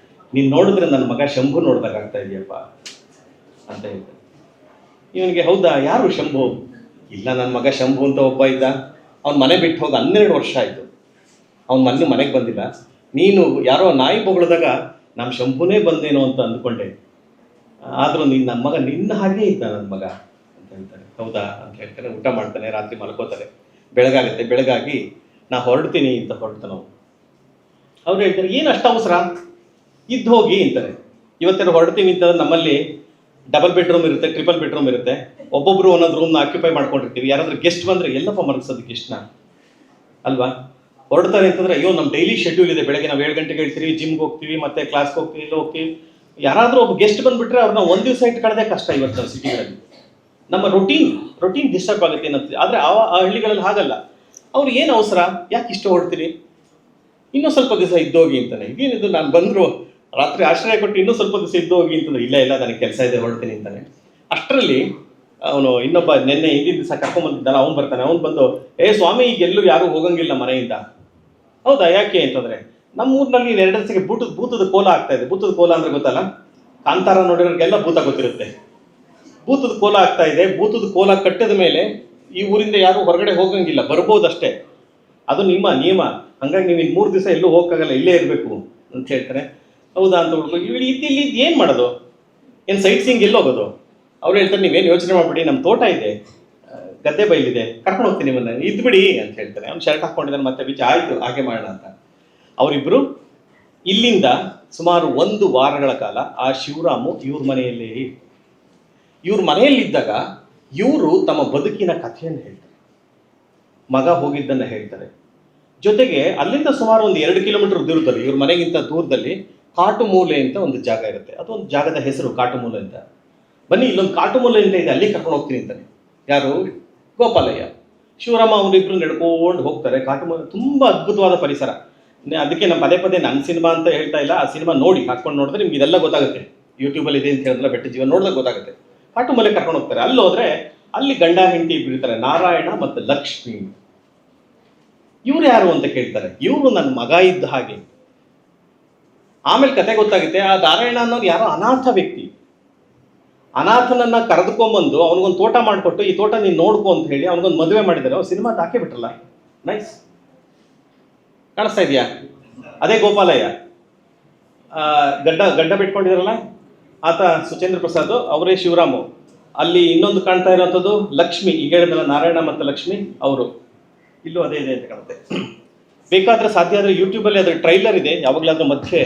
ನೀನು ನೋಡಿದ್ರೆ ನನ್ನ ಮಗ ಶಂಭು ನೋಡ್ದಾಗ ಆಗ್ತಾ ಇದೆಯಪ್ಪ ಅಂತ ಹೇಳ್ತಾರೆ. ಇವನಿಗೆ ಹೌದಾ, ಯಾರು ಶಂಭು? ಇಲ್ಲ, ನನ್ನ ಮಗ ಶಂಭು ಅಂತ ಒಬ್ಬ ಇದ್ದ, ಅವ್ನ ಮನೆ ಬಿಟ್ಟು ಹೋಗಿ 12 ವರ್ಷ ಆಯಿತು, ಅವ್ನು ಮನೆಗೆ ಬಂದಿಲ್ಲ. ನೀನು ಯಾರೋ ನಾಯಿ ಬೊಗಳಿದಾಗ ನಮ್ಮ ಶಂಭುನೇ ಬಂದೇನೋ ಅಂತ ಅಂದ್ಕೊಂಡೆ, ಆದರೂ ನನ್ನ ಮಗ ನಿನ್ನ ಹಾಗೇ ಇದ್ದ ನನ್ನ ಮಗ ಅಂತ ಹೇಳ್ತಾರೆ. ಹೌದಾ ಅಂತ ಹೇಳ್ತಾನೆ. ಊಟ ಮಾಡ್ತಾನೆ, ರಾತ್ರಿ ಮಲ್ಕೋತಾರೆ. ಬೆಳಗಾಗುತ್ತೆ. ಬೆಳಗಾಗಿ ನಾ ಹೊರಡ್ತೀನಿ ಅಂತ ಹೊರಡ್ತಾನೆ. ಅವ್ರು ಹೇಳ್ತಾರೆ, ಏನು ಅಷ್ಟು ಅವಸರ, ಇದ್ದು ಹೋಗಿ ಅಂತಾರೆ. ಇವತ್ತೆಲ್ಲ ಹೊರಡ್ತೀನಿ ಅಂತಂದ್ರೆ ನಮ್ಮಲ್ಲಿ ಡಬಲ್ ಬೆಡ್ರೂಮ್ ಇರುತ್ತೆ, ಟ್ರಿಪಲ್ ಬೆಡ್ರೂಮ್ ಇರುತ್ತೆ. ಒಬ್ಬೊಬ್ರು ಒಂದೊಂದು ರೂಮ್ನ ಆಕ್ಯುಪೈ ಮಾಡ್ಕೊಂಡಿರ್ತೀವಿ. ಯಾರಾದ್ರೂ ಗೆಸ್ಟ್ ಬಂದರೆ ಎಲ್ಲಪ್ಪ ಮಲಗಿಸೋದು ಗೆಸ್ಟ್ನ ಅಲ್ವಾ? ಹೊರಡ್ತಾರೆ ಅಂತಂದ್ರೆ, ಅಯ್ಯೋ ನಮ್ಮ ಡೈಲಿ ಶೆಡ್ಯೂಲ್ ಇದೆ, ಬೆಳಗ್ಗೆ ನಾವು 7 ಗಂಟೆಗೆ ಹೇಳ್ತೀವಿ, ಜಿಮ್ಗೆ ಹೋಗ್ತೀವಿ, ಮತ್ತೆ ಕ್ಲಾಸ್ಗೆ ಹೋಗ್ತೀವಿ, ಇಲ್ಲಿ ಹೋಗ್ತೀವಿ. ಯಾರಾದರೂ ಒಬ್ಬ ಗೆಸ್ಟ್ ಬಂದುಬಿಟ್ರೆ ಅವ್ರನ್ನ ಒಂದು ದಿವಸ ಇಟ್ಕೊಳ್ಳೋದೇ ಕಷ್ಟ ಇವತ್ತು ಸಿಟಿಗಳಲ್ಲಿ. ನಮ್ಮ ರೊಟೀನ್ ಡಿಸ್ಟರ್ಬ್ ಆಗುತ್ತೆ ಏನಂತ. ಆದರೆ ಆ ಹಳ್ಳಿಗಳಲ್ಲಿ ಹಾಗಲ್ಲ. ಅವ್ರು ಏನು ಅವಸರ, ಯಾಕೆ ಇಷ್ಟ ಹೊರಡ್ತೀರಿ, ಇನ್ನೂ ಸ್ವಲ್ಪ ದಿವಸ ಇದ್ದೋಗಿ ಅಂತಾನೆ. ಏನಿದು, ನಾನು ಬಂದರು ರಾತ್ರಿ ಆಶ್ರಯ ಕೊಟ್ಟು ಇನ್ನೂ ಸ್ವಲ್ಪ ದಿವಸ ಇದ್ದೋಗಿ ಅಂತಂದ್ರೆ, ಇಲ್ಲ ನನಗೆ ಕೆಲಸ ಇದೆ, ಹೊರಡ್ತೀನಿ ಅಂತಾನೆ. ಅಷ್ಟರಲ್ಲಿ ಅವನು ಇನ್ನೊಬ್ಬ ನಿನ್ನೆ ಹಿಂದಿನ ದಿವಸ ಕರ್ಕೊಂಡ್ಬಂದಿದ್ದಾನೆ, ಅವ್ನು ಬರ್ತಾನೆ. ಅವ್ನು ಬಂದು, ಸ್ವಾಮಿ, ಈಗೆಲ್ಲೂ ಯಾರೂ ಹೋಗಂಗಿಲ್ಲ ಮನೆಯಿಂದ. ಹೌದಾ, ಯಾಕೆ ಅಂತಂದ್ರೆ, ನಮ್ಮ ಊರಿನಲ್ಲಿ 2 ದಿವಸಕ್ಕೆ ಭೂತದ ಕೋಲ ಆಗ್ತಾ ಇದೆ. ಭೂತದ ಕೋಲ ಅಂದ್ರೆ ಗೊತ್ತಲ್ಲ, ಕಾಂತಾರ ನೋಡಿರೋರಿಗೆಲ್ಲ ಭೂತ ಗೊತ್ತಿರುತ್ತೆ. ಭೂತದ ಕೋಲ ಆಗ್ತಾ ಇದೆ. ಭೂತದ ಕೋಲ ಕಟ್ಟಿದ ಮೇಲೆ ಈ ಊರಿಂದ ಯಾರು ಹೊರಗಡೆ ಹೋಗಂಗಿಲ್ಲ, ಬರ್ಬೋದಷ್ಟೇ, ಅದು ನಿಮ್ಮ ನಿಯಮ. ಹಂಗಾಗಿ ನೀವು 3 ದಿವಸ ಎಲ್ಲೂ ಹೋಗಕ್ಕಾಗಲ್ಲ, ಇಲ್ಲೇ ಇರಬೇಕು ಅಂತ ಹೇಳ್ತಾರೆ. ಹೌದಾ ಅಂತ ಹುಡ್ಕೊಂಡು, ಇಲ್ಲಿ ಏನು ಮಾಡೋದು, ಏನು ಸೈಟ್ ಸೀಯಿಂಗ್ ಎಲ್ಲಿ ಹೋಗೋದು? ಅವ್ರು ಹೇಳ್ತಾರೆ, ನೀವೇನು ಯೋಚನೆ ಮಾಡ್ಬಿಡಿ, ನಮ್ಮ ತೋಟ ಇದೆ, ಗದ್ದೆ ಬೈಲಿದೆ, ಕರ್ಕೊಂಡು ಹೋಗ್ತೀನಿ ನಿಮ್ಮನ್ನ, ಇದ್ಬಿಡಿ ಅಂತ ಹೇಳ್ತಾರೆ. ಅವ್ನು ಶರ್ಟ್ ಹಾಕ್ಕೊಂಡಿದ್ದಾನೆ, ಮತ್ತೆ ಬಿಚ್ಚ, ಆಯಿತು ಹಾಗೆ ಮಾಡೋಣ ಅಂತ. ಅವರಿಬ್ಬರು ಇಲ್ಲಿಂದ ಸುಮಾರು 1 ವಾರಗಳ ಕಾಲ ಆ ಶಿವರಾಮು ಇವ್ರ ಮನೆಯಲ್ಲೇ ಇವ್ರ ಮನೆಯಲ್ಲಿದ್ದಾಗ ಇವರು ತಮ್ಮ ಬದುಕಿನ ಕಥೆಯನ್ನು ಹೇಳ್ತಾರೆ, ಮಗ ಹೋಗಿದ್ದನ್ನು ಹೇಳ್ತಾರೆ. ಜೊತೆಗೆ ಅಲ್ಲಿಂದ ಸುಮಾರು ಒಂದು 2 ಕಿಲೋಮೀಟರ್ ದೂರದಲ್ಲಿ, ಇವ್ರ ಮನೆಗಿಂತ ದೂರದಲ್ಲಿ ಕಾಟುಮೂಲೆ ಅಂತ ಒಂದು ಜಾಗ ಇರುತ್ತೆ. ಅದೊಂದು ಜಾಗದ ಹೆಸರು ಕಾಟುಮೂಲೆ ಅಂತ. ಬನ್ನಿ, ಇಲ್ಲೊಂದು ಕಾಟುಮೂಲೆ ಅಂತ ಇದೆ, ಅಲ್ಲಿ ಕರ್ಕೊಂಡು ಹೋಗ್ತೀನಿ ಅಂತಾನೆ. ಯಾರು? ಗೋಪಾಲಯ್ಯ. ಶಿವರಾಮ ಅವರಿಬ್ರು ನಡ್ಕೊಂಡು ಹೋಗ್ತಾರೆ. ಕಾಟುಮೂಲೆ ತುಂಬ ಅದ್ಭುತವಾದ ಪರಿಸರ. ಅದಕ್ಕೆ ನಾನು ಪದೇ ನನ್ನ ಸಿನಿಮಾ ಅಂತ ಹೇಳ್ತಾ ಇಲ್ಲ, ಆ ಸಿನಿಮಾ ನೋಡಿ ಹಾಕ್ಕೊಂಡು ನೋಡಿದ್ರೆ ನಿಮ್ಗೆ ಇದೆಲ್ಲ ಗೊತ್ತಾಗುತ್ತೆ. ಯೂಟ್ಯೂಬಲ್ಲಿ ಇದೆ ಅಂತ ಹೇಳಿದ್ರೆ ಬೆಟ್ಟ ಜೀವನ ನೋಡಿದಾಗ ಗೊತ್ತಾಗುತ್ತೆ. ಕಾಟು ಮಲೆ ಕರ್ಕೊಂಡು ಹೋಗ್ತಾರೆ. ಅಲ್ಲಿ ಹೋದ್ರೆ ಅಲ್ಲಿ ಗಂಡ ಹೆಂಡತಿ ಇಬ್ರು ಇರ್ತಾರೆ, ನಾರಾಯಣ ಮತ್ತು ಲಕ್ಷ್ಮಿ. ಇವ್ರು ಯಾರು ಅಂತ ಕೇಳ್ತಾರೆ. ಇವರು ನನ್ನ ಮಗ ಇದ್ದ ಹಾಗೆ. ಆಮೇಲೆ ಕತೆ ಗೊತ್ತಾಗುತ್ತೆ, ಆ ನಾರಾಯಣ ಅನ್ನೋರು ಯಾರೋ ಅನಾಥ ವ್ಯಕ್ತಿ. ಅನಾಥನನ್ನ ಕರೆದುಕೊಂಬಂದು ಅವನಿಗೊಂದು ತೋಟ ಮಾಡಿಕೊಟ್ಟು, ಈ ತೋಟ ನೀನು ನೋಡ್ಕೊ ಅಂತ ಹೇಳಿ ಅವನಿಗೊಂದು ಮದುವೆ ಮಾಡಿದ್ದಾರೆ. ಅವ್ರು ಸಿನಿಮಾ ಹಾಕೇ ಬಿಟ್ರಲ್ಲ. ನೈಸ್, ಕಾಣಿಸ್ತಾ ಇದೆಯಾ? ಅದೇ ಗೋಪಾಲಯ್ಯ ಗಡ್ಡ ಬಿಟ್ಕೊಂಡಿದಾರಲ್ಲ, ಆತ ಸುಚೇಂದ್ರ ಪ್ರಸಾದ್, ಅವರೇ ಶಿವರಾಮು. ಅಲ್ಲಿ ಇನ್ನೊಂದು ಕಾಣ್ತಾ ಇರೋಂಥದ್ದು ಲಕ್ಷ್ಮಿ, ಈಗ ಹೇಳಿದ್ನಲ್ಲ ನಾರಾಯಣ ಮತ್ತು ಲಕ್ಷ್ಮಿ, ಅವರು. ಇಲ್ಲೂ ಅದೇ ಇದೆ ಅಂತ ಕಾಣುತ್ತೆ. ಬೇಕಾದ್ರೆ ಸಾಧ್ಯ ಆದರೆ ಯೂಟ್ಯೂಬಲ್ಲಿ ಅದ್ರ ಟ್ರೈಲರ್ ಇದೆ, ಯಾವಾಗಲಾದ್ರೂ ಮಧ್ಯೆ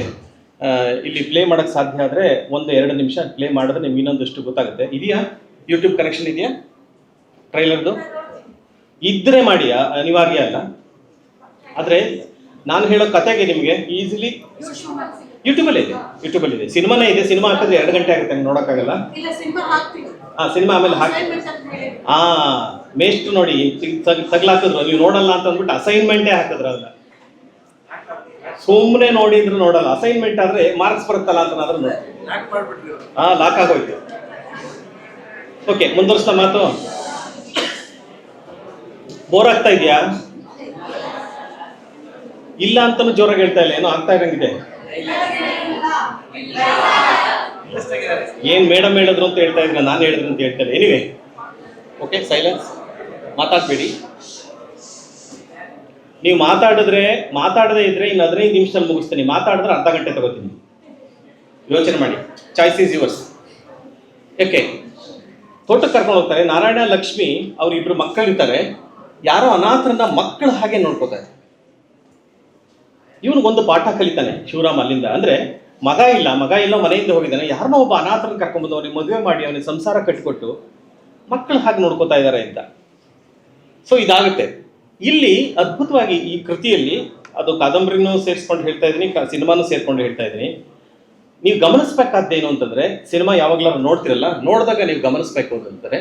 ಇಲ್ಲಿ ಪ್ಲೇ ಮಾಡೋಕ್ಕೆ ಸಾಧ್ಯ ಆದರೆ 1-2 ನಿಮಿಷ ಪ್ಲೇ ಮಾಡಿದ್ರೆ ನಿಮ್ಗೆ ಇನ್ನೊಂದಷ್ಟು ಗೊತ್ತಾಗುತ್ತೆ. ಇದೆಯಾ ಯೂಟ್ಯೂಬ್ ಕನೆಕ್ಷನ್ ಇದೆಯಾ ಟ್ರೈಲರ್ದು? ಇದ್ರೆ ಮಾಡಿ, ಅನಿವಾರ್ಯ ಅಲ್ಲ. ಆದರೆ ನಾನು ಹೇಳೋ ಕತೆಗೆ ನಿಮಗೆ ಈಸಿಲಿ ಯೂಟ್ಯೂಬಲ್ಲಿ ಇದೆ. ಸಿನಿಮಾನೇ ಇದೆ. ಸಿನಿಮಾ ಹಾಕಿದ್ರೆ 2 ಗಂಟೆ ಆಗುತ್ತೆ, ನೋಡೋಕ್ಕಾಗಲ್ಲ. ಸಿನಿಮಾ ಆಮೇಲೆ ಹಾಕಿ. ಮೇಸ್ಟ್ ನೋಡಿ ತಗ್ಲಾಕಿದ್ರು, ನೀವು ನೋಡಲ್ಲ ಅಂತ ಅಂದ್ಬಿಟ್ಟು ಅಸೈನ್ಮೆಂಟೇ ಹಾಕಿದ್ರು. ಅದನ್ನ ಸುಮ್ಮನೆ ನೋಡಿದ್ರು ನೋಡಲ್ಲ. ಅಸೈನ್ಮೆಂಟ್ ಆದ್ರೆ ಮಾರ್ಕ್ಸ್ ಬರುತ್ತಲ್ಲ ಅಂತ ನೋಡಿ ಲಾಕ್ ಆಗೋಯ್ತು. ಓಕೆ, ಮುಂದುವರಿಸ್ತಾ ಮಾತು. ಬೋರ್ ಆಗ್ತಾ ಇದೆಯಾ? ಇಲ್ಲ ಅಂತಾನು ಜೋರಾಗಿ ಹೇಳ್ತಾ ಇಲ್ಲ, ಏನೋ ಆಗ್ತಾ ಇರಂಗಿದೆ. ಏನ್ ಮೇಡಮ್ ಹೇಳಿದ್ರು ಅಂತ ಹೇಳ್ತಾ ಇದ್ರೆ ನಾನು ಹೇಳಿದ್ರು ಅಂತ ಹೇಳ್ತಾರೆ. ಎನಿವೆ, ಓಕೆ, ಸೈಲೆನ್ಸ್, ಮಾತಾಡ್ಬೇಡಿ. ನೀವು ಮಾತಾಡದೇ ಇದ್ರೆ ಇನ್ನು 15 ನಿಮಿಷದಲ್ಲಿ ಮುಗಿಸ್ತೀನಿ. ಮಾತಾಡಿದ್ರೆ ಅರ್ಧ ಗಂಟೆ ತಗೋತೀನಿ. ಯೋಚನೆ ಮಾಡಿ, ಚಾಯ್ಸ್ ಈಸ್ ಯುವರ್ಸ್. ಯಾಕೆ ತೋಟಕ್ಕೆ ಕರ್ಕೊಂಡು ಹೋಗ್ತಾರೆ. ನಾರಾಯಣ ಲಕ್ಷ್ಮಿ ಅವ್ರಿಬ್ರು ಮಕ್ಕಳಿರ್ತಾರೆ. ಯಾರೋ ಅನಾಥರನ್ನ ಮಕ್ಕಳ ಹಾಗೆ ನೋಡ್ಕೋತಾರೆ. ಇವನಿಗೊಂದು ಪಾಠ ಕಲಿತಾನೆ ಶಿವರಾಮ ಅಲ್ಲಿಂದ. ಅಂದ್ರೆ ಮಗ ಇಲ್ಲ ಮನೆಯಿಂದ ಹೋಗಿದ್ದಾನೆ. ಯಾರನ್ನೋ ಒಬ್ಬ ಅನಾಥರನ್ನ ಕರ್ಕೊಂಡ್ಬಂದು ಅವನಿಗೆ ಮದುವೆ ಮಾಡಿ ಅವನಿಗೆ ಸಂಸಾರ ಕಟ್ಟಿಕೊಟ್ಟು ಮಕ್ಕಳ ಹಾಗೆ ನೋಡ್ಕೋತಾ ಇದ್ದಾರೆ ಅಂತ. ಸೊ ಇದಾಗುತ್ತೆ. ಇಲ್ಲಿ ಅದ್ಭುತವಾಗಿ ಈ ಕೃತಿಯಲ್ಲಿ, ಅದು ಕಾದಂಬರಿನೂ ಸೇರಿಸ್ಕೊಂಡು ಹೇಳ್ತಾ ಇದ್ದೀನಿ, ಸಿನಿಮಾನು ಸೇರ್ಕೊಂಡು ಹೇಳ್ತಾ ಇದ್ದೀನಿ. ನೀವು ಗಮನಿಸ್ಬೇಕಾದ್ದೇನು ಅಂತಂದ್ರೆ, ಸಿನಿಮಾ ಯಾವಾಗ್ಲಾದ್ರು ನೋಡ್ತಿರಲ್ಲ, ನೋಡಿದಾಗ ನೀವು ಗಮನಿಸ್ಬೇಕು ಅಂತಂದ್ರೆ,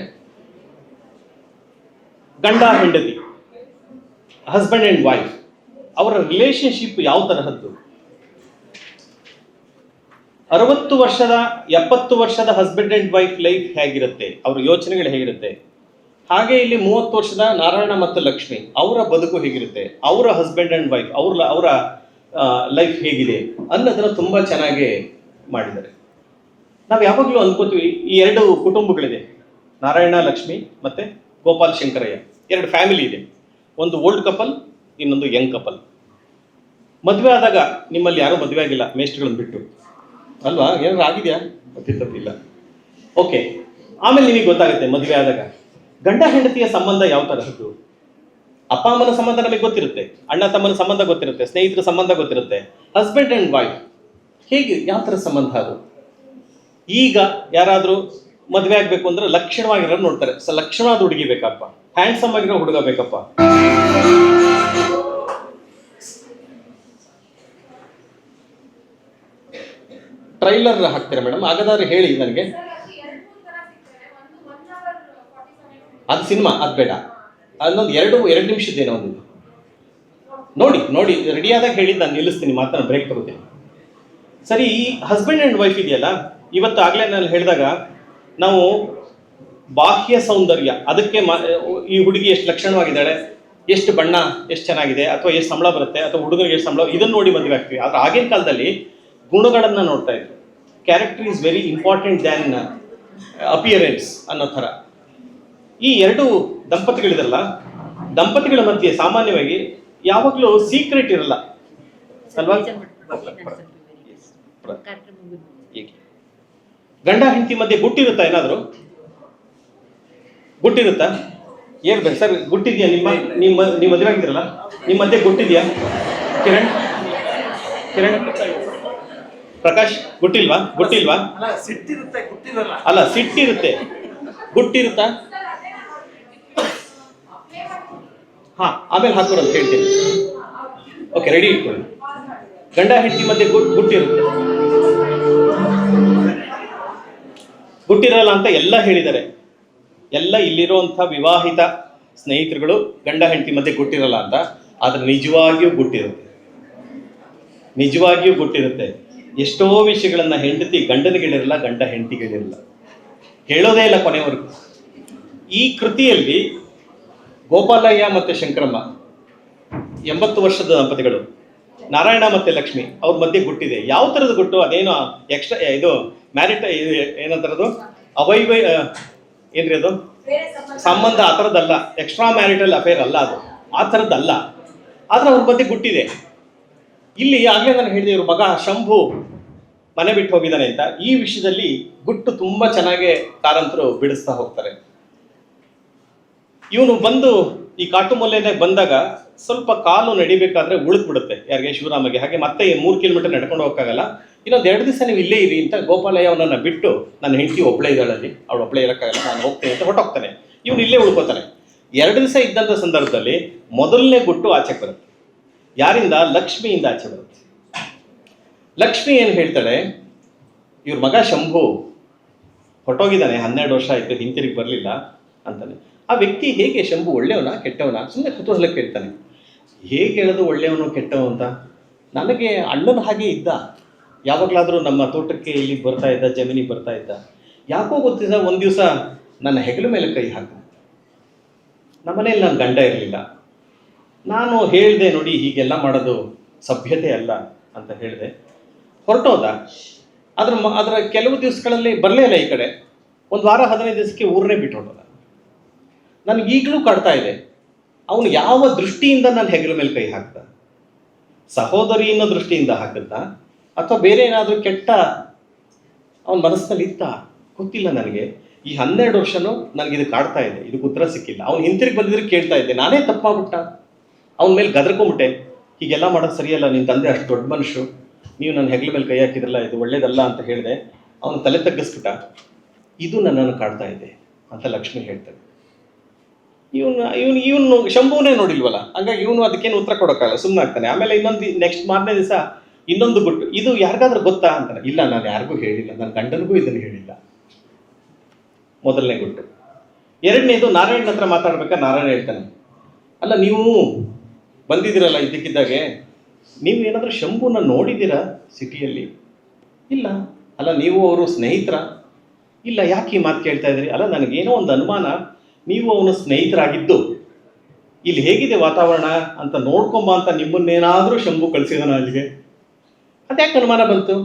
ಗಂಡ ಹೆಂಡತಿ, ಹಸ್ಬೆಂಡ್ ಅಂಡ್ ವೈಫ್, ಅವರ ರಿಲೇಶನ್ಶಿಪ್ ಯಾವ ತರಹದ್ದು. 60 ವರ್ಷದ 70 ವರ್ಷದ ಹಸ್ಬೆಂಡ್ ಅಂಡ್ ವೈಫ್ ಲೈಫ್ ಹೇಗಿರುತ್ತೆ, ಅವ್ರ ಯೋಚನೆಗಳು ಹೇಗಿರುತ್ತೆ. ಹಾಗೆ ಇಲ್ಲಿ 30 ವರ್ಷದ ನಾರಾಯಣ ಮತ್ತು ಲಕ್ಷ್ಮಿ ಅವರ ಬದುಕು ಹೇಗಿರುತ್ತೆ, ಅವರ ಹಸ್ಬೆಂಡ್ ಅಂಡ್ ವೈಫ್ ಅವರ ಲೈಫ್ ಹೇಗಿದೆ ಅನ್ನೋದನ್ನ ತುಂಬಾ ಚೆನ್ನಾಗಿ ಮಾಡಿದ್ದಾರೆ. ನಾವು ಯಾವಾಗಲೂ ಅನ್ಕೋತೀವಿ ಈ 2 ಕುಟುಂಬಗಳಿದೆ, ನಾರಾಯಣ ಲಕ್ಷ್ಮಿ ಮತ್ತೆ ಗೋಪಾಲ್ ಶಂಕರಯ್ಯ, 2 ಫ್ಯಾಮಿಲಿ ಇದೆ. ಒಂದು ಓಲ್ಡ್ ಕಪಲ್, ಇನ್ನೊಂದು ಯಂಗ್ ಕಪಲ್. ಮದುವೆ ಆದಾಗ ನಿಮ್ಮಲ್ಲಿ ಯಾರೂ ಮದುವೆ ಆಗಿಲ್ಲ ಮೇಷ್ಟ್ಗಳನ್ನು ಬಿಟ್ಟು ಅಲ್ವಾ? ಏನಾದ್ರು ಆಗಿದೆಯಾ? ತಪ್ಪಿಲ್ಲ. ಓಕೆ, ಆಮೇಲೆ ನಿಮಗೆ ಗೊತ್ತಾಗುತ್ತೆ ಮದುವೆ ಆದಾಗ ಗಂಡ ಹೆಂಡತಿಯ ಸಂಬಂಧ ಯಾವ ತರಹದ್ದು. ಅಪ್ಪ ಅಮ್ಮನ ಸಂಬಂಧ ನಮಗೆ ಗೊತ್ತಿರುತ್ತೆ, ಅಣ್ಣ ತಮ್ಮನ ಸಂಬಂಧ ಗೊತ್ತಿರುತ್ತೆ, ಸ್ನೇಹಿತರ ಸಂಬಂಧ ಗೊತ್ತಿರುತ್ತೆ. ಹಸ್ಬೆಂಡ್ ಅಂಡ್ ವೈಫ್ ಹೇಗೆ, ಯಾವ ಥರ ಸಂಬಂಧ ಅದು. ಈಗ ಯಾರಾದರೂ ಮದುವೆ ಆಗಬೇಕು ಅಂದ್ರೆ ಲಕ್ಷಣವಾಗಿರೋ ನೋಡ್ತಾರೆ. ಲಕ್ಷಣವಾದ ಹುಡುಗಿ ಬೇಕಪ್ಪ, ಹ್ಯಾಂಡ್ಸಮ್ ಆಗಿರೋ ಹುಡುಗ ಬೇಕಪ್ಪ. ಟ್ರೈಲರ್ ಹಾಕ್ತೀರಾ ಮೇಡಮ್? ಹಾಗಾದ್ರೆ ಹೇಳಿ ನನಗೆ. ಅದು ಸಿನಿಮಾ, ಅದು ಬೇಡ. ಅದೊಂದು 2 ನಿಮಿಷದ್ದೇನೋ ಒಂದು ನೋಡಿ ರೆಡಿ ಆದಾಗ ಹೇಳಿದ್ದು ನಾನು ನಿಲ್ಲಿಸ್ತೀನಿ, ಮಾತನ್ನ ಬ್ರೇಕ್ ತಗೋತೀನಿ. ಸರಿ, ಈ ಹಸ್ಬೆಂಡ್ ಆ್ಯಂಡ್ ವೈಫ್ ಇದೆಯಲ್ಲ, ಇವತ್ತು ಆಗಲೇ ನಾನು ಹೇಳಿದಾಗ ನಾವು ಬಾಹ್ಯ ಸೌಂದರ್ಯ, ಅದಕ್ಕೆ ಈ ಹುಡುಗಿ ಎಷ್ಟು ಲಕ್ಷಣವಾಗಿದ್ದಾಳೆ, ಎಷ್ಟು ಬಣ್ಣ ಎಷ್ಟು ಚೆನ್ನಾಗಿದೆ, ಅಥವಾ ಎಷ್ಟು ಸಂಬಳ ಬರುತ್ತೆ, ಅಥವಾ ಹುಡುಗರಿಗೆ ಎಷ್ಟು ಸಂಬಳ, ಇದನ್ನು ನೋಡಿ ಮದುವೆ ಆಗ್ತೀವಿ. ಆದರೆ ಆಗಿನ ಕಾಲದಲ್ಲಿ ಗುಣಗಳನ್ನು ನೋಡ್ತಾ ಇದ್ರು. Character is very important than appearance ಅನ್ನೋ ಥರ. ಈ 2 ದಂಪತಿಗಳಿರಲ್ಲ, ದಂಪತಿಗಳ ಮಧ್ಯೆ ಸಾಮಾನ್ಯವಾಗಿ ಯಾವಾಗಲೂ ಸೀಕ್ರೆಟ್ ಇರಲ್ಲ ಅಲ್ವಾ? ಗಂಡ ಹೆಂಡತಿ ಮಧ್ಯೆ ಗುಟ್ಟಿರುತ್ತಾ? ಏನಾದರೂ ಗುಟ್ಟಿರುತ್ತಾ? ಹೇಳ್ಬೇಕು ಸರ್, ಗುಟ್ಟಿದ್ಯಾ? ನಿಮ್ಮ ಮದುವೆ ಆಗಿದ್ರಲ್ಲ, ನಿಮ್ಮ ಮಧ್ಯೆ ಗುಟ್ಟಿದ್ಯಾ? ಕಿರಣ್ ಪ್ರಕಾಶ್, ಗುಟ್ಟಿಲ್ವಾ? ಅಲ್ಲ, ಸಿಟ್ಟಿರುತ್ತೆ, ಗುಟ್ಟಿರುತ್ತಾ? ಹಾ, ಆಮೇಲೆ ಹಾಕೋರು ಅಂತ ಹೇಳ್ತೀನಿ. ಓಕೆ, ರೆಡಿ ಇಟ್ಕೊಳ್ಳಿ. ಗಂಡ ಹೆಂಡತಿ ಮಧ್ಯೆ ಗುಟ್ಟಿರುತ್ತೆ, ಗುಟ್ಟಿರಲ್ಲ ಅಂತ ಎಲ್ಲ ಹೇಳಿದ್ದಾರೆ. ಎಲ್ಲ ಇಲ್ಲಿರುವಂಥ ವಿವಾಹಿತ ಸ್ನೇಹಿತರುಗಳು ಗಂಡ ಹೆಂಡತಿ ಮಧ್ಯೆ ಗುಟ್ಟಿರಲ್ಲ ಅಂತ. ಆದರೆ ನಿಜವಾಗಿಯೂ ಗುಟ್ಟಿರುತ್ತೆ. ಎಷ್ಟೋ ವಿಷಯಗಳನ್ನ ಹೆಂಡತಿ ಗಂಡನಿಗೆ ಹೇಳಿರಲ್ಲ, ಗಂಡ ಹೆಂಡತಿಗೆ ಹೇಳಿರಲ್ಲ, ಹೇಳೋದೇ ಇಲ್ಲ ಕೊನೆವರೆಗೂ. ಈ ಕೃತಿಯಲ್ಲಿ ಗೋಪಾಲಯ್ಯ ಮತ್ತು ಶಂಕರಮ್ಮ 80 ವರ್ಷದ ದಂಪತಿಗಳು, ನಾರಾಯಣ ಮತ್ತು ಲಕ್ಷ್ಮಿ ಅವ್ರ ಮಧ್ಯೆ ಗುಟ್ಟಿದೆ. ಯಾವ ಥರದ ಗುಟ್ಟು? ಅದೇನೋ ಎಕ್ಸ್ಟ್ರಾ ಇದು ಮ್ಯಾರಿಟ್ ಏನಂತಾರದು, ಅವೈವೈ ಏನ್ರಿ ಅದು ಸಂಬಂಧ, ಆ ಥರದ್ದಲ್ಲ. ಎಕ್ಸ್ಟ್ರಾ ಮ್ಯಾರಿಟಲ್ ಅಫೇರ್ ಅಲ್ಲ ಅದು, ಆ ಥರದ್ದಲ್ಲ. ಆದ್ರೆ ಅವ್ರ ಮಧ್ಯೆ ಗುಟ್ಟಿದೆ. ಇಲ್ಲಿ ಆಗಲೇ ನಾನು ಹೇಳಿದೆ, ಇವ್ರ ಮಗ ಶಂಭು ಮನೆ ಬಿಟ್ಟು ಹೋಗಿದ್ದಾನೆ ಅಂತ. ಈ ವಿಷಯದಲ್ಲಿ ಗುಟ್ಟು ತುಂಬಾ ಚೆನ್ನಾಗಿ ಕಾರಂತರು ಬಿಡಿಸ್ತಾ ಹೋಗ್ತಾರೆ. ಇವನು ಬಂದು ಈ ಕಾಟುಮೂಲೆನೇ ಬಂದಾಗ ಸ್ವಲ್ಪ ಕಾಲು ನಡಿಬೇಕಾದ್ರೆ ಉಳಿದು ಬಿಡುತ್ತೆ ಯಾರಿಗೆ, ಶಿವರಾಮಗೆ. ಹಾಗೆ ಮತ್ತೆ 3 ಕಿಲೋಮೀಟರ್ ನಡ್ಕೊಂಡು ಹೋಗಕ್ಕಾಗಲ್ಲ. ಇನ್ನೊಂದು 2 ದಿವಸ ನೀವು ಇಲ್ಲೇ ಇರಿ ಅಂತ ಗೋಪಾಲಯ್ಯ ಅವನನ್ನ ಬಿಟ್ಟು, ನನ್ನ ಹೆಂಡತಿ ಒಬ್ಬಳೇ ಇದ್ದಾಳಲ್ಲಿ, ಅವಳು ಒಬ್ಬಳೇ ಇರೋಕ್ಕಾಗಲ್ಲ, ನಾನು ಹೋಗ್ತೇನೆ ಅಂತ ಹೊರಟೋಗ್ತಾನೆ. ಇವನು ಇಲ್ಲೇ ಉಳ್ಕೋತಾನೆ. 2 ದಿವಸ ಇದ್ದಂಥ ಸಂದರ್ಭದಲ್ಲಿ ಮೊದಲನೇ ಗುಟ್ಟು ಆಚೆಗೆ ಬರುತ್ತೆ. ಯಾರಿಂದ? ಲಕ್ಷ್ಮಿಯಿಂದ ಆಚೆ ಬರುತ್ತೆ. ಲಕ್ಷ್ಮಿ ಏನು ಹೇಳ್ತಾಳೆ, ಇವ್ರ ಮಗ ಶಂಭು ಹೊರಟೋಗಿದ್ದಾನೆ, 12 ವರ್ಷ ಆಯ್ತು, ಹಿಂತಿರುಗಿ ಬರಲಿಲ್ಲ ಅಂತಾನೆ. ಆ ವ್ಯಕ್ತಿ ಹೇಗೆ, ಶಂಭು ಒಳ್ಳೆಯವನ ಕೆಟ್ಟವನ? ಸುಮ್ಮನೆ ಕುತೂಹಲ ಕೇಳ್ತಾನೆ. ಹೇಗೆ ಹೇಳೋದು ಒಳ್ಳೆಯವನು ಕೆಟ್ಟವ ಅಂತ? ನನಗೆ ಅಣ್ಣನ ಹಾಗೆ ಇದ್ದ, ಯಾವಾಗಲಾದರೂ ನಮ್ಮ ತೋಟಕ್ಕೆ ಇಲ್ಲಿ ಬರ್ತಾ ಇದ್ದ, ಜಮೀನಿಗೆ ಬರ್ತಾ ಇದ್ದ. ಯಾಕೋ ಗೊತ್ತಿಲ್ಲ, ಒಂದು ದಿವಸ ನನ್ನ ಹೆಗಲ ಮೇಲೆ ಕೈ ಹಾಕ. ನಮ್ಮನೇಲಿ ನನ್ನ ಗಂಡ ಇರಲಿಲ್ಲ. ನಾನು ಹೇಳಿದೆ, ನೋಡಿ ಹೀಗೆಲ್ಲ ಮಾಡೋದು ಸಭ್ಯತೆ ಅಲ್ಲ ಅಂತ ಹೇಳಿದೆ. ಹೊರಟೋದ. ಅದರ ಕೆಲವು ದಿವಸಗಳಲ್ಲಿ ಬರಲೇ ಇಲ್ಲ ಈ ಕಡೆ. 1 ವಾರ 15 ದಿವಸಕ್ಕೆ ಊರನ್ನೇ ಬಿಟ್ಟು ಹೊರಟೋದ. ನನಗೆ ಈಗಲೂ ಕಾಡ್ತಾ ಇದೆ, ಅವನು ಯಾವ ದೃಷ್ಟಿಯಿಂದ ನನ್ನ ಹೆಗಲ ಮೇಲೆ ಕೈ ಹಾಕ್ದ? ಸಹೋದರಿ ಅನ್ನೋ ದೃಷ್ಟಿಯಿಂದ ಹಾಕಿದ್ದ, ಅಥವಾ ಬೇರೆ ಏನಾದರೂ ಕೆಟ್ಟ ಅವನ ಮನಸ್ಸಿನಲ್ಲಿ ಇತ್ತ? ಗೊತ್ತಿಲ್ಲ ನನಗೆ. ಈ 12 ವರ್ಷನೂ ನನಗಿದು ಕಾಡ್ತಾ ಇದೆ, ಇದಕ್ಕೆ ಉತ್ತರ ಸಿಕ್ಕಿಲ್ಲ. ಅವ್ನು ಹಿಂತಿರುಗಿ ಬಂದಿದ್ರೆ ಕೇಳ್ತಾ ಇದ್ದೆ, ನಾನೇ ತಪ್ಪಾಗ್ಬಿಟ್ಟ, ಅವನ ಮೇಲೆ ಗದರ್ಕೊಂಬಿಟ್ಟೆ, ಹೀಗೆಲ್ಲ ಮಾಡೋದು ಸರಿಯಲ್ಲ, ನಿನ್ನ ತಂದೆ ಅಷ್ಟು ದೊಡ್ಡ ಮನುಷ್ಯರು, ನೀವು ನನ್ನ ಹೆಗಲ ಮೇಲೆ ಕೈ ಹಾಕಿದ್ರಲ್ಲ, ಇದು ಒಳ್ಳೇದಲ್ಲ ಅಂತ ಹೇಳಿದೆ. ಅವನು ತಲೆ ತಗ್ಗಿಸ್ಬಿಟ್ಟ, ಇದು ನನ್ನನ್ನು ಕಾಡ್ತಾ ಇದೆ ಅಂತ ಲಕ್ಷ್ಮಿ ಹೇಳ್ತಾಳೆ. ಇವನು ಶಂಭುವೇ ನೋಡಿಲ್ವಲ್ಲ, ಹಂಗಾಗಿ ಇವನು ಅದಕ್ಕೇನು ಉತ್ತರ ಕೊಡೋಕ್ಕಲ್ಲ, ಸುಮ್ಮನೆ ಆಗ್ತಾನೆ. ಆಮೇಲೆ ನೆಕ್ಸ್ಟ್ ಮಾರನೇ ದಿವಸ ಇನ್ನೊಂದು ಗುಟ್ಟು, ಇದು ಯಾರಿಗಾದ್ರೂ ಗೊತ್ತಾ ಅಂತಾನೆ. ಇಲ್ಲ, ನಾನು ಯಾರಿಗೂ ಹೇಳಿಲ್ಲ, ನನ್ನ ಗಂಡನಿಗೂ ಇದನ್ನು ಹೇಳಿಲ್ಲ. ಮೊದಲನೇ ಗುಟ್ಟು. 2ನೇದು, ನಾರಾಯಣನ ಹತ್ರ ಮಾತಾಡ್ಬೇಕಾದ್ರೆ ನಾರಾಯಣ ಹೇಳ್ತಾನೆ, ಅಲ್ಲ ನೀವು ಬಂದಿದ್ದೀರಲ್ಲ ಇದಕ್ಕಿದ್ದಾಗೆ, ನೀವು ಏನಾದರೂ ಶಂಭುನ ನೋಡಿದ್ದೀರಾ ಸಿಟಿಯಲ್ಲಿ? ಇಲ್ಲ. ಅಲ್ಲ ನೀವು ಅವರು ಸ್ನೇಹಿತರ? ಇಲ್ಲ. ಯಾಕೆ ಈ ಮಾತು ಕೇಳ್ತಾ ಇದ್ರಿ? ಅಲ್ಲ ನನಗೇನೋ ಒಂದು ಅನುಮಾನ, ನೀವು ಅವನು ಸ್ನೇಹಿತರಾಗಿದ್ದು ಇಲ್ಲಿ ಹೇಗಿದೆ ವಾತಾವರಣ ಅಂತ ನೋಡ್ಕೊಂಬ ಅಂತ ನಿಮ್ಮನ್ನೇನಾದರೂ ಶಂಭು ಕಳಿಸಿದಾನ ಅಲ್ಲಿಗೆ? ಅದ್ಯಾಕೆ ಅನುಮಾನ ಬಂತು?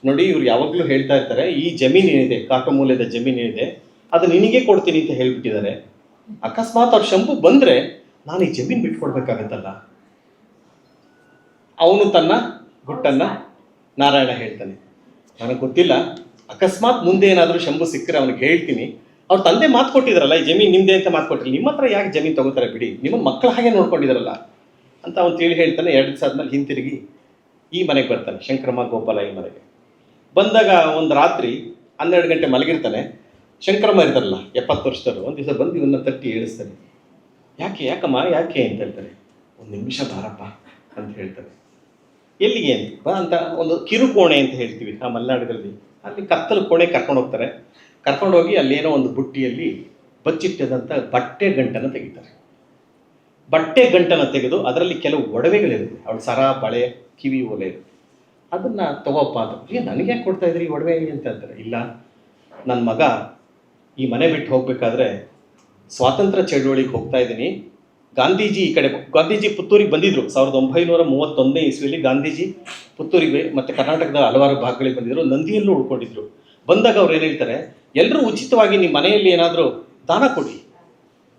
ನೋಡಿ, ಇವ್ರು ಯಾವಾಗಲೂ ಹೇಳ್ತಾ ಇರ್ತಾರೆ, ಈ ಜಮೀನು ಏನಿದೆ, ಕಾಟುಮೂಲೆದ ಜಮೀನು ಏನಿದೆ, ಅದು ನಿನಗೆ ಕೊಡ್ತೀನಿ ಅಂತ ಹೇಳ್ಬಿಟ್ಟಿದ್ದಾರೆ. ಅಕಸ್ಮಾತ್ ಅವ್ರು ಶಂಭು ಬಂದರೆ ನಾನು ಈ ಜಮೀನು ಬಿಟ್ಕೊಡ್ಬೇಕಾಗತ್ತಲ್ಲ. ಅವನು ತನ್ನ ಗುಟ್ಟನ್ನು ನಾರಾಯಣ ಹೇಳ್ತಾನೆ, ನನಗೆ ಗೊತ್ತಿಲ್ಲ, ಅಕಸ್ಮಾತ್ ಮುಂದೆ ಏನಾದರೂ ಶಂಭು ಸಿಕ್ಕರೆ ಅವನಿಗೆ ಹೇಳ್ತೀನಿ. ಅವ್ರ ತಂದೆ ಮಾತು ಕೊಟ್ಟಿದ್ರಲ್ಲ, ಈ ಜಮೀನು ನಿಮ್ಮದೇ ಅಂತ ಮಾತು ಕೊಟ್ಟಿರಲಿ, ನಿಮ್ಮ ಹತ್ರ ಯಾಕೆ ಜಮೀನು ತಗೋತಾರೆ, ಬಿಡಿ, ನಿಮ್ಮ ಮಕ್ಕಳ ಹಾಗೆ ನೋಡ್ಕೊಂಡಿದ್ರಲ್ಲ ಅಂತ ಅವನು ತಿಳಿ ಹೇಳ್ತಾನೆ. 2 ದಿವಸ ಆದ್ಮೇಲೆ ಹಿಂತಿರುಗಿ ಈ ಮನೆಗೆ ಬರ್ತಾನೆ, ಶಂಕರಮ್ಮ ಗೋಪಾಲಯ್ಯ ಮನೆಗೆ. ಬಂದಾಗ ಒಂದು ರಾತ್ರಿ 12 ಗಂಟೆ ಮಲಗಿರ್ತಾನೆ. ಶಂಕರಮ್ಮ ಇರ್ತಾರಲ್ಲ 70 ವರ್ಷದವರು, ಒಂದು ದಿವಸ ಬಂದು ಇವನ್ನ ತಟ್ಟಿ ಏಳಿಸ್ತಾನೆ. ಯಾಕಮ್ಮ ಯಾಕೆ ಅಂತ ಹೇಳ್ತಾರೆ. 1 ನಿಮಿಷ ಬಾರಪ್ಪ ಅಂತ ಹೇಳ್ತಾರೆ. ಎಲ್ಲಿಗೆ ಬಾ ಅಂತ, ಒಂದು ಕಿರುಕೋಣೆ ಅಂತ ಹೇಳ್ತೀವಿ ಆ ಮಲೆನಾಡುಗಳಲ್ಲಿ, ಅಲ್ಲಿ ಕತ್ತಲು ಕೋಣೆ ಕರ್ಕೊಂಡು ಹೋಗ್ತಾರೆ. ಕರ್ಕೊಂಡೋಗಿ ಅಲ್ಲೇನೋ ಒಂದು ಬುಟ್ಟಿಯಲ್ಲಿ ಬಚ್ಚಿಟ್ಟದಂಥ ಬಟ್ಟೆ ಗಂಟನ್ನು ತೆಗಿತಾರೆ. ಬಟ್ಟೆ ಗಂಟನ್ನು ತೆಗೆದು ಅದರಲ್ಲಿ ಕೆಲವು ಒಡವೆಗಳಿರುತ್ತೆ, ಅವಳು ಸರ, ಬಳೆ, ಕಿವಿ ಓಲೆ ಇರುತ್ತೆ. ಅದನ್ನು ತಗೋಪ್ಪ ಅಂತ. ನನಗೆ ಯಾಕೆ ಕೊಡ್ತಾ ಇದ್ರಿ ಈ ಒಡವೆ ಅಂತ ಅಂತಾರೆ. ಇಲ್ಲ, ನನ್ನ ಮಗ ಈ ಮನೆ ಬಿಟ್ಟು ಹೋಗಬೇಕಾದ್ರೆ ಸ್ವಾತಂತ್ರ್ಯ ಚಳವಳಿಗೆ ಹೋಗ್ತಾ ಇದ್ದೀನಿ. ಗಾಂಧೀಜಿ ಈ ಕಡೆ, ಗಾಂಧೀಜಿ ಪುತ್ತೂರಿಗೆ ಬಂದಿದ್ದರು 1931ನೇ ಇಸ್ವಿಯಲ್ಲಿ. ಗಾಂಧೀಜಿ ಪುತ್ತೂರಿಗೆ ಮತ್ತು ಕರ್ನಾಟಕದ ಹಲವಾರು ಭಾಗಗಳಿಗೆ ಬಂದಿದ್ದರು, ನಂದಿಯಲ್ಲೂ ಉಳ್ಕೊಂಡಿದ್ರು. ಬಂದಾಗ ಅವ್ರು ಏನು ಹೇಳ್ತಾರೆ, ಎಲ್ಲರೂ ಉಚಿತವಾಗಿ ನಿಮ್ಮ ಮನೆಯಲ್ಲಿ ಏನಾದರೂ ದಾನ ಕೊಡಿ,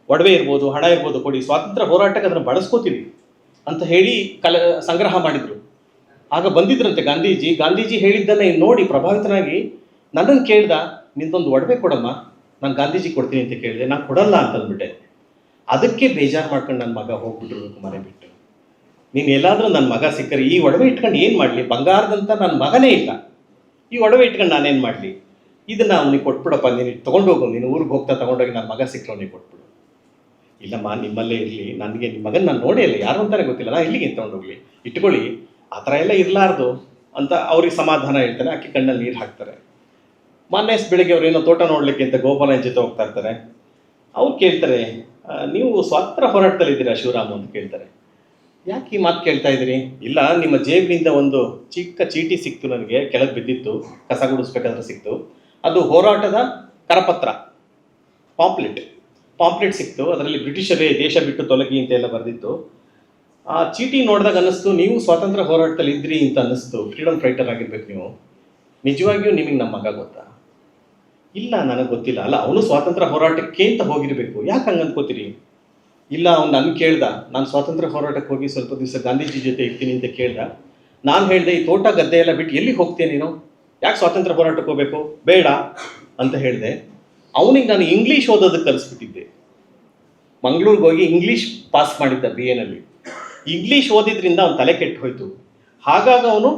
ಒಡವೆ ಇರ್ಬೋದು, ಹಣ ಇರ್ಬೋದು ಕೊಡಿ, ಸ್ವಾತಂತ್ರ್ಯ ಹೋರಾಟಕ್ಕೆ ಅದನ್ನು ಬಳಸ್ಕೋತೀವಿ ಅಂತ ಹೇಳಿ ಸಂಗ್ರಹ ಮಾಡಿದರು. ಆಗ ಬಂದಿದ್ರಂತೆ ಗಾಂಧೀಜಿ ಹೇಳಿದ್ದನ್ನು ನೋಡಿ ಪ್ರಭಾವಿತನಾಗಿ ನನ್ನನ್ನು ಕೇಳ್ದ, ನಿಂದೊಂದು ಒಡವೆ ಕೊಡಮ್ಮ, ನಾನು ಗಾಂಧೀಜಿ ಕೊಡ್ತೀನಿ ಅಂತ ಕೇಳಿದೆ. ನಾನು ಕೊಡಲ್ಲ ಅಂತ ಅಂದ್ಬಿಟ್ಟೆ. ಅದಕ್ಕೆ ಬೇಜಾರು ಮಾಡ್ಕೊಂಡು ನನ್ನ ಮಗ ಹೋಗ್ಬಿಟ್ಟಿರ್ಬೇಕು ಮನೆ ಬಿಟ್ಟು. ನೀನು ಎಲ್ಲಾದರೂ ನನ್ನ ಮಗ ಸಿಕ್ಕರೆ ಈ ಒಡವೆ ಇಟ್ಕೊಂಡು ಏನು ಮಾಡಲಿ, ಬಂಗಾರದಂತ ನನ್ನ ಮಗನೇ ಇಲ್ಲ, ಈ ಒಡವೆ ಇಟ್ಕೊಂಡು ನಾನೇನು ಮಾಡಲಿ, ಇದನ್ನು ಅವನಿಗೆ ಕೊಟ್ಬಿಡಪ್ಪ, ನೀನು ತೊಗೊಂಡೋಗು, ನೀನು ಊರಿಗೆ ಹೋಗ್ತಾ ತೊಗೊಂಡೋಗಿ ನನ್ನ ಮಗ ಸಿಕ್ಕರೆ ಅವನಿಗೆ ಕೊಟ್ಬಿಡು. ಇಲ್ಲಮ್ಮ, ನಿಮ್ಮಲ್ಲೇ ಇರಲಿ, ನನಗೆ ನಿಮ್ಮ ಮಗನ ನಾನು ನೋಡೇ ಇಲ್ಲ, ಯಾರು ಅಂತಾನೆ ಗೊತ್ತಿಲ್ಲ, ನಾನು ಇಲ್ಲಿಗೆ ತೊಗೊಂಡೋಗ್ಲಿ, ಇಟ್ಕೊಳ್ಳಿ, ಆ ಥರ ಎಲ್ಲ ಇರಲಾರ್ದು ಅಂತ ಅವ್ರಿಗೆ ಸಮಾಧಾನ ಹೇಳ್ತಾರೆ. ಆಕೆ ಕಣ್ಣಲ್ಲಿ ನೀರು ಹಾಕ್ತಾರೆ. ಮೊನ್ನೆ ಬೆಳಿಗ್ಗೆ ಅವ್ರು ಏನೋ ತೋಟ ನೋಡಲಿಕ್ಕೆ ಅಂತ ಗೋಪಾಲಯ್ಯನ ಜೊತೆ ಹೋಗ್ತಾ ಇರ್ತಾರೆ. ಅವ್ರು ಕೇಳ್ತಾರೆ, ನೀವು ಸ್ವಾತಂತ್ರ್ಯ ಹೋರಾಟದಲ್ಲಿದ್ದೀರಾ ಶಿವರಾಮ ಅಂತ ಕೇಳ್ತಾರೆ. ಯಾಕೆ ಈ ಮಾತು ಕೇಳ್ತಾ ಇದ್ದೀರಿ? ಇಲ್ಲ, ನಿಮ್ಮ ಜೇಬಿನಿಂದ ಒಂದು ಚಿಕ್ಕ ಚೀಟಿ ಸಿಕ್ತು ನನಗೆ, ಕೆಳಗೆ ಬಿದ್ದಿತ್ತು, ಕಸ ಗುಡಿಸ್ಬೇಕಾದ್ರೆ ಸಿಕ್ತು. ಅದು ಹೋರಾಟದ ಕರಪತ್ರ, ಪಾಂಪ್ಲೆಟ್ ಸಿಕ್ತು. ಅದರಲ್ಲಿ ಬ್ರಿಟಿಷರೇ ದೇಶ ಬಿಟ್ಟು ತೊಲಗಿ ಅಂತೆಲ್ಲ ಬರೆದಿತ್ತು. ಆ ಚೀಟಿ ನೋಡಿದಾಗ ಅನ್ನಿಸ್ತು ನೀವು ಸ್ವಾತಂತ್ರ್ಯ ಹೋರಾಟದಲ್ಲಿ ಇದ್ರಿ ಅಂತ ಅನ್ನಿಸ್ತು. ಫ್ರೀಡಮ್ ಫೈಟರ್ ಆಗಿರ್ಬೇಕು ನೀವು. ನಿಜವಾಗಿಯೂ ನಿಮಗೆ ನಮ್ಮ ಮಗ ಗೊತ್ತಾ? ಇಲ್ಲ, ನನಗೆ ಗೊತ್ತಿಲ್ಲ. ಅಲ್ಲ, ಅವನು ಸ್ವಾತಂತ್ರ್ಯ ಹೋರಾಟಕ್ಕೆ ಅಂತ ಹೋಗಿರಬೇಕು. ಯಾಕೆ ಹಂಗೆ ಅನ್ಕೋತೀರಿ? ಇಲ್ಲ, ಅವ್ನು ನನ್ನ ಕೇಳ್ದ, ನಾನು ಸ್ವಾತಂತ್ರ್ಯ ಹೋರಾಟಕ್ಕೆ ಹೋಗಿ ಸ್ವಲ್ಪ ದಿವಸ ಗಾಂಧೀಜಿ ಜೊತೆ ಇರ್ತೀನಿ ಅಂತ ಕೇಳ್ದ. ನಾನು ಹೇಳಿದೆ, ಈ ತೋಟ ಗದ್ದೆ ಎಲ್ಲ ಬಿಟ್ಟು ಎಲ್ಲಿಗೆ ಹೋಗ್ತೇನೆ ನೀನು? ಯಾಕೆ ಸ್ವಾತಂತ್ರ್ಯ ಹೋರಾಟಕ್ಕೆ ಹೋಗಬೇಕು? ಬೇಡ ಅಂತ ಹೇಳಿದೆ. ಅವನಿಗೆ ನಾನು ಇಂಗ್ಲೀಷ್ ಓದೋದಕ್ಕೆ ಕಲಿಸ್ಬಿಟ್ಟಿದ್ದೆ. ಮಂಗಳೂರಿಗೆ ಹೋಗಿ ಇಂಗ್ಲೀಷ್ ಪಾಸ್ ಮಾಡಿದ್ದ BA ನಲ್ಲಿ. ಇಂಗ್ಲೀಷ್ ಓದಿದ್ರಿಂದ ಅವನು ತಲೆ ಕೆಟ್ಟು ಹೋಯ್ತು. ಹಾಗಾಗಿ ಅವನು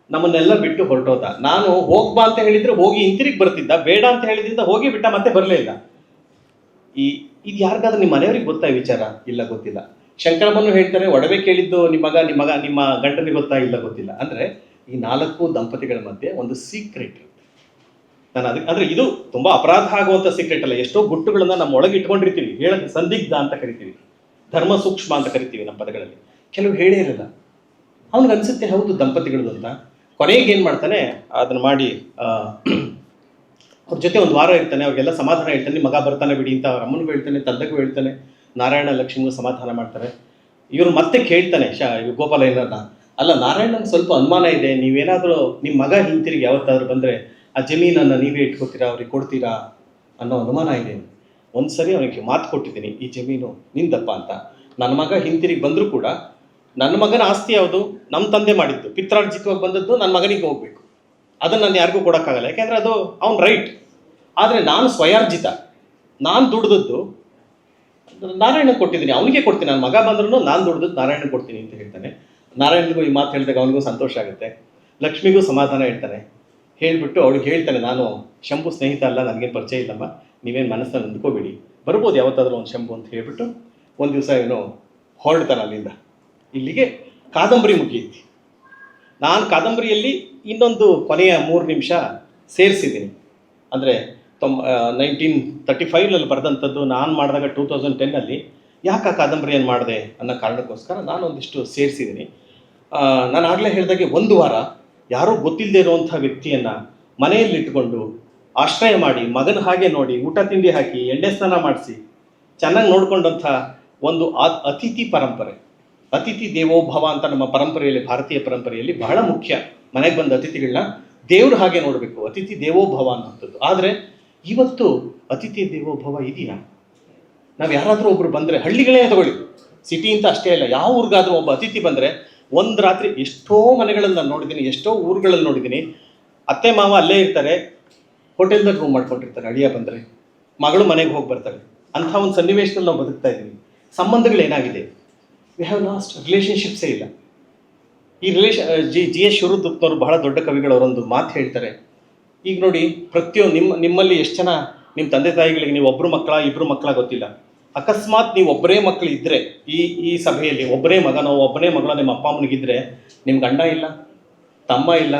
ನಮ್ಮನ್ನೆಲ್ಲ ಬಿಟ್ಟು ಹೊರಟೋದ. ನಾನು ಹೋಗ್ಬಾ ಅಂತ ಹೇಳಿದ್ರೆ ಹೋಗಿ ಹಿಂತಿರುಗಿ ಬರ್ತಿದ್ದ, ಬೇಡ ಅಂತ ಹೇಳಿದ್ರಿಂದ ಹೋಗಿ ಬಿಟ್ಟ, ಮತ್ತೆ ಬರಲೇ ಇಲ್ಲ. ಇದು ಯಾರಿಗಾದ್ರೂ ನಿಮ್ಮ ಮನೆಯವ್ರಿಗೆ ಗೊತ್ತಾ ಈ ವಿಚಾರ? ಇಲ್ಲ, ಗೊತ್ತಿಲ್ಲ. ಶಂಕರಮ್ಮನು ಹೇಳ್ತಾರೆ, ಒಡವೆ ಕೇಳಿದ್ದು ನಿಮ್ಮ ಗಂಡನಿಗೆ ಗೊತ್ತಾ? ಇಲ್ಲ, ಗೊತ್ತಿಲ್ಲ. ಅಂದರೆ ಈ 4 ದಂಪತಿಗಳ ಮಧ್ಯೆ ಒಂದು ಸೀಕ್ರೆಟ್ ಇರುತ್ತೆ. ನಾನು ಅಂದರೆ ಇದು ತುಂಬ ಅಪರಾಧ ಆಗುವಂಥ ಸೀಕ್ರೆಟ್ ಅಲ್ಲ. ಎಷ್ಟೋ ಗುಟ್ಟುಗಳನ್ನು ನಮ್ಮ ಒಳಗೆ ಇಟ್ಕೊಂಡಿರ್ತೀವಿ, ಹೇಳೋದು ಸಂದಿಗ್ಧ ಅಂತ ಕರಿತೀವಿ, ಧರ್ಮ ಸೂಕ್ಷ್ಮ ಅಂತ ಕರಿತೀವಿ ನಮ್ಮ ಪದಗಳಲ್ಲಿ. ಕೆಲವು ಹೇಳೇ ಇರಲ್ಲ. ಅವ್ನಿಗೆ ಅನಿಸುತ್ತೆ ಹೌದು ದಂಪತಿಗಳದು ಅಂತ. ಕೊನೆಗೆ ಏನು ಮಾಡ್ತಾನೆ, ಅದನ್ನು ಮಾಡಿ ಅವ್ರ ಜೊತೆ ಒಂದು ವಾರ ಇರ್ತಾನೆ, ಅವ್ರಿಗೆಲ್ಲ ಸಮಾಧಾನ ಹೇಳ್ತಾನೆ, ನಿಮ್ಮ ಮಗ ಬರ್ತಾನೆ ಬಿಡಿ ಅಂತ ಅವ್ರ ಅಮ್ಮನಿಗೂ ಹೇಳ್ತಾನೆ, ತಂದೆಗೂ ಹೇಳ್ತಾನೆ, ನಾರಾಯಣ ಲಕ್ಷ್ಮಿಗೂ ಸಮಾಧಾನ ಮಾಡ್ತಾರೆ. ಇವರು ಮತ್ತೆ ಕೇಳ್ತಾನೆ ಗೋಪಾಲಯ್ಯನವ್ರನ್ನ, ಅಲ್ಲ ನಾರಾಯಣಂಗೆ ಸ್ವಲ್ಪ ಅನುಮಾನ ಇದೆ, ನೀವೇನಾದರೂ ನಿಮ್ಮ ಮಗ ಹಿಂತಿರುಗಿ ಯಾವತ್ತಾದ್ರೂ ಬಂದರೆ ಆ ಜಮೀನನ್ನು ನೀವೇ ಇಟ್ಕೋತೀರಾ, ಅವ್ರಿಗೆ ಕೊಡ್ತೀರಾ ಅನ್ನೋ ಅನುಮಾನ ಇದೆ. ಒಂದು ಸರಿ ಅವನಿಗೆ ಮಾತು ಕೊಟ್ಟಿದ್ದೀನಿ, ಈ ಜಮೀನು ನಿಂದಪ್ಪ ಅಂತ. ನನ್ನ ಮಗ ಹಿಂತಿರುಗಿ ಬಂದರೂ ಕೂಡ ನನ್ನ ಮಗನ ಆಸ್ತಿ ಯಾವುದು? ನಮ್ಮ ತಂದೆ ಮಾಡಿದ್ದು, ಪಿತ್ರಾರ್ಜಿತವಾಗಿ ಬಂದದ್ದು ನನ್ನ ಮಗನಿಗೆ ಹೋಗಬೇಕು. ಅದನ್ನು ನಾನು ಯಾರಿಗೂ ಕೊಡೋಕ್ಕಾಗಲ್ಲ, ಯಾಕೆಂದರೆ ಅದು ಅವ್ನ ರೈಟ್. ಆದರೆ ನಾನು ಸ್ವಯಾರ್ಜಿತ, ನಾನು ದುಡ್ದದ್ದು ನಾರಾಯಣ ಕೊಟ್ಟಿದ್ದೀನಿ, ಅವನಿಗೆ ಕೊಡ್ತೀನಿ. ನನ್ನ ಮಗ ಬಂದ್ರೂ ನಾನು ದುಡ್ದದ್ದು ನಾರಾಯಣ ಕೊಡ್ತೀನಿ ಅಂತ ಹೇಳ್ತಾನೆ. ನಾರಾಯಣನಿಗೂ ಈ ಮಾತು ಹೇಳಿದಾಗ ಅವನಿಗೂ ಸಂತೋಷ ಆಗುತ್ತೆ, ಲಕ್ಷ್ಮಿಗೂ ಸಮಾಧಾನ ಹೇಳ್ತಾನೆ. ಹೇಳಿಬಿಟ್ಟು ಅವಳಿಗೆ ಹೇಳ್ತಾನೆ, ನಾನು ಶಂಭು ಸ್ನೇಹಿತ ಅಲ್ಲ, ನನಗೇನು ಪರಿಚಯ ಇಲ್ಲಮ್ಮ, ನೀವೇನು ಮನಸ್ಸನ್ನು ಅಂದ್ಕೋಬೇಡಿ, ಬರ್ಬೋದು ಯಾವತ್ತಾದರೂ ಒಂದು ಶಂಭು ಅಂತ ಹೇಳ್ಬಿಟ್ಟು ಒಂದು ದಿವಸ ಏನೋ ಹೊರಡ್ತಾನೆ ಅಲ್ಲಿಂದ. ಇಲ್ಲಿಗೆ ಕಾದಂಬರಿ ಮುಗಿಯುತ್ತೆ. ನಾನು ಕಾದಂಬರಿಯಲ್ಲಿ ಇನ್ನೊಂದು ಕೊನೆಯ 3 ನಿಮಿಷ ಸೇರಿಸಿದ್ದೀನಿ. ಅಂದರೆ 1935 ಬರೆದಂಥದ್ದು, ನಾನು ಮಾಡಿದಾಗ 2010 ಯಾಕೆ ಆ ಕಾದಂಬರಿಯನ್ನು ಮಾಡಿದೆ ಅನ್ನೋ ಕಾರಣಕ್ಕೋಸ್ಕರ ನಾನು ಒಂದಿಷ್ಟು ಸೇರಿಸಿದ್ದೀನಿ. ನಾನು ಆಗಲೇ ಹೇಳಿದಾಗೆ ಒಂದು ವಾರ ಯಾರೂ ಗೊತ್ತಿಲ್ಲದೆ ಇರುವಂಥ ವ್ಯಕ್ತಿಯನ್ನು ಮನೆಯಲ್ಲಿಟ್ಟುಕೊಂಡು ಆಶ್ರಯ ಮಾಡಿ, ಮಗನ ಹಾಗೆ ನೋಡಿ, ಊಟ ತಿಂಡಿ ಹಾಕಿ, ಎಣ್ಣೆ ಸ್ನಾನ ಮಾಡಿಸಿ ಚೆನ್ನಾಗಿ ನೋಡ್ಕೊಂಡಂಥ ಒಂದು ಅತಿಥಿ ಪರಂಪರೆ. ಅತಿಥಿ ದೇವೋಭವ ಅಂತ ನಮ್ಮ ಪರಂಪರೆಯಲ್ಲಿ, ಭಾರತೀಯ ಪರಂಪರೆಯಲ್ಲಿ ಬಹಳ ಮುಖ್ಯ. ಮನೆಗೆ ಬಂದ ಅತಿಥಿಗಳನ್ನ ದೇವ್ರ ಹಾಗೆ ನೋಡಬೇಕು, ಅತಿಥಿ ದೇವೋಭವ ಅನ್ನೋಂಥದ್ದು. ಆದರೆ ಇವತ್ತು ಅತಿಥಿ ದೇವೋಭವ ಇದೆಯಾ? ನಾವು ಯಾರಾದರೂ ಒಬ್ಬರು ಬಂದರೆ, ಹಳ್ಳಿಗಳೇ ತಗೊಳ್ಳಿ, ಸಿಟಿ ಅಂತ ಅಷ್ಟೇ ಇಲ್ಲ, ಯಾವ ಊರಿಗಾದರೂ ಒಬ್ಬ ಅತಿಥಿ ಬಂದರೆ ಒಂದು ರಾತ್ರಿ, ಎಷ್ಟೋ ಮನೆಗಳಲ್ಲಿ ನಾನು ನೋಡಿದ್ದೀನಿ, ಎಷ್ಟೋ ಊರುಗಳಲ್ಲಿ ನೋಡಿದ್ದೀನಿ, ಅತ್ತೆ ಮಾವ ಅಲ್ಲೇ ಇರ್ತಾರೆ, ಹೋಟೆಲ್ದಲ್ಲಿ ರೂಮ್ ಮಾಡ್ಕೊಂಡಿರ್ತಾರೆ. ಅಳಿಯ ಬಂದರೆ ಮಗಳು ಮನೆಗೆ ಹೋಗಿ ಬರ್ತಾರೆ. ಅಂಥ ಒಂದು ಸನ್ನಿವೇಶದಲ್ಲಿ ನಾವು ಬದುಕ್ತಾ ಇದ್ದೀವಿ. ಸಂಬಂಧಗಳೇನಾಗಿದೆ? ವಿ ಹ್ಯಾವ್ ಲಾಸ್ಟ್, ರಿಲೇಷನ್ಶಿಪ್ಸೇ ಇಲ್ಲ. ಈ GS ಶಿವರುದ್ರಪ್ಪನವರು ಬಹಳ ದೊಡ್ಡ ಕವಿಗಳು, ಅವರೊಂದು ಮಾತು ಹೇಳ್ತಾರೆ. ಈಗ ನೋಡಿ, ನಿಮ್ಮಲ್ಲಿ ಎಷ್ಟು ಜನ ನಿಮ್ಮ ತಂದೆ ತಾಯಿಗಳಿಗೆ ನೀವು ಒಬ್ಬರು ಮಕ್ಕಳ, ಇಬ್ಬರು ಮಕ್ಕಳ ಗೊತ್ತಿಲ್ಲ. ಅಕಸ್ಮಾತ್ ನೀವು ಒಬ್ಬರೇ ಮಕ್ಕಳು ಇದ್ದರೆ, ಈ ಸಭೆಯಲ್ಲಿ ಒಬ್ಬರೇ ಮಗನೋ ಒಬ್ಬನೇ ಮಗಳೋ ನಿಮ್ಮ ಅಪ್ಪ ಅಮ್ಮನಿಗಿದ್ರೆ, ನಿಮ್ಮ ಗಂಡ ಇಲ್ಲ, ತಮ್ಮ ಇಲ್ಲ,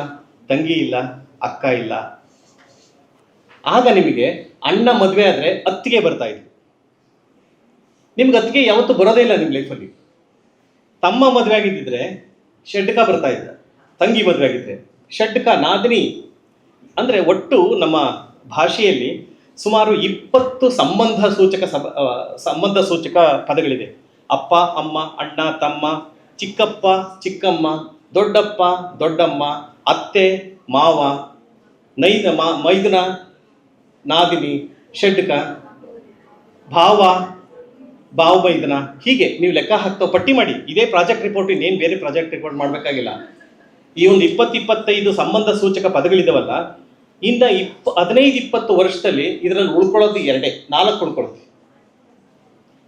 ತಂಗಿ ಇಲ್ಲ, ಅಕ್ಕ ಇಲ್ಲ. ಆಗ ನಿಮಗೆ ಅಣ್ಣ ಮದುವೆ ಆದರೆ ಅತ್ತಿಗೆ ಬರ್ತಾ ಇದ್ರು. ನಿಮ್ಗೆ ಅತ್ತಿಗೆ ಯಾವತ್ತೂ ಬರೋದೇ ಇಲ್ಲ ನಿಮ್ಮ ಲೈಫಲ್ಲಿ. ತಮ್ಮ ಮದುವೆ ಆಗಿದ್ದಿದ್ರೆ ಷಡ್ಕ ಬರ್ತಾ ಇದ್ದ, ತಂಗಿ ಮದುವೆ ಆಗಿದ್ರೆ ಷಡ್ಕ, ನಾದಿನಿ. ಅಂದರೆ ಒಟ್ಟು ನಮ್ಮ ಭಾಷೆಯಲ್ಲಿ ಸುಮಾರು 20 ಸಂಬಂಧ ಸೂಚಕ ಪದಗಳಿದೆ. ಅಪ್ಪ, ಅಮ್ಮ, ಅಣ್ಣ, ತಮ್ಮ, ಚಿಕ್ಕಪ್ಪ, ಚಿಕ್ಕಮ್ಮ, ದೊಡ್ಡಪ್ಪ, ದೊಡ್ಡಮ್ಮ, ಅತ್ತೆ, ಮಾವ, ಮೈದುನ, ನಾದಿನಿ, ಷಡ್ಕ, ಭಾವ, ಮೈದುನ. ಹೀಗೆ ನೀವು ಲೆಕ್ಕ ಹಾಕ್ತಾ ಪಟ್ಟಿ ಮಾಡಿ. ಇದೇ ಪ್ರಾಜೆಕ್ಟ್ ರಿಪೋರ್ಟ್, ಇನ್ನೇನು ಬೇರೆ ಪ್ರಾಜೆಕ್ಟ್ ರಿಪೋರ್ಟ್ ಮಾಡಬೇಕಾಗಿಲ್ಲ. ಈ ಒಂದು 20-25 ಸಂಬಂಧ ಸೂಚಕ ಪದಗಳಿದಾವಲ್ಲ, ಇನ್ನು 15-20 ವರ್ಷದಲ್ಲಿ ಇದರಲ್ಲಿ ಉಳ್ಕೊಳ್ಳೋದು 4 ಉಳ್ಕೊಳ್ಳುತ್ತೆ.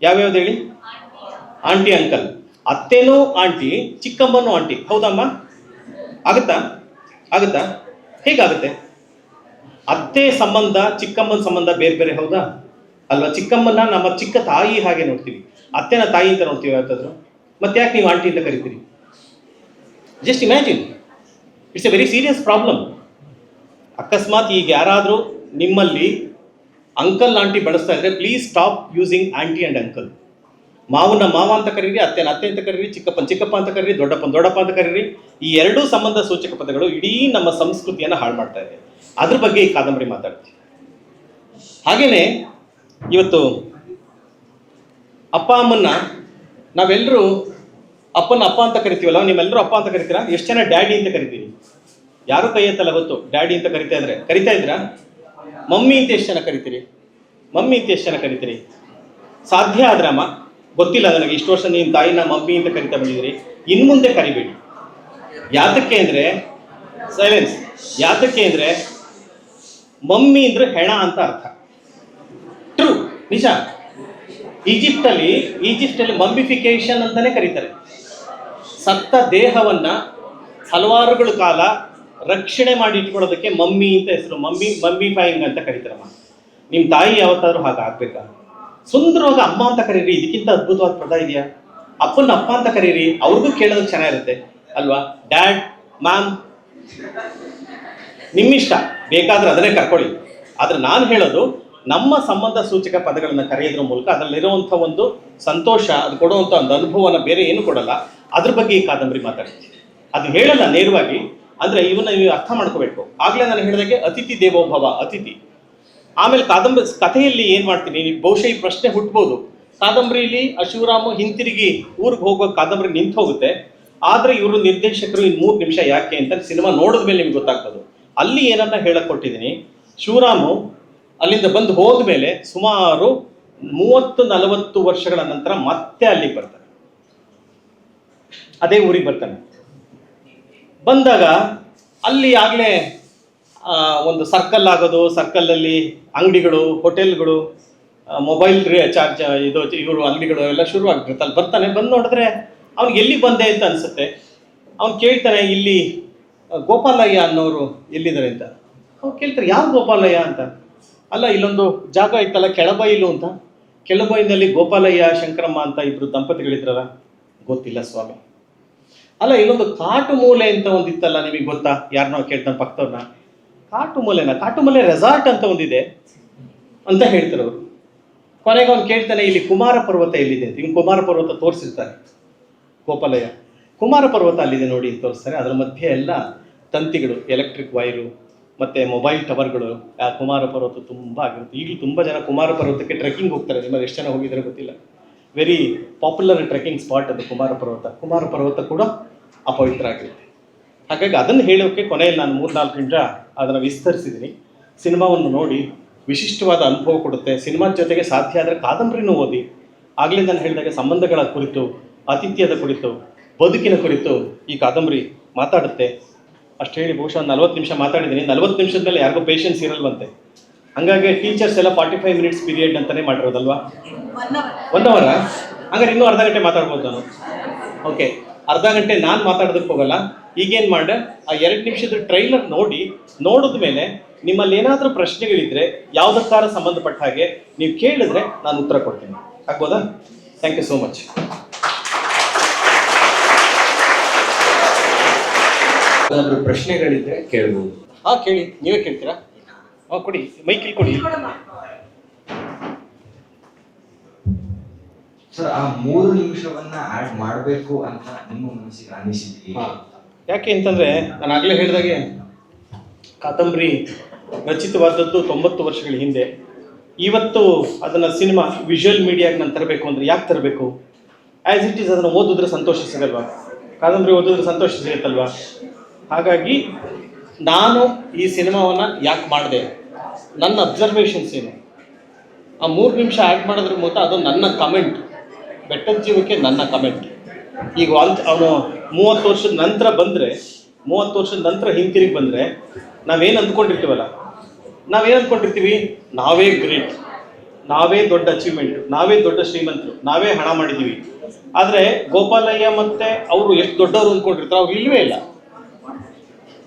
ಯಾವ್ಯಾವ್ದು ಹೇಳಿ? Aunty, uncle. ಅತ್ತೆನೂ ಆಂಟಿ, ಚಿಕ್ಕಮ್ಮನೂ ಆಂಟಿ. ಹೌದಮ್ಮ? ಆಗುತ್ತಾ? ಹೇಗಾಗುತ್ತೆ? ಅತ್ತೆ ಸಂಬಂಧ, ಚಿಕ್ಕಮ್ಮನ ಸಂಬಂಧ ಬೇರೆ ಬೇರೆ, ಹೌದಾ ಅಲ್ವಾ? ಚಿಕ್ಕಮ್ಮನ ನಮ್ಮ ಚಿಕ್ಕ ತಾಯಿ ಹಾಗೆ ನೋಡ್ತೀವಿ, ಅತ್ತೆನ ತಾಯಿ ಅಂತ ನೋಡ್ತೀವಿ ಯಾವತ್ತಾದ್ರು. ಮತ್ತೆ ಯಾಕೆ ನೀವು ಆಂಟಿ ಅಂತ ಕರಿತೀರಿ? Just imagine, it's a very serious problem. ಅಕಸ್ಮಾತ್ ಈಗ ಯಾರಾದರೂ ನಿಮ್ಮಲ್ಲಿ ಅಂಕಲ್ ಆಂಟಿ ಬಳಸ್ತಾ ಇದ್ರೆ, please stop using aunty and uncle. ಮಾವನ ಮಾವ ಅಂತ ಕರೀರಿ, ಅತ್ತೆನ ಅತ್ತೆ ಅಂತ ಕರೀರಿ, ಚಿಕ್ಕಪ್ಪನ ಚಿಕ್ಕಪ್ಪ ಅಂತ ಕರೀರಿ, ದೊಡ್ಡಪ್ಪನ ದೊಡ್ಡಪ್ಪ ಅಂತ ಕರೀರಿ. ಈ ಎರಡೂ ಸಂಬಂಧ ಸೂಚಕ ಪದಗಳು ಇಡೀ ನಮ್ಮ ಸಂಸ್ಕೃತಿಯನ್ನು ಹಾಳು ಮಾಡ್ತಾ ಇದೆ. ಅದ್ರ ಬಗ್ಗೆ ಈ ಕಾದಂಬರಿ ಮಾತಾಡ್ತೀವಿ. ಹಾಗೇನೆ ಇವತ್ತು ಅಪ್ಪ ಅಮ್ಮನ್ನ ನಾವೆಲ್ಲರೂ ಅಪ್ಪನ ಅಪ್ಪ ಅಂತ ಕರಿತೀವಲ್ಲ, ನೀವೆಲ್ಲರೂ ಅಪ್ಪ ಅಂತ ಕರಿತೀರಾ? ಎಷ್ಟು ಜನ ಡ್ಯಾಡಿ ಅಂತ ಕರಿತೀರಿ? ಯಾರು ಕೈ ಎತ್ತಲ್ಲ ಗೊತ್ತು. ಡ್ಯಾಡಿ ಅಂತ ಕರಿತಾ ಇದ್ರಾ? ಮಮ್ಮಿ ಅಂತ ಎಷ್ಟು ಜನ ಕರಿತೀರಿ? ಮಮ್ಮಿ ಅಂತ ಎಷ್ಟು ಜನ ಕರಿತೀರಿ? ಸಾಧ್ಯ ಆದ್ರಮ್ಮ, ಗೊತ್ತಿಲ್ಲ ನನಗೆ, ಇಷ್ಟು ವರ್ಷ ನಿಮ್ಮ ತಾಯಿನ ಮಮ್ಮಿ ಅಂತ ಕರಿತಾ ಬಂದಿದ್ದೀರಿ, ಇನ್ನು ಮುಂದೆ ಕರಿಬೇಡಿ. ಯಾತಕ್ಕೆ ಅಂದರೆ ಸೈಲೆನ್ಸ್. ಯಾತಕ್ಕೆ ಅಂದರೆ ಮಮ್ಮಿ ಅಂದರೆ ಹೆಣ ಅಂತ ಅರ್ಥ. ಟ್ರೂ, ನಿಜ. ಈಜಿಪ್ಟಲ್ಲಿ ಮಮ್ಮಿಫಿಕೇಶನ್ ಅಂತಾನೆ ಕರೀತಾರೆ. ಸತ್ತ ದೇಹವನ್ನ ಹಲವಾರುಗಳ ಕಾಲ ರಕ್ಷಣೆ ಮಾಡಿ ಇಟ್ಕೊಳ್ಳೋದಕ್ಕೆ ಮಮ್ಮಿ ಅಂತ ಹೆಸರು. ಮಮ್ಮಿಫೈಯಿಂಗ್ ಅಂತ ಕರೀತಾರಮ್ಮ. ನಿಮ್ಮ ತಾಯಿ ಯಾವತ್ತಾದ್ರೂ ಹಾಗಾಗ್ಬೇಕಾ? ಸುಂದರವಾಗಿ ಅಮ್ಮ ಅಂತ ಕರೀರಿ, ಇದಕ್ಕಿಂತ ಅದ್ಭುತವಾದ ಪದ ಇದೆಯಾ? ಅಪ್ಪನ ಅಪ್ಪ ಅಂತ ಕರೀರಿ, ಅವ್ರಿಗೂ ಕೇಳೋದಕ್ಕೆ ಚೆನ್ನಾಗಿರುತ್ತೆ ಅಲ್ವಾ? ಡ್ಯಾಡ್, ಮ್ಯಾಮ್, ನಿಮ್ಮಿಷ್ಟ, ಬೇಕಾದ್ರೆ ಅದನ್ನೇ ಕರ್ಕೊಳ್ಳಿ. ಆದ್ರೆ ನಾನು ಹೇಳೋದು, ನಮ್ಮ ಸಂಬಂಧ ಸೂಚಕ ಪದಗಳನ್ನು ಕರೆಯೋದ್ರ ಮೂಲಕ ಅದರಲ್ಲಿರುವಂಥ ಒಂದು ಸಂತೋಷ, ಅದು ಕೊಡುವಂಥ ಒಂದು ಅನುಭವನ ಬೇರೆ ಏನು ಕೊಡಲ್ಲ. ಅದ್ರ ಬಗ್ಗೆ ಈ ಕಾದಂಬರಿ ಮಾತಾಡ್ತೀವಿ. ಅದು ಹೇಳಲ್ಲ ನೇರವಾಗಿ, ಅಂದರೆ ಇವನ್ನ ನೀವು ಅರ್ಥ ಮಾಡ್ಕೋಬೇಕು. ಆಗಲೇ ನಾನು ಹೇಳಿದಾಗೆ ಅತಿಥಿ ದೇವೋಭವ, ಅತಿಥಿ. ಆಮೇಲೆ ಕಥೆಯಲ್ಲಿ ಏನು ಮಾಡ್ತೀನಿ, ಬಹುಶಃ ಈ ಪ್ರಶ್ನೆ ಹುಟ್ಟಬಹುದು. ಕಾದಂಬರಿಯಲ್ಲಿ ಶಿವರಾಮು ಹಿಂತಿರುಗಿ ಊರಿಗೆ ಹೋಗುವ ಕಾದಂಬರಿ ನಿಂತು ಹೋಗುತ್ತೆ. ಆದರೆ ಇವರು ನಿರ್ದೇಶಕರು ಇನ್ನು 3 ನಿಮಿಷ ಯಾಕೆ ಅಂತ ಸಿನಿಮಾ ನೋಡಿದ ಮೇಲೆ ನಿಮ್ಗೆ ಗೊತ್ತಾಗ್ತದೆ. ಅಲ್ಲಿ ಏನನ್ನ ಹೇಳಕ್ ಕೊಟ್ಟಿದ್ದೀನಿ, ಶಿವರಾಮು ಅಲ್ಲಿಂದ ಬಂದು ಹೋದ್ಮೇಲೆ ಸುಮಾರು 30-40 ವರ್ಷಗಳ ನಂತರ ಮತ್ತೆ ಅಲ್ಲಿಗೆ ಬರ್ತಾನೆ, ಅದೇ ಊರಿಗೆ ಬರ್ತಾನೆ. ಬಂದಾಗ ಅಲ್ಲಿ ಆಗಲೇ ಒಂದು ಸರ್ಕಲ್ ಆಗೋದು, ಸರ್ಕಲಲ್ಲಿ ಅಂಗಡಿಗಳು, ಹೋಟೆಲ್ಗಳು, ಮೊಬೈಲ್ ಚಾರ್ಜ್ ಇವರು ಅಂಗಡಿಗಳು ಎಲ್ಲ ಶುರು ಆಗ್ಬಿಡುತ್ತೆ. ಅಲ್ಲಿ ಬರ್ತಾನೆ. ಬಂದು ನೋಡಿದ್ರೆ ಅವ್ನಿಗೆ ಎಲ್ಲಿ ಬಂದೆ ಅಂತ ಅನ್ಸುತ್ತೆ. ಅವ್ನು ಕೇಳ್ತಾನೆ, ಇಲ್ಲಿ ಗೋಪಾಲಯ್ಯ ಅನ್ನೋರು ಎಲ್ಲಿದ್ದಾರೆ ಅಂತ. ಅವ್ನು ಕೇಳ್ತಾರೆ, ಯಾವ ಗೋಪಾಲಯ್ಯ ಅಂತ. ಅಲ್ಲ, ಇಲ್ಲೊಂದು ಜಾಗ ಇತ್ತಲ್ಲ ಕೆಳಬೈಲು ಅಂತ, ಕೆಳಬೈಲಿನಲ್ಲಿ ಗೋಪಾಲಯ್ಯ ಶಂಕರಮ್ಮ ಅಂತ ಇಬ್ರು ದಂಪತಿಗಳಿದ್ರಲ್ಲ. ಗೊತ್ತಿಲ್ಲ ಸ್ವಾಮಿ. ಅಲ್ಲ, ಇಲ್ಲೊಂದು ಕಾಟು ಮೂಲೆ ಅಂತ ಒಂದಿತ್ತಲ್ಲ, ನಿಮಗೆ ಗೊತ್ತಾ? ಯಾರನ್ನೋ ಕೇಳ್ತಾನೆ ಪಕ್ಕದವ್ರನ್ನ. ಕಾಟು ಮೂಲೆ ರೆಸಾರ್ಟ್ ಅಂತ ಒಂದಿದೆ ಅಂತ ಹೇಳ್ತಾರೆ ಅವರು. ಕೊನೆಗೆ ಅವ್ನು ಕೇಳ್ತಾನೆ, ಇಲ್ಲಿ ಕುಮಾರ ಪರ್ವತ ಎಲ್ಲಿದೆ ಅಂತ. ಇವ್ನು ಕುಮಾರ ಪರ್ವತ ತೋರಿಸಿರ್ತಾರೆ ಗೋಪಾಲಯ್ಯ. ಕುಮಾರ ಪರ್ವತ ಅಲ್ಲಿದೆ ನೋಡಿ ಅಂತ ತೋರಿಸ್ತಾರೆ. ಅದರ ಮಧ್ಯೆ ಎಲ್ಲ ತಂತಿಗಳು, ಎಲೆಕ್ಟ್ರಿಕ್ ವೈರು ಮತ್ತು ಮೊಬೈಲ್ ಟವರ್ಗಳು. ಆ ಕುಮಾರ ಪರ್ವತ ತುಂಬ ಆಗಿರುತ್ತೆ. ಈಗಲೂ ತುಂಬ ಜನ ಕುಮಾರ ಪರ್ವತಕ್ಕೆ ಟ್ರೆಕ್ಕಿಂಗ್ ಹೋಗ್ತಾರೆ. ನಿಮ್ಮಲ್ಲಿ ಎಷ್ಟು ಜನ ಹೋಗಿದ್ರೆ ಗೊತ್ತಿಲ್ಲ. ವೆರಿ ಪಾಪ್ಯುಲರ್ ಟ್ರೆಕ್ಕಿಂಗ್ ಸ್ಪಾಟ್ ಅದು ಕುಮಾರ ಪರ್ವತ. ಕುಮಾರ ಪರ್ವತ ಕೂಡ ಅಪವಿತ್ರ ಆಗಿರುತ್ತೆ. ಹಾಗಾಗಿ ಅದನ್ನು ಹೇಳೋಕ್ಕೆ ಕೊನೆಯಲ್ಲಿ ನಾನು 3-4 ನಿಮಿಷ ಅದನ್ನು ವಿಸ್ತರಿಸಿದ್ದೀನಿ. ಸಿನಿಮಾವನ್ನು ನೋಡಿ ವಿಶಿಷ್ಟವಾದ ಅನುಭವ ಕೊಡುತ್ತೆ. ಸಿನಿಮಾದ ಜೊತೆಗೆ ಸಾಧ್ಯ ಆದರೆ ಕಾದಂಬರಿನೂ ಓದಿ. ಆಗಲೇ ನಾನು ಹೇಳಿದಾಗ ಸಂಬಂಧಗಳ ಕುರಿತು, ಆತಿಥ್ಯದ ಕುರಿತು, ಬದುಕಿನ ಕುರಿತು ಈ ಕಾದಂಬರಿ ಮಾತಾಡುತ್ತೆ. ಅಷ್ಟು ಹೇಳಿ ಬಹುಶಃ 40 ನಿಮಿಷ ಮಾತಾಡಿದ್ದೀನಿ. 40 ನಿಮಿಷದ ಮೇಲೆ ಯಾರಿಗೂ ಪೇಷನ್ಸ್ ಇರಲ್ವಂತೆ. ಹಂಗಾಗಿ ಟೀಚರ್ಸ್ ಎಲ್ಲ 45 ಮಿನಿಟ್ಸ್ ಪೀರಿಯಡ್ ಅಂತಲೇ ಮಾಡಿರೋದಲ್ವಾ? 1 ಅವರ. ಹಂಗಾರೆ ಇನ್ನೂ ಅರ್ಧ ಗಂಟೆ ಮಾತಾಡ್ಬೋದು ನಾನು. ಓಕೆ, ಅರ್ಧ ಗಂಟೆ ನಾನು ಮಾತಾಡೋದಕ್ಕೆ ಹೋಗಲ್ಲ. ಈಗೇನು ಮಾಡೆ, ಆ 2 ನಿಮಿಷದ ಟ್ರೈಲರ್ ನೋಡಿದ ಮೇಲೆ ನಿಮ್ಮಲ್ಲಿ ಏನಾದರೂ ಪ್ರಶ್ನೆಗಳಿದ್ರೆ ಯಾವುದಕ್ಕಾರ ಸಂಬಂಧಪಟ್ಟ ಹಾಗೆ ನೀವು ಕೇಳಿದ್ರೆ ನಾನು ಉತ್ತರ ಕೊಡ್ತೀನಿ. ಆಗ್ಬೋದಾ? Thank you so much. ಏನಾದರೂ ಪ್ರಶ್ನೆಗಳಿದ್ರೆ ಕೇಳ್ಬೋದು. ಕೇಳಿ. ನೀವೇ ಕೇಳ್ತೀರಾ? ಕೊಡಿ, ಮೈಕಿಲ್ ಕೊಡಿ. ಸರ್, ಆ 3 ನಿಮಿಷವನ್ನ ಆಡ್ ಮಾಡಬೇಕು ಅಂತ ನಿಮ್ಮ ಮನಸ್ಸಿಗೆ ಅನಿಸಿದ್ರಿ? ಯಾಕೆ ಅಂತಂದ್ರೆ, ನಾನು ಆಗಲೇ ಹೇಳಿದಾಗೆ ಕಾದಂಬರಿ ರಚಿತವಾದದ್ದು 90 ವರ್ಷಗಳ ಹಿಂದೆ. ಇವತ್ತು ಅದನ್ನು ಸಿನಿಮಾ ವಿಜುವಲ್ ಮೀಡಿಯಾಗೆ ನಾನು ತರಬೇಕು ಅಂದರೆ ಯಾಕೆ ತರಬೇಕು? ಆ್ಯಸ್ ಇಟ್ ಈಸ್ ಅದನ್ನು ಓದಿದ್ರೆ ಸಂತೋಷ ಸಿಗಲ್ವಾ? ಕಾದಂಬರಿ ಓದಿದ್ರೆ ಸಂತೋಷ ಸಿಗುತ್ತಲ್ವಾ? ಹಾಗಾಗಿ ನಾನು ಈ ಸಿನಿಮಾವನ್ನು ಯಾಕೆ ಮಾಡಿದೆ, ನನ್ನ ಅಬ್ಸರ್ವೇಷನ್ಸ್ ಏನು, ಆ 3 ನಿಮಿಷ ಆ್ಯಡ್ ಮಾಡೋದ್ರ ಮೂಲಕ ಅದು ನನ್ನ ಕಮೆಂಟ್, ಬೆಟ್ಟದ ಜೀವಕ್ಕೆ ನನ್ನ ಕಮೆಂಟ್. ಈಗ ಅವನು 30 ವರ್ಷದ ನಂತರ ಬಂದರೆ, 30 ವರ್ಷದ ನಂತರ ಹಿಂತಿರುಗಿ ಬಂದರೆ ನಾವೇನು ಅಂದ್ಕೊಂಡಿರ್ತೀವಲ್ಲ, ನಾವೇನು ಅಂದ್ಕೊಂಡಿರ್ತೀವಿ, ನಾವೇ ಗ್ರೇಟ್, ನಾವೇ ದೊಡ್ಡ ಅಚೀವ್ಮೆಂಟ್, ನಾವೇ ದೊಡ್ಡ ಶ್ರೀಮಂತರು, ನಾವೇ ಹಣ ಮಾಡಿದ್ದೀವಿ. ಆದರೆ ಗೋಪಾಲಯ್ಯ ಮತ್ತು ಅವರು ಎಷ್ಟು ದೊಡ್ಡವರು ಅಂದ್ಕೊಂಡಿರ್ತಾರೆ, ಅವ್ರು ಇಲ್ಲವೇ ಇಲ್ಲ.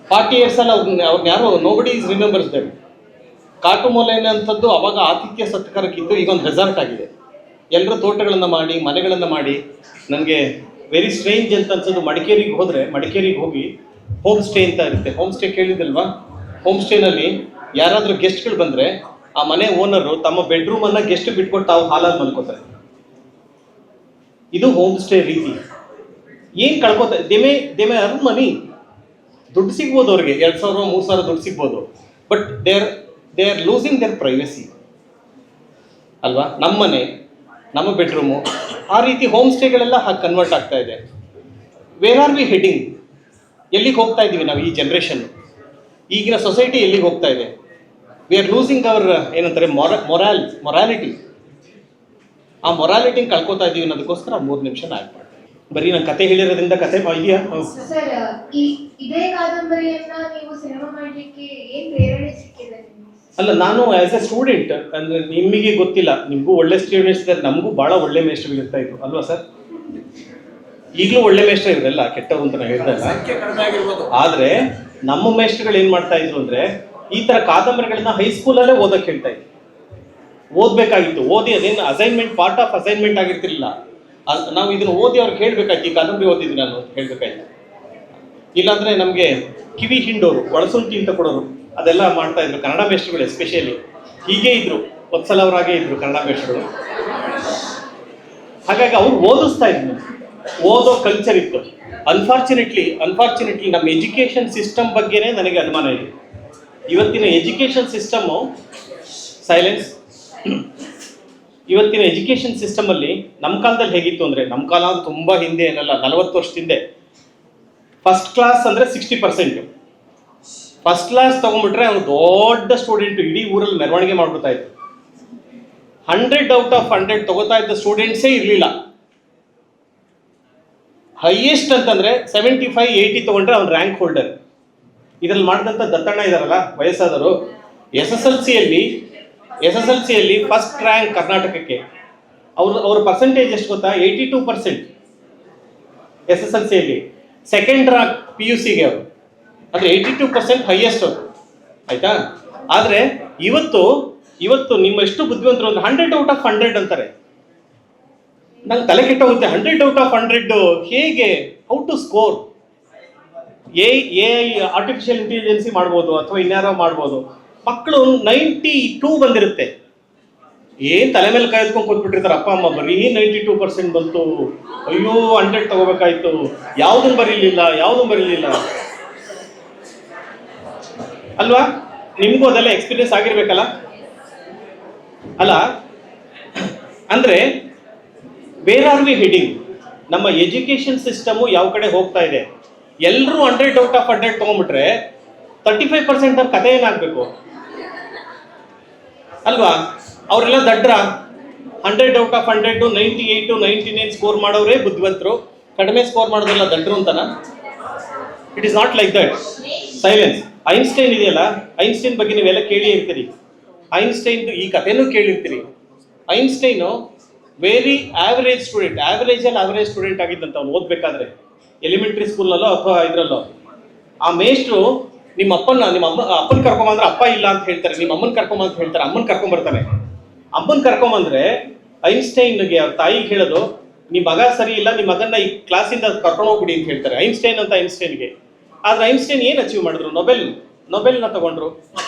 40 ಇಯರ್ಸಲ್ಲಿ ಅವ್ರನ್ನ ಯಾರೋ ನೋಬಡಿ ಈಸ್ ರಿಮೆಂಬರ್ಸ್ ದೆಮ್. ಕಾಟುಮೂಲೆನೆ ಅಂಥದ್ದು ಅವಾಗ ಆತಿಥ್ಯ ಸತ್ಕಾರಕ್ಕಿತ್ತು, ಈಗ ಒಂದು ರೆಸಾರ್ಟ್ ಆಗಿದೆ. ಎಲ್ಲರೂ ತೋಟಗಳನ್ನು ಮಾಡಿ, ಮನೆಗಳನ್ನು ಮಾಡಿ. ನನಗೆ ವೆರಿ ಸ್ಟ್ರೇಂಜ್ ಅಂತ ಅನ್ಸೋದು, ಮಡಿಕೇರಿಗೆ ಹೋದರೆ, ಮಡಿಕೇರಿಗೆ ಹೋಗಿ ಹೋಮ್ ಸ್ಟೇ ಅಂತ ಇರುತ್ತೆ. ಹೋಮ್ ಸ್ಟೇ ಕೇಳಿದಲ್ವಾ? ಹೋಮ್ ಸ್ಟೇನಲ್ಲಿ ಯಾರಾದರೂ ಗೆಸ್ಟ್ಗಳು ಬಂದರೆ ಆ ಮನೆ ಓನರು ತಮ್ಮ ಬೆಡ್ರೂಮನ್ನು ಗೆಸ್ಟ್ ಬಿಟ್ಕೊಟ್ಟು ತಾವು ಹಾಲಲ್ಲಿ ಮಲ್ಕೋತಾರೆ. ಇದು ಹೋಮ್ ಸ್ಟೇ ರೀತಿ. ಏನು ಕಳ್ಕೊತಾ ದೇ ಮೇ ಅರ್ನ್ ಮನಿ, ದುಡ್ಡು ಸಿಗ್ಬೋದು ಅವ್ರಿಗೆ, 2,000 3,000 ದುಡ್ಡು ಸಿಗ್ಬೋದು, but they are losing their privacy ಅಲ್ವಾ. ನಮ್ಮ ಮನೆ, ನಮ್ಮ ಬೆಡ್ರೂಮು, ಆ ರೀತಿ ಹೋಮ್ ಸ್ಟೇಗಳೆಲ್ಲ ಹಾಗೆ ಕನ್ವರ್ಟ್ ಆಗ್ತಾ ಇದೆ. Where are we heading? ಎಲ್ಲಿಗೆ ಹೋಗ್ತಾ ಇದ್ದೀವಿ ನಾವು? ಈ ಜನ್ರೇಷನ್, ಈಗಿನ ಸೊಸೈಟಿ ಎಲ್ಲಿಗೆ ಹೋಗ್ತಾ ಇದೆ? ವಿ ಆರ್ ಲೂಸಿಂಗ್ ಅವರ್ ಏನಂತಾರೆ ಮೊರಾಲಿಟಿ. ಆ ಮೊರಾಲಿಟಿನ ಕಳ್ಕೊತಾ ಇದ್ದೀವಿ ಅನ್ನೋದಕ್ಕೋಸ್ಕರ 3 ನಿಮಿಷ ಆ್ಯಕ್ಟ್ ಮಾಡ್ತೀನಿ. ಬರೀ ನಾನು ಕತೆ ಹೇಳಿರೋದ್ರಿಂದ ಕತೆ ಇದೆಯಾ? ಸರ್, ಇದೇ ಕಾದಂಬರಿಯನ್ನ ನೀವು ಸಿನಿಮಾ ಮಾಡಲಿಕ್ಕೆ ಏನ್ ಪ್ರೇರಣೆ ಸಿಕ್ಕಿದೆ ನಿಮ್ಗೆ? ಅಲ್ಲ, ನಾನು ಆಸ್ ಎ ಸ್ಟೂಡೆಂಟ್, ಅಂದ್ರೆ ನಿಮಗೆ ಗೊತ್ತಿಲ್ಲ, ನಿಮಗೂ ಒಳ್ಳೆ ಸ್ಟೂಡೆಂಟ್ಸ್ ಇದ್ದಾರೆ, ನಮಗೂ ಭಾಳ ಒಳ್ಳೆ ಮೇಷ್ಟ್ರು ಇರ್ತಾ ಇದ್ರು ಅಲ್ವಾ ಸರ್? ಈಗಲೂ ಒಳ್ಳೆ ಮೇಷ್ಟ್ರು ಇರಲ್ಲ, ಕೆಟ್ಟವರು ಅಂತ ನಾವು ಹೇಳ್ತಾ. ಆದ್ರೆ ನಮ್ಮ ಮೇಷ್ಟ್ರುಗಳು ಏನ್ ಮಾಡ್ತಾ ಇದ್ರು ಅಂದ್ರೆ, ಈ ತರ ಕಾದಂಬರಿಗಳನ್ನ ಹೈಸ್ಕೂಲಲ್ಲೇ ಓದಕ್ಕೆ ಹೇಳ್ತಾ ಇದ್ರು. ಓದ್ಬೇಕಾಗಿತ್ತು, ಓದಿ ಅದೇನು ಅಸೈನ್ಮೆಂಟ್, ಪಾರ್ಟ್ ಆಫ್ ಅಸೈನ್ಮೆಂಟ್ ಆಗಿರ್ತಿರ್ಲಿಲ್ಲ. ನಾವು ಇದನ್ನ ಓದಿ ಅವ್ರಿಗೆ ಹೇಳ್ಬೇಕಾಯ್ತು, ಈ ಕಾದಂಬರಿ ಓದಿದ್ವಿ ನಾನು ಹೇಳ್ಬೇಕಾಯ್ತು. ಇಲ್ಲಾಂದ್ರೆ ನಮಗೆ ಕಿವಿ ಹಿಂಡೋರು, ಒಳಸುಂಟಿ ಅಂತ ಕೊಡೋರು, ಅದೆಲ್ಲ ಮಾಡ್ತಾ ಇದ್ರು ಕನ್ನಡ ಮೇಷ್ಟ್ರುಗಳು. ಎಸ್ಪೆಷಲಿ ಹೀಗೆ ಇದ್ರು, ವತ್ಸಲ ಅವರಾಗೆ ಇದ್ರು ಕನ್ನಡ ಮೇಷ್ಟ್ರುಗಳು. ಹಾಗಾಗಿ ಅವ್ರು ಓದಿಸ್ತಾ ಇದ್ರು, ಓದೋ ಕಲ್ಚರ್ ಇತ್ತು. ಅನ್ಫಾರ್ಚುನೇಟ್ಲಿ ನಮ್ಮ ಎಜುಕೇಷನ್ ಸಿಸ್ಟಮ್ ಬಗ್ಗೆನೇ ನನಗೆ ಅನುಮಾನ ಇದೆ. ಇವತ್ತಿನ ಎಜುಕೇಷನ್ ಸಿಸ್ಟಮ್ಮು ಸೈಲೆನ್ಸ್. ಇವತ್ತಿನ ಎಜುಕೇಷನ್ ಸಿಸ್ಟಮಲ್ಲಿ ನಮ್ಮ ಕಾಲದಲ್ಲಿ ಹೇಗಿತ್ತು ಅಂದರೆ, ನಮ್ಮ ಕಾಲ ಅಂದ್ರೆ ತುಂಬ ಹಿಂದೆ ಏನಲ್ಲ, 40 ವರ್ಷದ ಹಿಂದೆ ಫಸ್ಟ್ ಕ್ಲಾಸ್ ಅಂದರೆ 60%. ಫಸ್ಟ್ ಕ್ಲಾಸ್ ತೊಗೊಂಡ್ಬಿಟ್ರೆ ಅವ್ನು ದೊಡ್ಡ ಸ್ಟೂಡೆಂಟು, ಇಡೀ ಊರಲ್ಲಿ ಮೆರವಣಿಗೆ ಮಾಡ್ಬಿಡ್ತಾ ಇತ್ತು. 100 ಔಟ್ ಆಫ್ 100 ತಗೋತಾ ಇದ್ದ ಸ್ಟೂಡೆಂಟ್ಸೇ ಇರಲಿಲ್ಲ. ಹೈಯೆಸ್ಟ್ ಅಂತಂದರೆ 75-80 ತೊಗೊಂಡ್ರೆ ಅವ್ನು ರ್ಯಾಂಕ್ ಹೋಲ್ಡರ್. ಇದರಲ್ಲಿ ಮಾಡಿದಂಥ ದತ್ತಣ್ಣ ಇದಾರಲ್ಲ, ವಯಸ್ಸಾದವರು, ಎಸ್ ಎಸ್ ಎಲ್ ಸಿಯಲ್ಲಿ ಫಸ್ಟ್ ರ್ಯಾಂಕ್ ಕರ್ನಾಟಕಕ್ಕೆ. ಅವ್ರ ಪರ್ಸೆಂಟೇಜ್ ಎಷ್ಟು ಗೊತ್ತಾ? 82% SSLCಯಲ್ಲಿ. ಸೆಕೆಂಡ್ ರ್ಯಾಂಕ್ PUCಗೆ ಅವರು, ಅಂದರೆ 82% ಹೈಯೆಸ್ಟ್ ಅವರು, ಆಯ್ತಾ? ಆದರೆ ಇವತ್ತು ನಿಮ್ಮ ಎಷ್ಟು ಬುದ್ಧಿವಂತರು ಅಂದ್ರೆ 100 ಔಟ್ ಆಫ್ 100 ಅಂತಾರೆ. ನಂಗೆ ತಲೆ ಕೆಟ್ಟೋಗುತ್ತೆ. 100 ಔಟ್ ಆಫ್ 100 ಹೇಗೆ? How to score? A artificial intelligence ಮಾಡ್ಬೋದು, ಅಥವಾ ಇನ್ಯಾರೋ ಮಾಡ್ಬೋದು. ಮಕ್ಕಳು 92 ಬಂದಿರುತ್ತೆ, ಏನ್ ತಲೆ ಮೇಲೆ ಕೈ ಎತ್ಕೊಂಡು ಕೂತ್ಬಿಟ್ಟಿರ್ತಾರೆ ಅಪ್ಪ ಅಮ್ಮ. ಬರೀ 92% ಬಂತು, ಅಯ್ಯೋ 100 ತಗೋಬೇಕಾಯ್ತು, ಯಾವುದನ್ನು ಬರೀಲಿಲ್ಲ ಅಲ್ವಾ? ನಿಮಗೂ ಅದೆಲ್ಲ ಎಕ್ಸ್ಪೀರಿಯನ್ಸ್ ಆಗಿರ್ಬೇಕಲ್ಲ ಅಲ್ಲ? ಅಂದ್ರೆ ವೇರ್ ಆರ್ ವಿ ಹೆಡಿಂಗ್? ನಮ್ಮ ಎಜುಕೇಶನ್ ಸಿಸ್ಟಮು ಯಾವ ಕಡೆ ಹೋಗ್ತಾ ಇದೆ? ಎಲ್ಲರೂ 100 ಔಟ್ ಆಫ್ 100 ತಗೊಂಡ್ಬಿಟ್ರೆ 35% ಅವ್ರ ಕಥೆ ಏನಾಗಬೇಕು ಅಲ್ವಾ? ಅವರೆಲ್ಲ ದಡ್ರ. 100 ಔಟ್ ಆಫ್ 100, 98, 99 ಸ್ಕೋರ್ ಮಾಡೋರೇ ಬುದ್ಧಿವಂತರು, ಕಡಿಮೆ ಸ್ಕೋರ್ ಮಾಡೋದೆಲ್ಲ ದಡ್ರು ಅಂತನ? It is not like that. Silence. Einstein ಇದೆಯಲ್ಲ, ಐನ್ಸ್ಟೈನ್ ಬಗ್ಗೆ ನೀವೆಲ್ಲ ಕೇಳಿ ಇರ್ತೀರಿ. ಐನ್ಸ್ಟೈನ್ದು ಈ ಕಥೆನೂ ಕೇಳಿರ್ತೀರಿ. ಐನ್ಸ್ಟೈನು ವೆರಿ ಆವರೇಜ್ ಸ್ಟೂಡೆಂಟ್ ಆಗಿದ್ದಂತ ಅವ್ನು ಓದ್ಬೇಕಾದ್ರೆ, ಎಲಿಮೆಂಟ್ರಿ ಸ್ಕೂಲ್ನಲ್ಲೋ ಅಥವಾ ಇದರಲ್ಲೋ. ಆ ಮೇಷ್ಟ್ರು ನಿಮ್ಮ ಅಪ್ಪನ ಕರ್ಕೊಂಬಂದ್ರೆ ಅಪ್ಪ ಇಲ್ಲ ಅಂತ ಹೇಳ್ತಾರೆ, ನಿಮ್ಮ ಅಮ್ಮನ ಕರ್ಕೊಂಬ ಅಂತ ಹೇಳ್ತಾರೆ. ಅಮ್ಮನ ಕರ್ಕೊಂಬರ್ತಾನೆ. ಅಮ್ಮನ ಕರ್ಕೊಂಬಂದ್ರೆ ಐನ್ಸ್ಟೈನ್ಗೆ ಅವ್ರ ತಾಯಿಗೆ ಹೇಳೋದು, ನಿಮ್ಮ ಮಗ ಸರಿ ಇಲ್ಲ, ನಿಮ್ಮ ಮಗನ್ನ ಈ ಕ್ಲಾಸಿಂದ ಕರ್ಕೊಂಡು ಹೋಗ್ಬಿಡಿ ಅಂತ ಹೇಳ್ತಾರೆ ಐನ್ಸ್ಟೈನ್ಗೆ. ಆದ್ರೆ ಐನ್ಸ್ಟೈನ್ ಏನು ಅಚೀವ್ ಮಾಡಿದ್ರು? ನೊಬೆಲ್ನ ತಗೊಂಡ್ರು.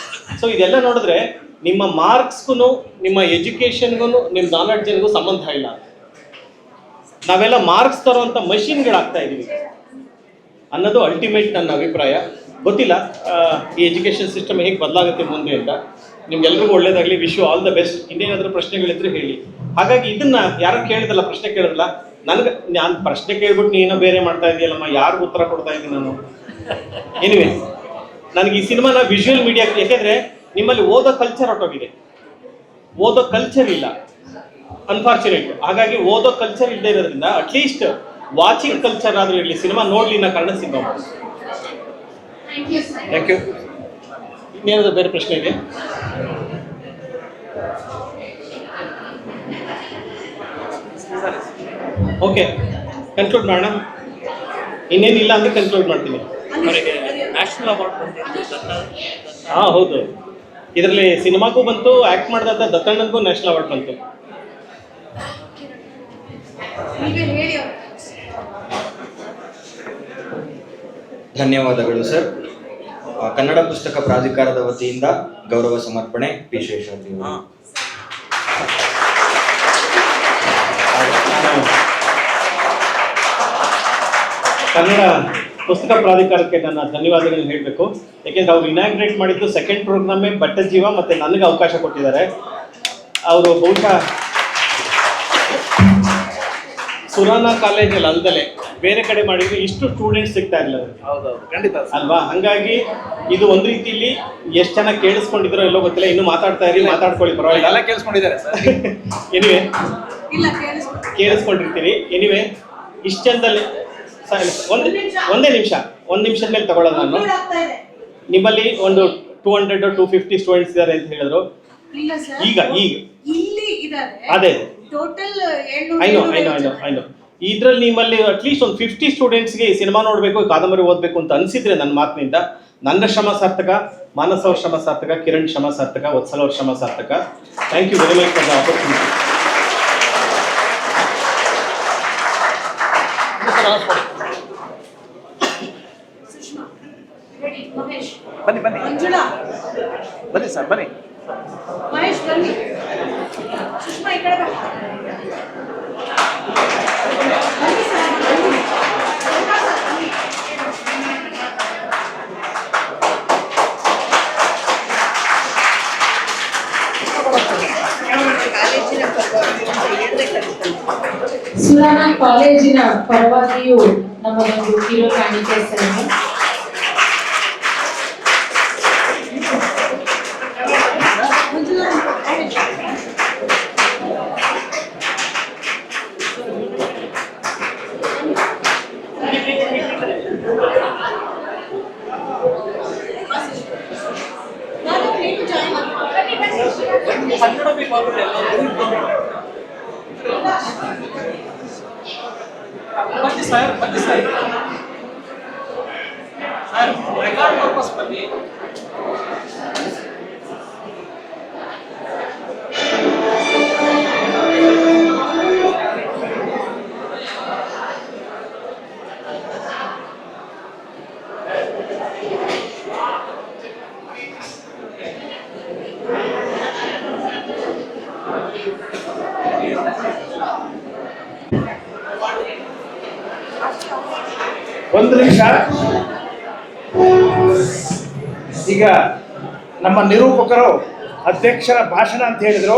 ಸೊ ಇದೆಲ್ಲ ನೋಡಿದ್ರೆ ನಿಮ್ಮ ಮಾರ್ಕ್ಸ್ಗೂ, ನಿಮ್ಮ ಎಜುಕೇಶನ್ಗೂ, ನಿಮ್ಮ ನಾಲೆಡ್ಜ್ಗೂ ಸಂಬಂಧ ಇಲ್ಲ. ನಾವೆಲ್ಲ ಮಾರ್ಕ್ಸ್ ತರುವಂಥ ಮಷಿನ್ಗಳಾಗ್ತಾ ಇದೀವಿ ಅನ್ನೋದು ಅಲ್ಟಿಮೇಟ್ ನನ್ನ ಅಭಿಪ್ರಾಯ. ಗೊತ್ತಿಲ್ಲ ಈ ಎಜುಕೇಷನ್ ಸಿಸ್ಟಮ್ ಹೇಗೆ ಬದಲಾಗುತ್ತೆ ಮುಂದೆ ಅಂತ. ನಿಮ್ಗೆಲ್ರಿಗೂ ಒಳ್ಳೇದಾಗಲಿ. Wish you all the best. ಇನ್ನೇನಾದರೂ ಪ್ರಶ್ನೆಗಳಿದ್ರೆ ಹೇಳಿ. ಹಾಗಾಗಿ ಇದನ್ನ ಯಾರು ಕೇಳಿದಲ್ಲ, ಪ್ರಶ್ನೆ ಕೇಳಿದ್ರಲ್ಲ, ನಾನು ಪ್ರಶ್ನೆ ಕೇಳ್ಬಿಟ್ಟು ನೀನೋ ಬೇರೆ ಮಾಡ್ತಾ ಇದೆಯಲ್ಲಮ್ಮ, ಯಾರಿಗೂ ಉತ್ತರ ಕೊಡ್ತಾ ಇದ್ದೀನಿ ನಾನು? ಎನಿವೆ, ನನಗೆ ಈ ಸಿನಿಮಾನ ವಿಜುವಲ್ ಮೀಡಿಯಾ, ಯಾಕೆಂದ್ರೆ ನಿಮ್ಮಲ್ಲಿ ಓದೋ ಕಲ್ಚರ್ ಹೊರಟೋಗಿದೆ, ಓದೋ ಕಲ್ಚರ್ ಇಲ್ಲ ಅನ್ಫಾರ್ಚುನೇಟ್. ಹಾಗಾಗಿ ಓದೋ ಕಲ್ಚರ್ ಇಲ್ಲದೆ ಇರೋದ್ರಿಂದ ಅಟ್ಲೀಸ್ಟ್ ವಾಚಿಂಗ್ ಕಲ್ಚರ್ ಆದ್ರೂ ಇರಲಿ. ಸಿನಿಮಾ ನೋಡ್ಲಿ ನಾ ಕನ್ನಡ ಸಿನಿಮಾ. Thank you. ಇನ್ನೇನಾದ್ರು ಬೇರೆ ಪ್ರಶ್ನೆ ಇದೆ? ಓಕೆ, ಕನ್ಕ್ಲೂಡ್ ಮಾಡೋಣ. ಇನ್ನೇನಿಲ್ಲ ಅಂದ್ರೆ ಕನ್ಕ್ಲೂಡ್ ಮಾಡ್ತೀನಿ. ನ್ಯಾಷನಲ್ ಅವಾರ್ಡ್ ಹಾಂ ಹೌದು, ಇದರಲ್ಲಿ ಸಿನಿಮಾಗೂ ಬಂತು, ಆ್ಯಕ್ಟ್ ಮಾಡಿದಂಥ ದತ್ತಣ್ಣನಿಗೂ ನ್ಯಾಷನಲ್ ಅವಾರ್ಡ್ ಬಂತು. ಧನ್ಯವಾದಗಳು ಸರ್. ಕನ್ನಡ ಪುಸ್ತಕ ಪ್ರಾಧಿಕಾರದ ವತಿಯಿಂದ ಗೌರವ ಸಮರ್ಪಣೆ ಪಿ ಶೇಷಾದ್ರಿ ಅವರು. ಕನ್ನಡ ಪುಸ್ತಕ ಪ್ರಾಧಿಕಾರಕ್ಕೆ ನನ್ನ ಧನ್ಯವಾದಗಳನ್ನ ಹೇಳಬೇಕು. ಯಾಕೆಂದ್ರೆ ಅವ್ರು ಇನಾಗ್ರೇಟ್ ಮಾಡಿದ್ದು ಸೆಕೆಂಡ್ ಪ್ರೋಗ್ರಾಮೇ ಬಟ್ಟ ಜೀವ ಮತ್ತು ನನಗೆ ಅವಕಾಶ ಕೊಟ್ಟಿದ್ದಾರೆ. ಅವರು ಬಹುಶಃ ಸುರಾನಾ ಕಾಲೇಜಲ್ಲಿ ಅಲ್ದಲೆ ಬೇರೆ ಕಡೆ ಮಾಡಿದ್ರೆ ಇಷ್ಟು ಸ್ಟೂಡೆಂಟ್ಸ್ ಸಿಗ್ತಾ ಇಲ್ಲ ಅಲ್ವಾ. ಹಂಗಾಗಿ ಇದು ಒಂದು ರೀತಿಯಲ್ಲಿ ಎಷ್ಟು ಚೆನ್ನಾಗಿ ಕೇಳಿಸ್ಕೊಂಡಿದ್ರೋ ಎಲ್ಲೋ ಗೊತ್ತಿಲ್ಲ. ಇನ್ನು ಮಾತಾಡ್ತಾ ಇರಿ, ಮಾತಾಡ್ಕೊಳ್ಳಿ, ಪರವಾಗಿಲ್ಲ. ಕೇಳಿಸ್ಕೊಂಡಿದ್ದಾರೆ ಎನಿವೆ ಕೇಳಿಸ್ಕೊಂಡಿರ್ತೀರಿ. ಎನಿವೆ ಇಷ್ಟು ಚಂದಲ್ಲಿ ಒಂದೇ ನಿಮಿಷದ ಮೇಲೆ ತಗೊಳ್ಳೋದು ನಾನು. ನಿಮ್ಮಲ್ಲಿ ಒಂದು 200 250 ಸ್ಟೂಡೆಂಟ್ಸ್ ಇದ್ದಾರೆ ಅಂತ ಹೇಳಿದ್ರು. ಈಗ ಇಲ್ಲಿ ಇದ್ದಾರೆ ಅದೇ ಟೋಟಲ್ ಐನೋ ಇದ್ರಲ್ಲಿ ನಿಮ್ಮಲ್ಲಿ ಅಟ್ಲೀಸ್ಟ್ ಒಂದು 50 ಸ್ಟೂಡೆಂಟ್ಸ್ಗೆ ಈ ಸಿನಿಮಾ ನೋಡಬೇಕು, ಕಾದಂಬರಿ ಓದಬೇಕು ಅಂತ ಅನಿಸಿದ್ರೆ ನನ್ನ ಮಾತಿನಿಂದ ನನ್ನ ಶ್ರಮ ಸಾರ್ಥಕ, ಮಾನಸ್ ಅವ್ರ ಶ್ರಮ ಸಾರ್ಥಕ, ಕಿರಣ್ ಶ್ರಮ ಸಾರ್ಥಕ, ವತ್ಸಲ ಅವ್ರ ಶ್ರಮ ಸಾರ್ಥಕ. Thank you very much for the opportunity. Mahesh ಬನ್ನಿ ಬನ್ನಿ ಮಂಜುಳಾ ಬನ್ನಿ ಸರ್ ಬನ್ನಿ. ಮಹೇಶ್ ಬನ್ನಿ. ಸುಷ್ಮಾ ಈ ಕಡೆ ಬಾ. ಬನ್ನಿ ಸರ್, ಬನ್ನಿ. ಸುರಾನ ಕಾಲೇಜಿನ ಪರವಾಗಿಯೂ ನಮ್ಮದೊಂದು ಕಿರು ಕಾಣಿಕೆ ಸರಣಿ. ಬನ್ನಿ ಸರ್ ರೆಕಾರ್ಡ್ ಪರ್ಪಸ್ ಬನ್ನಿ. ಒಂದು ನಿಮಿಷ. ಈಗ ನಮ್ಮ ನಿರೂಪಕರು ಅಧ್ಯಕ್ಷರ ಭಾಷಣ ಅಂತ ಹೇಳಿದ್ರು.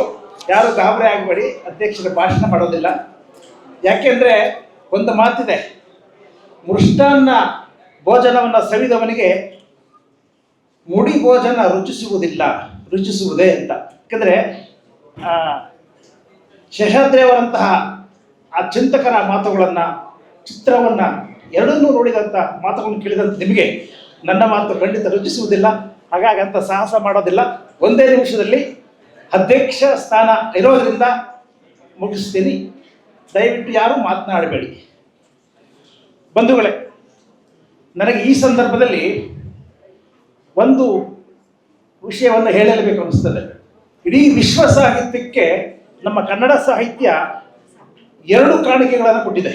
ಯಾರು ಗಾಬರಿ ಆಗಬೇಡಿ, ಅಧ್ಯಕ್ಷರ ಭಾಷಣ ಮಾಡೋದಿಲ್ಲ. ಯಾಕೆಂದರೆ ಒಂದು ಮಾತಿದೆ, ಮೃಷ್ಟಾನ್ನ ಭೋಜನವನ್ನು ಸವಿದವನಿಗೆ ಮುಡಿ ಭೋಜನ ರುಚಿಸುವುದೇ ಅಂತ. ಯಾಕೆಂದರೆ ಶೇಷಾದ್ರಿಯವರಂತಹ ಆ ಚಿಂತಕರ ಮಾತುಗಳನ್ನು, ಚಿತ್ರವನ್ನು ಎರಡನ್ನೂ ನೋಡಿದಂಥ ಮಾತುಗಳನ್ನು ಕೇಳಿದಂಥ ನಿಮಗೆ ನನ್ನ ಮಾತು ಖಂಡಿತ ರುಚಿಸುವುದಿಲ್ಲ. ಹಾಗಾಗಿ ಅಂತ ಸಾಹಸ ಮಾಡೋದಿಲ್ಲ. ಒಂದೇ ನಿಮಿಷದಲ್ಲಿ ಅಧ್ಯಕ್ಷ ಸ್ಥಾನ ಇರೋದರಿಂದ ಮುಗಿಸ್ತೀನಿ. ದಯವಿಟ್ಟು ಯಾರೂ ಮಾತನಾಡಬೇಡಿ. ಬಂಧುಗಳೇ, ನನಗೆ ಈ ಸಂದರ್ಭದಲ್ಲಿ ಒಂದು ವಿಷಯವನ್ನು ಹೇಳಲೇಬೇಕು ಅನಿಸ್ತದೆ. ಇಡೀ ವಿಶ್ವ ಸಾಹಿತ್ಯಕ್ಕೆ ನಮ್ಮ ಕನ್ನಡ ಸಾಹಿತ್ಯ 2 ಕಾಣಿಕೆಗಳನ್ನು ಕೊಟ್ಟಿದೆ.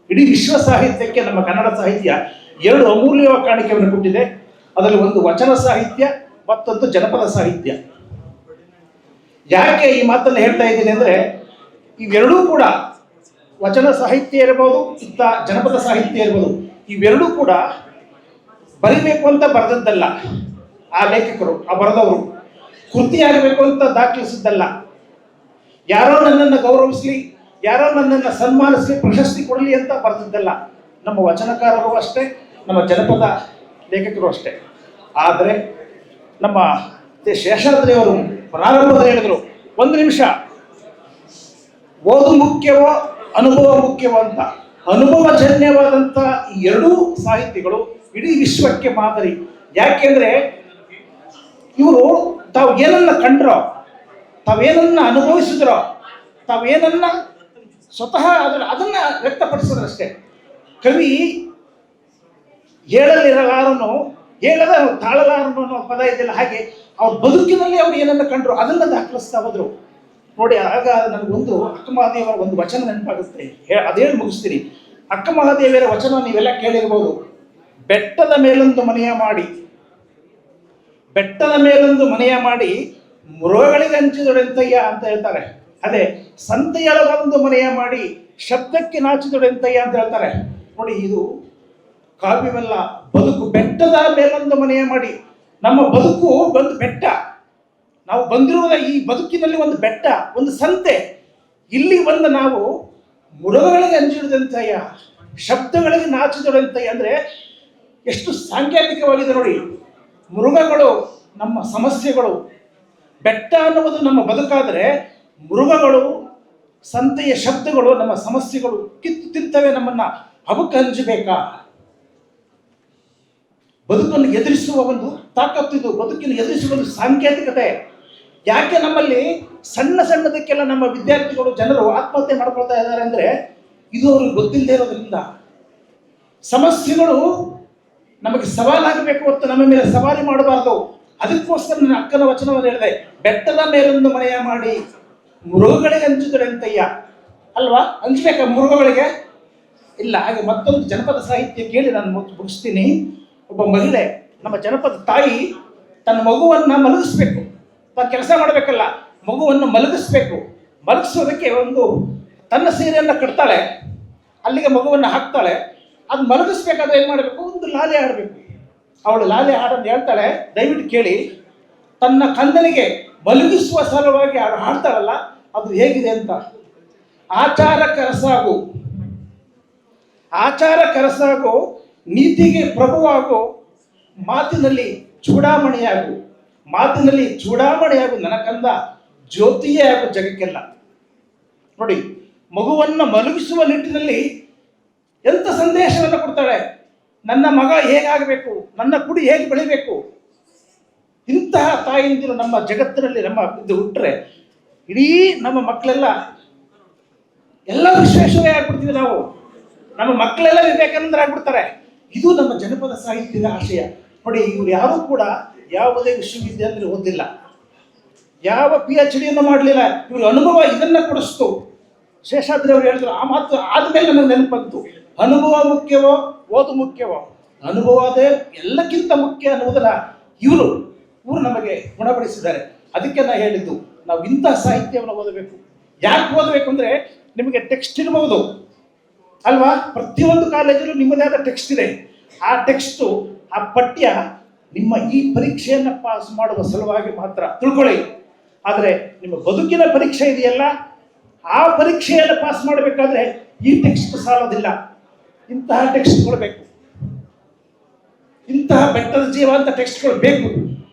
ಇಡೀ ವಿಶ್ವ ಸಾಹಿತ್ಯಕ್ಕೆ ನಮ್ಮ ಕನ್ನಡ ಸಾಹಿತ್ಯ 2 ಅಮೂಲ್ಯವಾದ ಕಾಣಿಕೆಯನ್ನು ಕೊಟ್ಟಿದೆ. ಅದರಲ್ಲಿ ಒಂದು ವಚನ ಸಾಹಿತ್ಯ, ಮತ್ತೊಂದು ಜನಪದ ಸಾಹಿತ್ಯ. ಯಾಕೆ ಈ ಮಾತನ್ನು ಹೇಳ್ತಾ ಇದ್ದೀನಿ ಅಂದರೆ, ಇವೆರಡೂ ಕೂಡ ವಚನ ಸಾಹಿತ್ಯ ಇರ್ಬೋದು, ಇತ್ತ ಜನಪದ ಸಾಹಿತ್ಯ ಇರ್ಬೋದು, ಇವೆರಡೂ ಕೂಡ ಬರಿಬೇಕು ಅಂತ ಬರೆದದ್ದಲ್ಲ. ಆ ಲೇಖಕರು, ಆ ಬರೆದವರು ಕೃತಿಯಾಗಬೇಕು ಅಂತ ದಾಖಲಿಸಿದ್ದಲ್ಲ. ಯಾರೋ ನನ್ನನ್ನು ಗೌರವಿಸಲಿ, ಯಾರೋ ನನ್ನನ್ನು ಸನ್ಮಾನಿಸಲಿ, ಪ್ರಶಸ್ತಿ ಕೊಡಲಿ ಅಂತ ಬರೆದಿದ್ದಲ್ಲ. ನಮ್ಮ ವಚನಕಾರರು ಅಷ್ಟೇ, ನಮ್ಮ ಜನಪದ ಲೇಖಕರು ಅಷ್ಟೇ. ಆದರೆ ನಮ್ಮ ಶೇಷಾದ್ರಿಯವರು ಪ್ರಾರಂಭದಲ್ಲಿ ಹೇಳಿದರು, ಒಂದು ನಿಮಿಷ, ಓದು ಮುಖ್ಯವೋ ಅನುಭವ ಮುಖ್ಯವೋ ಅಂತ. ಅನುಭವಜನ್ಯವಾದಂಥ ಈ 2 ಸಾಹಿತಿಗಳು ಇಡೀ ವಿಶ್ವಕ್ಕೆ ಮಾದರಿ. ಯಾಕೆಂದರೆ ಇವರು ತಾವು ಏನನ್ನ ಕಂಡ್ರೋ, ತಾವೇನನ್ನ ಅನುಭವಿಸಿದ್ರೋ, ತಾವೇನನ್ನ ಸ್ವತಃ ಅದನ್ನು ವ್ಯಕ್ತಪಡಿಸಿದ್ರಷ್ಟೇ. ಕವಿ ಹೇಳಲಿರಲಾರನು, ಹೇಳದ ತಾಳಲಾರನು ಅನ್ನೋ ಪದ ಇದೆಯಲ್ಲ, ಹಾಗೆ ಅವ್ರ ಬದುಕಿನಲ್ಲಿ ಅವ್ರು ಏನನ್ನ ಕಂಡ್ರು ಅದನ್ನು ದಾಖಲಿಸ್ತಾ ಹೋದ್ರು. ನೋಡಿ, ಆಗ ನನಗೊಂದು ಅಕ್ಕ ಮಹಾದೇವರ ಒಂದು ವಚನ ನೆನಪಾಗುತ್ತೆ. ಅದೇನು ಮುಗಿಸ್ತೀನಿ. ಅಕ್ಕ ಮಹಾದೇವಿಯರ ವಚನ ನೀವೆಲ್ಲ ಕೇಳಿರ್ಬೋದು. ಬೆಟ್ಟದ ಮೇಲೊಂದು ಮನೆಯ ಮಾಡಿ ಮೃಗಗಳಿಗೆ ಹಂಚಿದೊಡೆಂತಯ್ಯ ಅಂತ ಹೇಳ್ತಾರೆ. ಅದೇ ಸಂತೆಯೊಳಗೊಂದು ಮನೆಯ ಮಾಡಿ ಶಬ್ದಕ್ಕೆ ನಾಚಿದೊಡೆಂತಯ್ಯ ಅಂತ ಹೇಳ್ತಾರೆ. ನೋಡಿ, ಇದು ಕಾವ್ಯವಲ್ಲ, ಬದುಕು. ಬೆಟ್ಟದ ಮೇಲೊಂದು ಮನೆಯ ಮಾಡಿ. ನಮ್ಮ ಬದುಕು ಒಂದು ಬೆಟ್ಟ. ನಾವು ಬಂದಿರುವುದ ಈ ಬದುಕಿನಲ್ಲಿ ಒಂದು ಬೆಟ್ಟ, ಒಂದು ಸಂತೆ. ಇಲ್ಲಿ ಬಂದು ನಾವು ಮೃಗಗಳಿಗೆ ಅಂಜಿಡಿದಂತೆಯ, ಶಬ್ದಗಳಿಗೆ ನಾಚಿದಂತೆಯ, ಅಂದರೆ ಎಷ್ಟು ಸಾಂಕೇತಿಕವಾಗಿದೆ ನೋಡಿ. ಮೃಗಗಳು ನಮ್ಮ ಸಮಸ್ಯೆಗಳು, ಬೆಟ್ಟ ಅನ್ನುವುದು ನಮ್ಮ ಬದುಕಾದರೆ ಮೃಗಗಳು, ಸಂತೆಯ ಶಬ್ದಗಳು ನಮ್ಮ ಸಮಸ್ಯೆಗಳು. ಕಿತ್ತು ತಿಂತವೆ ನಮ್ಮನ್ನ. ಅವಕ್ಕೆ ಅಂಜಬೇಕಾ? ಬದುಕನ್ನು ಎದುರಿಸುವ ಒಂದು ತಾಕತ್ತಿದು, ಬದುಕಿನ ಎದುರಿಸುವ ಒಂದು ಸಾಂಕೇತಿಕತೆ. ಯಾಕೆ ನಮ್ಮಲ್ಲಿ ಸಣ್ಣ ಸಣ್ಣದಕ್ಕೆಲ್ಲ ನಮ್ಮ ವಿದ್ಯಾರ್ಥಿಗಳು, ಜನರು ಆತ್ಮಹತ್ಯೆ ಮಾಡ್ಕೊಳ್ತಾ ಇದ್ದಾರೆ ಅಂದರೆ ಇದು ಅವ್ರಿಗೆ ಗೊತ್ತಿಲ್ಲದೆ ಇರೋದ್ರಿಂದ. ಸಮಸ್ಯೆಗಳು ನಮಗೆ ಸವಾಲಾಗಬೇಕು ಹೊರತು ನಮ್ಮ ಮೇಲೆ ಸವಾರಿ ಮಾಡಬಾರ್ದು. ಅದಕ್ಕೋಸ್ಕರ ನನ್ನ ಅಕ್ಕನ ವಚನವನ್ನು ಹೇಳಿದೆ, ಬೆಟ್ಟದ ಮೇಲೊಂದು ಮನೆಯ ಮಾಡಿ ಮೃಗಗಳಿಗೆ ಅಂಜಿದರೆ ಅಂತಯ್ಯ. ಅಲ್ವಾ? ಅಂಜಬೇಕಾ ಮೃಗಗಳಿಗೆ? ಇಲ್ಲ. ಹಾಗೆ ಮತ್ತೊಂದು ಜನಪದ ಸಾಹಿತ್ಯ ಕೇಳಿ ನಾನು ಮುಗಿಸ್ತೀನಿ. ಒಬ್ಬ ಮಹಿಳೆ, ನಮ್ಮ ಜನಪದ ತಾಯಿ, ತನ್ನ ಮಗುವನ್ನು ಮಲಗಿಸ್ಬೇಕು. ತಾನು ಕೆಲಸ ಮಾಡಬೇಕಲ್ಲ, ಮಗುವನ್ನು ಮಲಗಿಸ್ಬೇಕು. ಮಲಗಿಸೋದಕ್ಕೆ ಒಂದು ತನ್ನ ಸೀರೆಯನ್ನು ಕಟ್ತಾಳೆ, ಅಲ್ಲಿಗೆ ಮಗುವನ್ನು ಹಾಕ್ತಾಳೆ. ಅದು ಮಲಗಿಸ್ಬೇಕಾದ್ರೆ ಏನು ಮಾಡಬೇಕು? ಒಂದು ಲಾಲಿ ಆಡಬೇಕು. ಅವಳು ಲಾಲಿ ಹಾಡನ್ನು ಹೇಳ್ತಾಳೆ, ದಯವಿಟ್ಟು ಕೇಳಿ. ತನ್ನ ಕಂದನಿಗೆ ಮಲಗಿಸುವ ಸಲುವಾಗಿ ಅವಳು ಹಾಡ್ತಾಳಲ್ಲ, ಅದು ಹೇಗಿದೆ ಅಂತ. ಆಚಾರ ಕರಸಾಗು, ಆಚಾರ ಕರಸಾಗು, ನೀತಿಗೆ ಪ್ರಭುವಾಗು, ಮಾತಿನಲ್ಲಿ ಚೂಡಾಮಣಿಯಾಗು, ಮಾತಿನಲ್ಲಿ ಚೂಡಾಮಣಿಯಾಗು ನನ್ನ ಕಂದ, ಜ್ಯೋತಿಯೇ ಆಗು ಜಗಕ್ಕೆಲ್ಲ. ನೋಡಿ, ಮಗುವನ್ನು ಮಲಗಿಸುವ ನಿಟ್ಟಿನಲ್ಲಿ ಎಂಥ ಸಂದೇಶವನ್ನು ಕೊಡ್ತಾಳೆ. ನನ್ನ ಮಗ ಹೇಗಾಗಬೇಕು, ನನ್ನ ಕುಡಿ ಹೇಗೆ ಬೆಳಿಬೇಕು. ಇಂತಹ ತಾಯಿಂದಿರು ನಮ್ಮ ಜಗತ್ತಿನಲ್ಲಿ ನಮ್ಮ ಇದು ಹುಟ್ಟರೆ ಇಡೀ ನಮ್ಮ ಮಕ್ಕಳೆಲ್ಲ ಎಲ್ಲ ವಿಶ್ವೇಶ್ವರೇ ಆಗ್ಬಿಡ್ತೀವಿ ನಾವು. ನಮ್ಮ ಮಕ್ಕಳೆಲ್ಲ ವಿವೇಕಾನಂದರ ಆಗ್ಬಿಡ್ತಾರೆ. ಇದು ನಮ್ಮ ಜನಪದ ಸಾಹಿತ್ಯದ ಆಶಯ. ನೋಡಿ, ಇವ್ರು ಯಾರೂ ಕೂಡ ಯಾವುದೇ ವಿಶ್ವವಿದ್ಯಾಲಯ ಓದಿಲ್ಲ, ಯಾವ PhD ಮಾಡಲಿಲ್ಲ. ಇವ್ರ ಅನುಭವ ಇದನ್ನ ಕೊಡಿಸ್ತು. ಶೇಷಾದ್ರಿ ಅವರು ಹೇಳಿದ್ರು, ಆ ಮಾತು ಆದ್ಮೇಲೆ ನನಗೆ ನೆನಪಂತು, ಅನುಭವ ಮುಖ್ಯವೋ ಓದು ಮುಖ್ಯವೋ? ಅನುಭವ ಅದೇ ಎಲ್ಲಕ್ಕಿಂತ ಮುಖ್ಯ ಅನ್ನುವುದನ್ನ ಇವರು ನಮಗೆ ಗುಣಪಡಿಸಿದ್ದಾರೆ. ಅದಕ್ಕೆ ನಾನು ಹೇಳಿದ್ದು, ನಾವು ಇಂತಹ ಸಾಹಿತ್ಯವನ್ನು ಓದಬೇಕು. ಯಾಕೆ ಓದಬೇಕು ಅಂದರೆ, ನಿಮಗೆ ಟೆಕ್ಸ್ಟ್ ಇರ್ಬೋದು ಅಲ್ವಾ? ಪ್ರತಿಯೊಂದು ಕಾಲೇಜಲ್ಲೂ ನಿಮ್ಮದೇ ಆದ ಟೆಕ್ಸ್ಟ್ ಇದೆ. ಆ ಟೆಕ್ಸ್ಟು, ಆ ಪಠ್ಯ ನಿಮ್ಮ ಈ ಪರೀಕ್ಷೆಯನ್ನು ಪಾಸ್ ಮಾಡುವ ಸಲುವಾಗಿ ಮಾತ್ರ ತಿಳ್ಕೊಳ್ಳಿ. ಆದರೆ ನಿಮ್ಮ ಬದುಕಿನ ಪರೀಕ್ಷೆ ಇದೆಯಲ್ಲ, ಆ ಪರೀಕ್ಷೆಯನ್ನು ಪಾಸ್ ಮಾಡಬೇಕಾದ್ರೆ ಈ ಟೆಕ್ಸ್ಟ್ ಸಾಲೋದಿಲ್ಲ. ಇಂತಹ ಟೆಕ್ಸ್ಟ್ಗಳು ಬೇಕು, ಇಂತಹ ಬೆಟ್ಟದ ಜೀವ ಅಂತ ಟೆಕ್ಸ್ಟ್ಗಳು ಬೇಕು.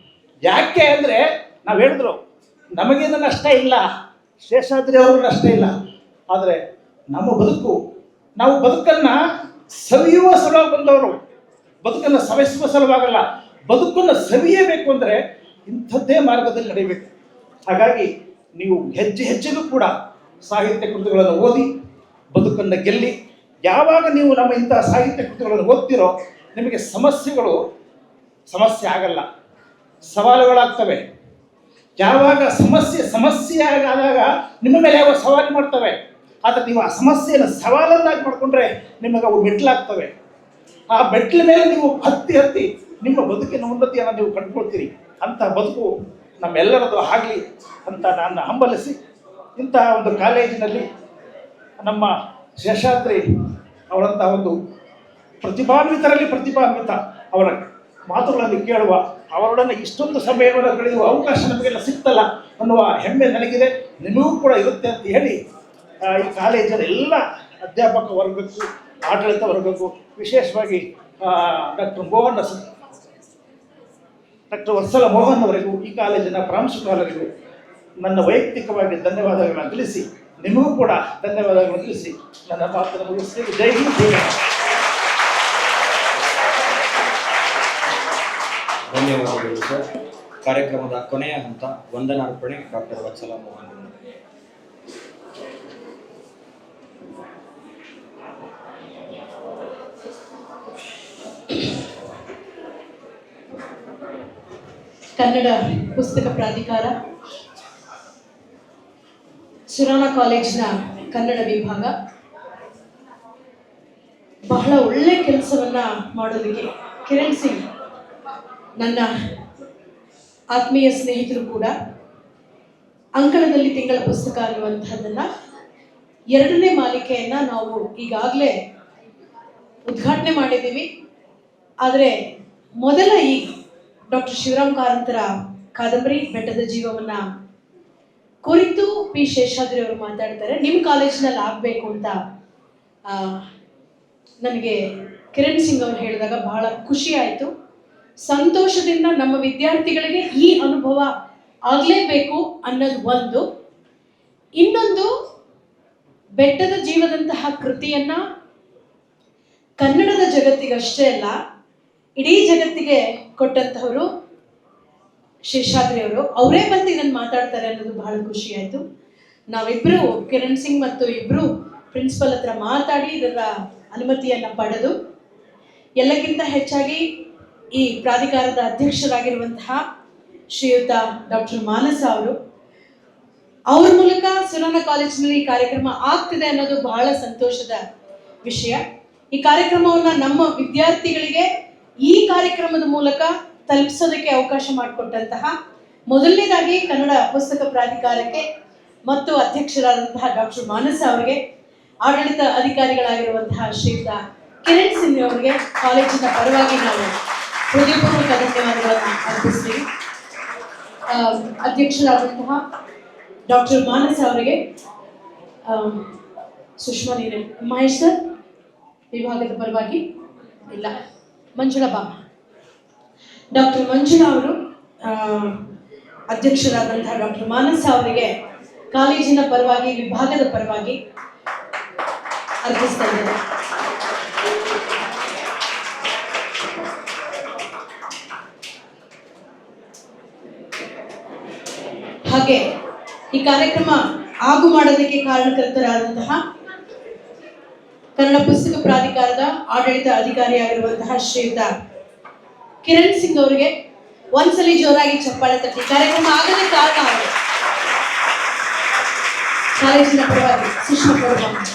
ಯಾಕೆ ಅಂದರೆ, ನಾವು ಹೇಳಿದ್ರು ನಮಗೇನು ನಷ್ಟ ಇಲ್ಲ, ಶೇಷಾದ್ರಿ ಅವ್ರಿಗೂ ನಷ್ಟ ಇಲ್ಲ. ಆದರೆ ನಮ್ಮ ಬದುಕು, ನಾವು ಬದುಕನ್ನು ಸವಿಯುವ ಸಲುವಾಗಿ ಬಂದವರು, ಬದುಕನ್ನು ಸವಿಸುವ ಸಲುವಾಗಲ್ಲ. ಬದುಕನ್ನು ಸವಿಯಬೇಕು ಅಂದರೆ ಇಂಥದ್ದೇ ಮಾರ್ಗದಲ್ಲಿ ನಡೆಯಬೇಕು. ಹಾಗಾಗಿ ನೀವು ಹೆಜ್ಜೆ ಹೆಜ್ಜೆಗೂ ಕೂಡ ಸಾಹಿತ್ಯ ಕೃತಿಗಳನ್ನು ಓದಿ ಬದುಕನ್ನು ಗೆಲ್ಲಿ. ಯಾವಾಗ ನೀವು ನಮ್ಮ ಇಂತಹ ಸಾಹಿತ್ಯ ಕೃತಿಗಳನ್ನು ಓದ್ತಿರೋ, ನಿಮಗೆ ಸಮಸ್ಯೆ ಆಗಲ್ಲ, ಸವಾಲುಗಳಾಗ್ತವೆ. ಯಾವಾಗ ಸಮಸ್ಯೆ ಆದಾಗ ನಿಮ್ಮ ಮೇಲೆ ಯಾವ ಸವಾಲು ಮಾಡ್ತವೆ. ಆದರೆ ನೀವು ಆ ಸಮಸ್ಯೆಯನ್ನು ಸವಾಲನ್ನಾಗಿ ಮಾಡಿಕೊಂಡ್ರೆ ನಿಮಗೆ ಅವು ಮೆಟ್ಲಾಗ್ತವೆ. ಆ ಮೆಟ್ಲ ಮೇಲೆ ನೀವು ಹತ್ತಿ ನಿಮ್ಮ ಬದುಕಿನ ಉನ್ನತಿಯನ್ನು ನೀವು ಕಂಡುಕೊಳ್ತೀರಿ. ಅಂಥ ಬದುಕು ನಮ್ಮೆಲ್ಲರದು ಆಗಲಿ ಅಂತ ನಾನು ಹಂಬಲಿಸಿ, ಇಂತಹ ಒಂದು ಕಾಲೇಜಿನಲ್ಲಿ ನಮ್ಮ ಶೇಷಾದ್ರಿ ಅವರಂಥ ಒಂದು ಪ್ರತಿಭಾನ್ವಿತರಲ್ಲಿ ಪ್ರತಿಭಾನ್ವಿತ ಅವರ ಮಾತುಗಳನ್ನು ಕೇಳುವ, ಅವರೊಡನೆ ಇಷ್ಟೊಂದು ಸಮಯವನ್ನು ಕಳೆಯುವ ಅವಕಾಶ ನಮಗೆಲ್ಲ ಸಿಗ್ತಲ್ಲ ಅನ್ನುವ ಹೆಮ್ಮೆ ನನಗಿದೆ, ನಿಮಗೂ ಕೂಡ ಇರುತ್ತೆ ಅಂತ ಹೇಳಿ, ಈ ಕಾಲೇಜಿನ ಎಲ್ಲ ಅಧ್ಯಾಪಕ ವರ್ಗಕ್ಕೂ ಆಡಳಿತ ವರ್ಗಕ್ಕೂ, ವಿಶೇಷವಾಗಿ ಡಾಕ್ಟರ್ ವತ್ಸಲ ಮೋಹನ್ ಅವರಿಗೂ, ಈ ಕಾಲೇಜಿನ ಪ್ರಾಂಶುಪಾಲರಿಗೂ ನನ್ನ ವೈಯಕ್ತಿಕವಾಗಿ ಧನ್ಯವಾದಗಳನ್ನು ತಿಳಿಸಿ, ನಿಮಗೂ ಕೂಡ ಧನ್ಯವಾದಗಳನ್ನು ತಿಳಿಸಿ ನನ್ನ ಮಾತನ್ನು ಮುಗಿಸ್ತೀನಿ. ಜೈ ಹಿಂದ್, ಜೈ ಭಾರತ್. ಧನ್ಯವಾದಗಳು ಸರ್. ಕಾರ್ಯಕ್ರಮದ ಕೊನೆಯ ಹಂತ ವಂದನಾರ್ಪಣೆ. ಡಾಕ್ಟರ್ ವತ್ಸಲ ಮೋಹನ್. ಕನ್ನಡ ಪುಸ್ತಕ ಪ್ರಾಧಿಕಾರ, ಸುರಾನ ಕಾಲೇಜಿನ ಕನ್ನಡ ವಿಭಾಗ ಬಹಳ ಒಳ್ಳೆ ಕೆಲಸವನ್ನ ಮಾಡೋದಕ್ಕೆ ಕಿರಣ್ ಸಿಂಗ್ ನನ್ನ ಆತ್ಮೀಯ ಸ್ನೇಹಿತರು ಕೂಡ ಅಂಕಣದಲ್ಲಿ ತಿಂಗಳ ಪುಸ್ತಕ ಅನ್ನುವಂಥದ್ದನ್ನ 2ನೇ ಮಾಲಿಕೆಯನ್ನ ನಾವು ಈಗಾಗಲೇ ಉದ್ಘಾಟನೆ ಮಾಡಿದ್ದೀವಿ. ಆದರೆ ಮೊದಲ ಈ ಡಾಕ್ಟರ್ ಶಿವರಾಮ್ ಕಾರಂತರ ಕಾದಂಬರಿ ಬೆಟ್ಟದ ಜೀವವನ್ನ ಕುರಿತು ಪಿ ಶೇಷಾದ್ರಿ ಅವರು ಮಾತಾಡ್ತಾರೆ. ನಿಮ್ಮ ಕಾಲೇಜಿನಲ್ಲಿ ಆಗಬೇಕು ಅಂತ ನನಗೆ ಕಿರಣ್ ಸಿಂಗ್ ಅವರು ಹೇಳಿದಾಗ ಬಹಳ ಖುಷಿ ಆಯಿತು. ಸಂತೋಷದಿಂದ ನಮ್ಮ ವಿದ್ಯಾರ್ಥಿಗಳಿಗೆ ಈ ಅನುಭವ ಆಗಲೇಬೇಕು ಅನ್ನೋದು ಒಂದು. ಇನ್ನೊಂದು, ಬೆಟ್ಟದ ಜೀವದಂತಹ ಕೃತಿಯನ್ನ ಕನ್ನಡದ ಜಗತ್ತಿಗಷ್ಟೇ ಅಲ್ಲ, ಇಡೀ ಜಗತ್ತಿಗೆ ಕೊಟ್ಟಂತಹವರು ಶೇಷಾದ್ರಿ ಅವರು. ಅವರೇ ಬಂದು ಇದನ್ನು ಮಾತಾಡ್ತಾರೆ ಅನ್ನೋದು ಬಹಳ ಖುಷಿ ಆಯಿತು. ನಾವಿಬ್ಬರು, ಕಿರಣ್ ಸಿಂಗ್ ಮತ್ತು ಇಬ್ಬರು ಪ್ರಿನ್ಸಿಪಲ್ ಹತ್ರ ಮಾತಾಡಿ ಇದರ ಅನುಮತಿಯನ್ನು ಪಡೆದು, ಎಲ್ಲಕ್ಕಿಂತ ಹೆಚ್ಚಾಗಿ ಈ ಪ್ರಾಧಿಕಾರದ ಅಧ್ಯಕ್ಷರಾಗಿರುವಂತಹ ಶ್ರೀಯುತ ಡಾಕ್ಟರ್ ಮಾನಸ ಅವರು, ಅವ್ರ ಮೂಲಕ ಸುರಾನ ಕಾಲೇಜಿನಲ್ಲಿ ಈ ಕಾರ್ಯಕ್ರಮ ಆಗ್ತಿದೆ ಅನ್ನೋದು ಬಹಳ ಸಂತೋಷದ ವಿಷಯ. ಈ ಕಾರ್ಯಕ್ರಮವನ್ನು ನಮ್ಮ ವಿದ್ಯಾರ್ಥಿಗಳಿಗೆ ಈ ಕಾರ್ಯಕ್ರಮದ ಮೂಲಕ ತಲುಪಿಸೋದಕ್ಕೆ ಅವಕಾಶ ಮಾಡಿಕೊಟ್ಟಂತಹ ಮೊದಲನೇದಾಗಿ ಕನ್ನಡ ಪುಸ್ತಕ ಪ್ರಾಧಿಕಾರಕ್ಕೆ ಮತ್ತು ಅಧ್ಯಕ್ಷರಾದಂತಹ ಡಾಕ್ಟರ್ ಮಾನಸ ಅವರಿಗೆ, ಆಡಳಿತ ಅಧಿಕಾರಿಗಳಾಗಿರುವಂತಹ ಶ್ರೀಯುತ ಕಿರಣ್ ಸಿಂಗ್ ಅವರಿಗೆ ಕಾಲೇಜಿನ ಪರವಾಗಿ ನಾವು ಹೃದಯಪೂರ್ವಕ ಧನ್ಯವಾದಗಳನ್ನು ಅರ್ಪಿಸ್ತೀವಿ. ಅಧ್ಯಕ್ಷರಾದಂತಹ ಡಾಕ್ಟರ್ ಮಾನಸ ಅವರಿಗೆ, ಸುಷ್ಮಾ ನೀರು, ಮಹೇಶ್ ಸರ್ ವಿಭಾಗದ ಪರವಾಗಿ, ಇಲ್ಲ ಮಂಜುಳಾ ಬಾ, ಡಾಕ್ಟರ್ ಮಂಜುಳಾ ಅವರು ಅಧ್ಯಕ್ಷರಾದಂತಹ ಡಾಕ್ಟರ್ ಮಾನಸ ಅವರಿಗೆ ಕಾಲೇಜಿನ ಪರವಾಗಿ, ವಿಭಾಗದ ಪರವಾಗಿ ಅರ್ಪಿಸ್ತಾ ಇದ್ದಾರೆ. ಹಾಗೆ ಈ ಕಾರ್ಯಕ್ರಮ ಆಗು ಮಾಡೋದಕ್ಕೆ ಕಾರಣಕರ್ತರಾದಂತಹ ಕನ್ನಡ ಪುಸ್ತಕ ಪ್ರಾಧಿಕಾರದ ಆಡಳಿತ ಅಧಿಕಾರಿಯಾಗಿರುವಂತಹ ಶ್ರೀಯುತ ಕಿರಣ್ ಸಿಂಗ್ ಅವರಿಗೆ ಒಂದ್ಸಲಿ ಜೋರಾಗಿ ಚಪ್ಪಾಳೆ ತಟ್ಟಿ. ಕಾರ್ಯಕ್ರಮ ಆಗದೆ ಕಾರಣ ಅವರು. ಕಾಲೇಜಿನ ಪರವಾಗಿ ಸುಷ್ಮಾ ಪರವಾಗಿ.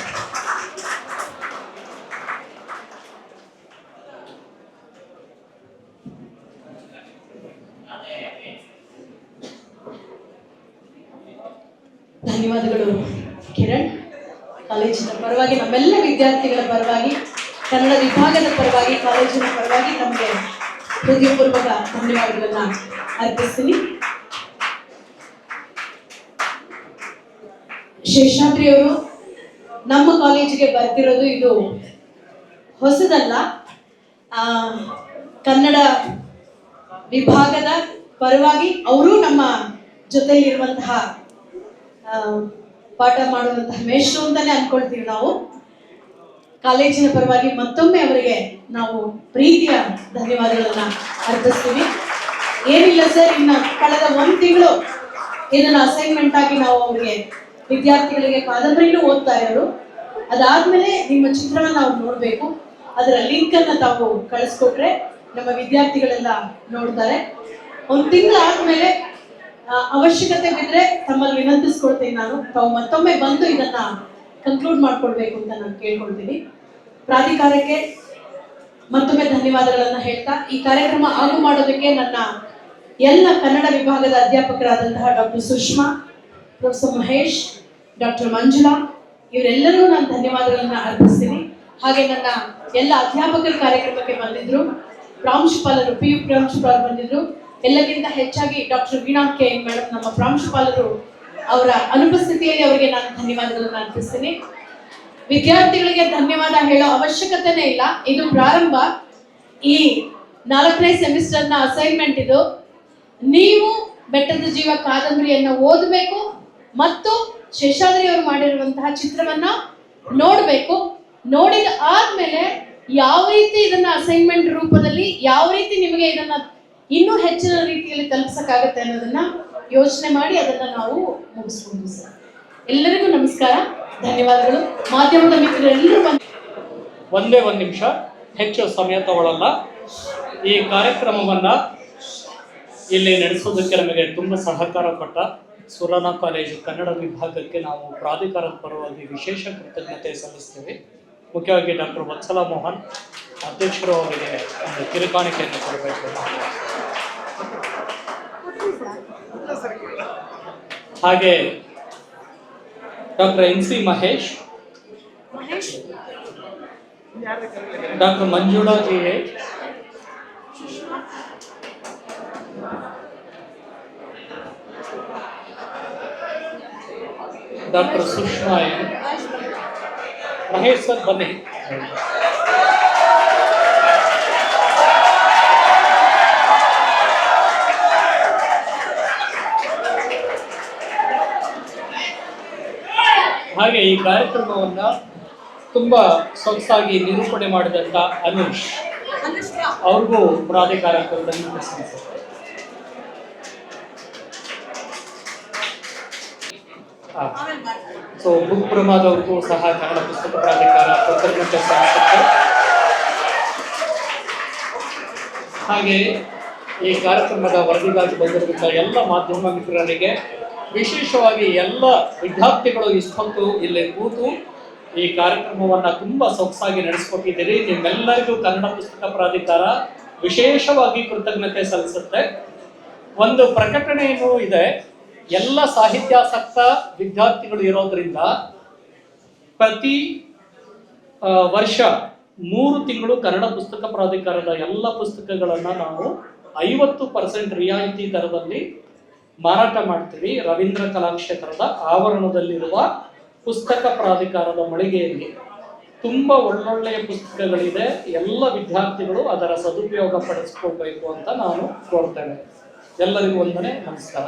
ಧನ್ಯವಾದಗಳು ಕಿರಣ್. ಕಾಲೇಜಿನ ಪರವಾಗಿ, ನಮ್ಮೆಲ್ಲ ವಿದ್ಯಾರ್ಥಿಗಳ ಪರವಾಗಿ, ಕನ್ನಡ ವಿಭಾಗದ ಪರವಾಗಿ, ಕಾಲೇಜಿನ ಪರವಾಗಿ ನಮಗೆ ಹೃದಯಪೂರ್ವಕ ಧನ್ಯವಾದಗಳನ್ನ ಅರ್ಪಿಸ್ತೀನಿ. ಶೇಷಾದ್ರಿ ಅವರು ನಮ್ಮ ಕಾಲೇಜಿಗೆ ಬರ್ತಿರೋದು ಇದು ಹೊಸದಲ್ಲ. ಕನ್ನಡ ವಿಭಾಗದ ಪರವಾಗಿ ಅವರು ನಮ್ಮ ಜೊತೆಲಿರುವಂತಹ ಪಾಠ ಮಾಡುವಂತಹ ಮೇಷ್ಟ್ರು ಅಂತಾನೆ ಅನ್ಕೊಳ್ತೀವಿ ನಾವು. ಕಾಲೇಜಿನ ಪರವಾಗಿ ಮತ್ತೊಮ್ಮೆ ಅವರಿಗೆ ನಾವು ಪ್ರೀತಿಯ ಧನ್ಯವಾದಗಳನ್ನ ಅರ್ಪಿಸ್ತೀವಿ. ಏನಿಲ್ಲ ಸರ್, ಇನ್ನು ಕಳೆದ 1 ತಿಂಗಳು ಇದನ್ನ ಅಸೈನ್ಮೆಂಟ್ ಆಗಿ ನಾವು ಅವರಿಗೆ ವಿದ್ಯಾರ್ಥಿಗಳಿಗೆ ಕಾದಂಬರಿನೂ ಓದ್ತಾರೆ ಅವರು. ಅದಾದ್ಮೇಲೆ ನಿಮ್ಮ ಚಿತ್ರವನ್ನು ನಾವು ನೋಡಬೇಕು. ಅದರ ಲಿಂಕ್ ಅನ್ನ ತಾವು ಕಳಿಸ್ಕೊಟ್ರೆ ನಮ್ಮ ವಿದ್ಯಾರ್ಥಿಗಳೆಲ್ಲ ನೋಡ್ತಾರೆ. 1 ತಿಂಗಳು ಆದ್ಮೇಲೆ ಅವಶ್ಯಕತೆ ಬಿದ್ರೆ ತಮ್ಮಲ್ಲಿ ವಿನಂತಿಸ್ಕೊಳ್ತೀನಿ ನಾನು, ತಾವು ಮತ್ತೊಮ್ಮೆ ಬಂದು ಇದನ್ನ ಕನ್ಕ್ಲೂಡ್ ಮಾಡ್ಕೊಳ್ಬೇಕು ಅಂತ ನಾನು ಕೇಳ್ಕೊಳ್ತೀನಿ. ಪ್ರಾಧಿಕಾರಕ್ಕೆ ಮತ್ತೊಮ್ಮೆ ಧನ್ಯವಾದಗಳನ್ನ ಹೇಳ್ತಾ, ಈ ಕಾರ್ಯಕ್ರಮ ಆಗು ಮಾಡೋದಕ್ಕೆ ನನ್ನ ಎಲ್ಲ ಕನ್ನಡ ವಿಭಾಗದ ಅಧ್ಯಾಪಕರಾದಂತಹ doctor Sushma, professor Mahesh, doctor Manjula, ಇವರೆಲ್ಲರೂ ನಾನು ಧನ್ಯವಾದಗಳನ್ನ ಅರ್ಪಿಸ್ತೀನಿ. ಹಾಗೆ ನನ್ನ ಎಲ್ಲ ಅಧ್ಯಾಪಕರು ಕಾರ್ಯಕ್ರಮಕ್ಕೆ ಬಂದಿದ್ರು, ಪ್ರಾಂಶುಪಾಲರು, PU ಪ್ರಾಂಶುಪಾಲರು ಬಂದಿದ್ರು. ಎಲ್ಲಕ್ಕಿಂತ ಹೆಚ್ಚಾಗಿ ಡಾಕ್ಟರ್ ವೀಣಾ ಕೆ ಮೇಡಮ್, ನಮ್ಮ ಪ್ರಾಂಶುಪಾಲರು, ಅವರ ಅನುಪಸ್ಥಿತಿಯಲ್ಲಿ ಅವರಿಗೆ ನಾನು ಧನ್ಯವಾದಗಳನ್ನ ಅರ್ಪಿಸ್ತೀನಿ. ವಿದ್ಯಾರ್ಥಿಗಳಿಗೆ ಧನ್ಯವಾದ ಹೇಳೋ ಅವಶ್ಯಕತೆನೇ ಇಲ್ಲ. ಇದು ಪ್ರಾರಂಭ. ಈ 4ನೇ ಸೆಮಿಸ್ಟರ್ನ ಅಸೈನ್ಮೆಂಟ್ ಇದು. ನೀವು ಬೆಟ್ಟದ ಜೀವ ಕಾದಂಬರಿಯನ್ನು ಓದಬೇಕು ಮತ್ತು ಶೇಷಾದ್ರಿ ಅವರು ಮಾಡಿರುವಂತಹ ಚಿತ್ರವನ್ನ ನೋಡಬೇಕು. ನೋಡಿದ ಆದ್ಮೇಲೆ ಯಾವ ರೀತಿ ಇದನ್ನ ಅಸೈನ್ಮೆಂಟ್ ರೂಪದಲ್ಲಿ, ಯಾವ ರೀತಿ ನಿಮಗೆ ಇದನ್ನ ಇನ್ನೂ ಹೆಚ್ಚಿನ ರೀತಿಯಲ್ಲಿ ತಲುಪಿಸಕ್ಕಾಗತ್ತೆ ಅನ್ನೋದನ್ನ ಯೋಚನೆ ಮಾಡಿ ಅದನ್ನ ನಾವು ಮುಗಿಸ್ಬೋದು ಸರ್. ಎಲ್ಲರಿಗೂ ನಮಸ್ಕಾರ, ಧನ್ಯವಾದಗಳು. ಮಾಧ್ಯಮದ ಮಿತ್ರರೆಲ್ಲರೂ ಒಂದೇ 1 ನಿಮಿಷ, ಹೆಚ್ಚು ಸಮಯ ತಗೊಳ್ಳಲ್ಲ. ಈ ಕಾರ್ಯಕ್ರಮವನ್ನು ಇಲ್ಲಿ ನಡೆಸೋದಕ್ಕೆ ನಮಗೆ ತುಂಬ ಸಹಕಾರ ಕೊಟ್ಟ ಸುರಾನ ಕಾಲೇಜು ಕನ್ನಡ ವಿಭಾಗಕ್ಕೆ ನಾವು ಪ್ರಾಧಿಕಾರದ ಪರವಾಗಿ ವಿಶೇಷ ಕೃತಜ್ಞತೆ ಸಲ್ಲಿಸ್ತೇವೆ. ಮುಖ್ಯವಾಗಿ ಡಾಕ್ಟರ್ ವತ್ಸಲ ಮೋಹನ್ ಅಧ್ಯಕ್ಷರು ಅವರಿಗೆ ಒಂದು ಕಿರುಕಾಣಿಕೆಯನ್ನು ಕೊಡಬೇಕು. ಹಾಗೆ doctor NC Mahesh, doctor Manjula GH, doctor Sushma Mahesh sir ಬನ್ನಿ. ಹಾಗೆ ಈ ಕಾರ್ಯಕ್ರಮವನ್ನ ತುಂಬಾ ಸೊಗಸಾಗಿ ನಿರೂಪಣೆ ಮಾಡಿದಂತ ಅನುಷ್ ಅವ್ರಿಗೂ ಪ್ರಾಧಿಕಾರದಲ್ಲಿ ಪ್ರಶಂಸೆ. ಸೊ ಬುಕ್ ಪ್ರಮಾದವ್ರಿಗೂ ಸಹ ಕನ್ನಡ ಪುಸ್ತಕ ಪ್ರಾಧಿಕಾರ ಕೃತಜ್ಞತೆ ಸಲ್ಲಿಸುತ್ತೆ. ಹಾಗೆ ಈ ಕಾರ್ಯಕ್ರಮದ ವರದಿಗಾಗಿ ಬಂದಿರುವಂತಹ ಎಲ್ಲ ಮಾಧ್ಯಮ ಮಿತ್ರರಿಗೆ, ವಿಶೇಷವಾಗಿ ಎಲ್ಲ ವಿದ್ಯಾರ್ಥಿಗಳು ಇಷ್ಟೊತ್ತು ಇಲ್ಲಿ ಕೂತು ಈ ಕಾರ್ಯಕ್ರಮವನ್ನ ತುಂಬಾ ಸೊಗಸಾಗಿ ನಡೆಸಿಕೊಟ್ಟಿದ್ದೀರಿ. ನಿಮ್ಮೆಲ್ಲರಿಗೂ ಕನ್ನಡ ಪುಸ್ತಕ ಪ್ರಾಧಿಕಾರ ವಿಶೇಷವಾಗಿ ಕೃತಜ್ಞತೆ ಸಲ್ಲಿಸುತ್ತೆ. ಒಂದು ಪ್ರಕಟಣೆಯೂ ಇದೆ. ಎಲ್ಲ ಸಾಹಿತ್ಯಾಸಕ್ತ ವಿದ್ಯಾರ್ಥಿಗಳು ಇರೋದ್ರಿಂದ ಪ್ರತಿ ವರ್ಷ 3 ತಿಂಗಳು ಕನ್ನಡ ಪುಸ್ತಕ ಪ್ರಾಧಿಕಾರದ ಎಲ್ಲ ಪುಸ್ತಕಗಳನ್ನು ನಾವು 50% ರಿಯಾಯಿತಿ ದರದಲ್ಲಿ ಮಾರಾಟ ಮಾಡ್ತೀವಿ. ರವೀಂದ್ರ ಕಲಾಕ್ಷೇತ್ರದ ಆವರಣದಲ್ಲಿರುವ ಪುಸ್ತಕ ಪ್ರಾಧಿಕಾರದ ಮಳಿಗೆಯಲ್ಲಿ ತುಂಬ ಒಳ್ಳೊಳ್ಳೆಯ ಪುಸ್ತಕಗಳಿದೆ. ಎಲ್ಲ ವಿದ್ಯಾರ್ಥಿಗಳು ಅದರ ಸದುಪಯೋಗ ಪಡಿಸ್ಕೊಳ್ಬೇಕು ಅಂತ ನಾನು ಕೋರ್ತೇನೆ. ಎಲ್ಲರಿಗೂ ವಂದನೆ, ನಮಸ್ಕಾರ.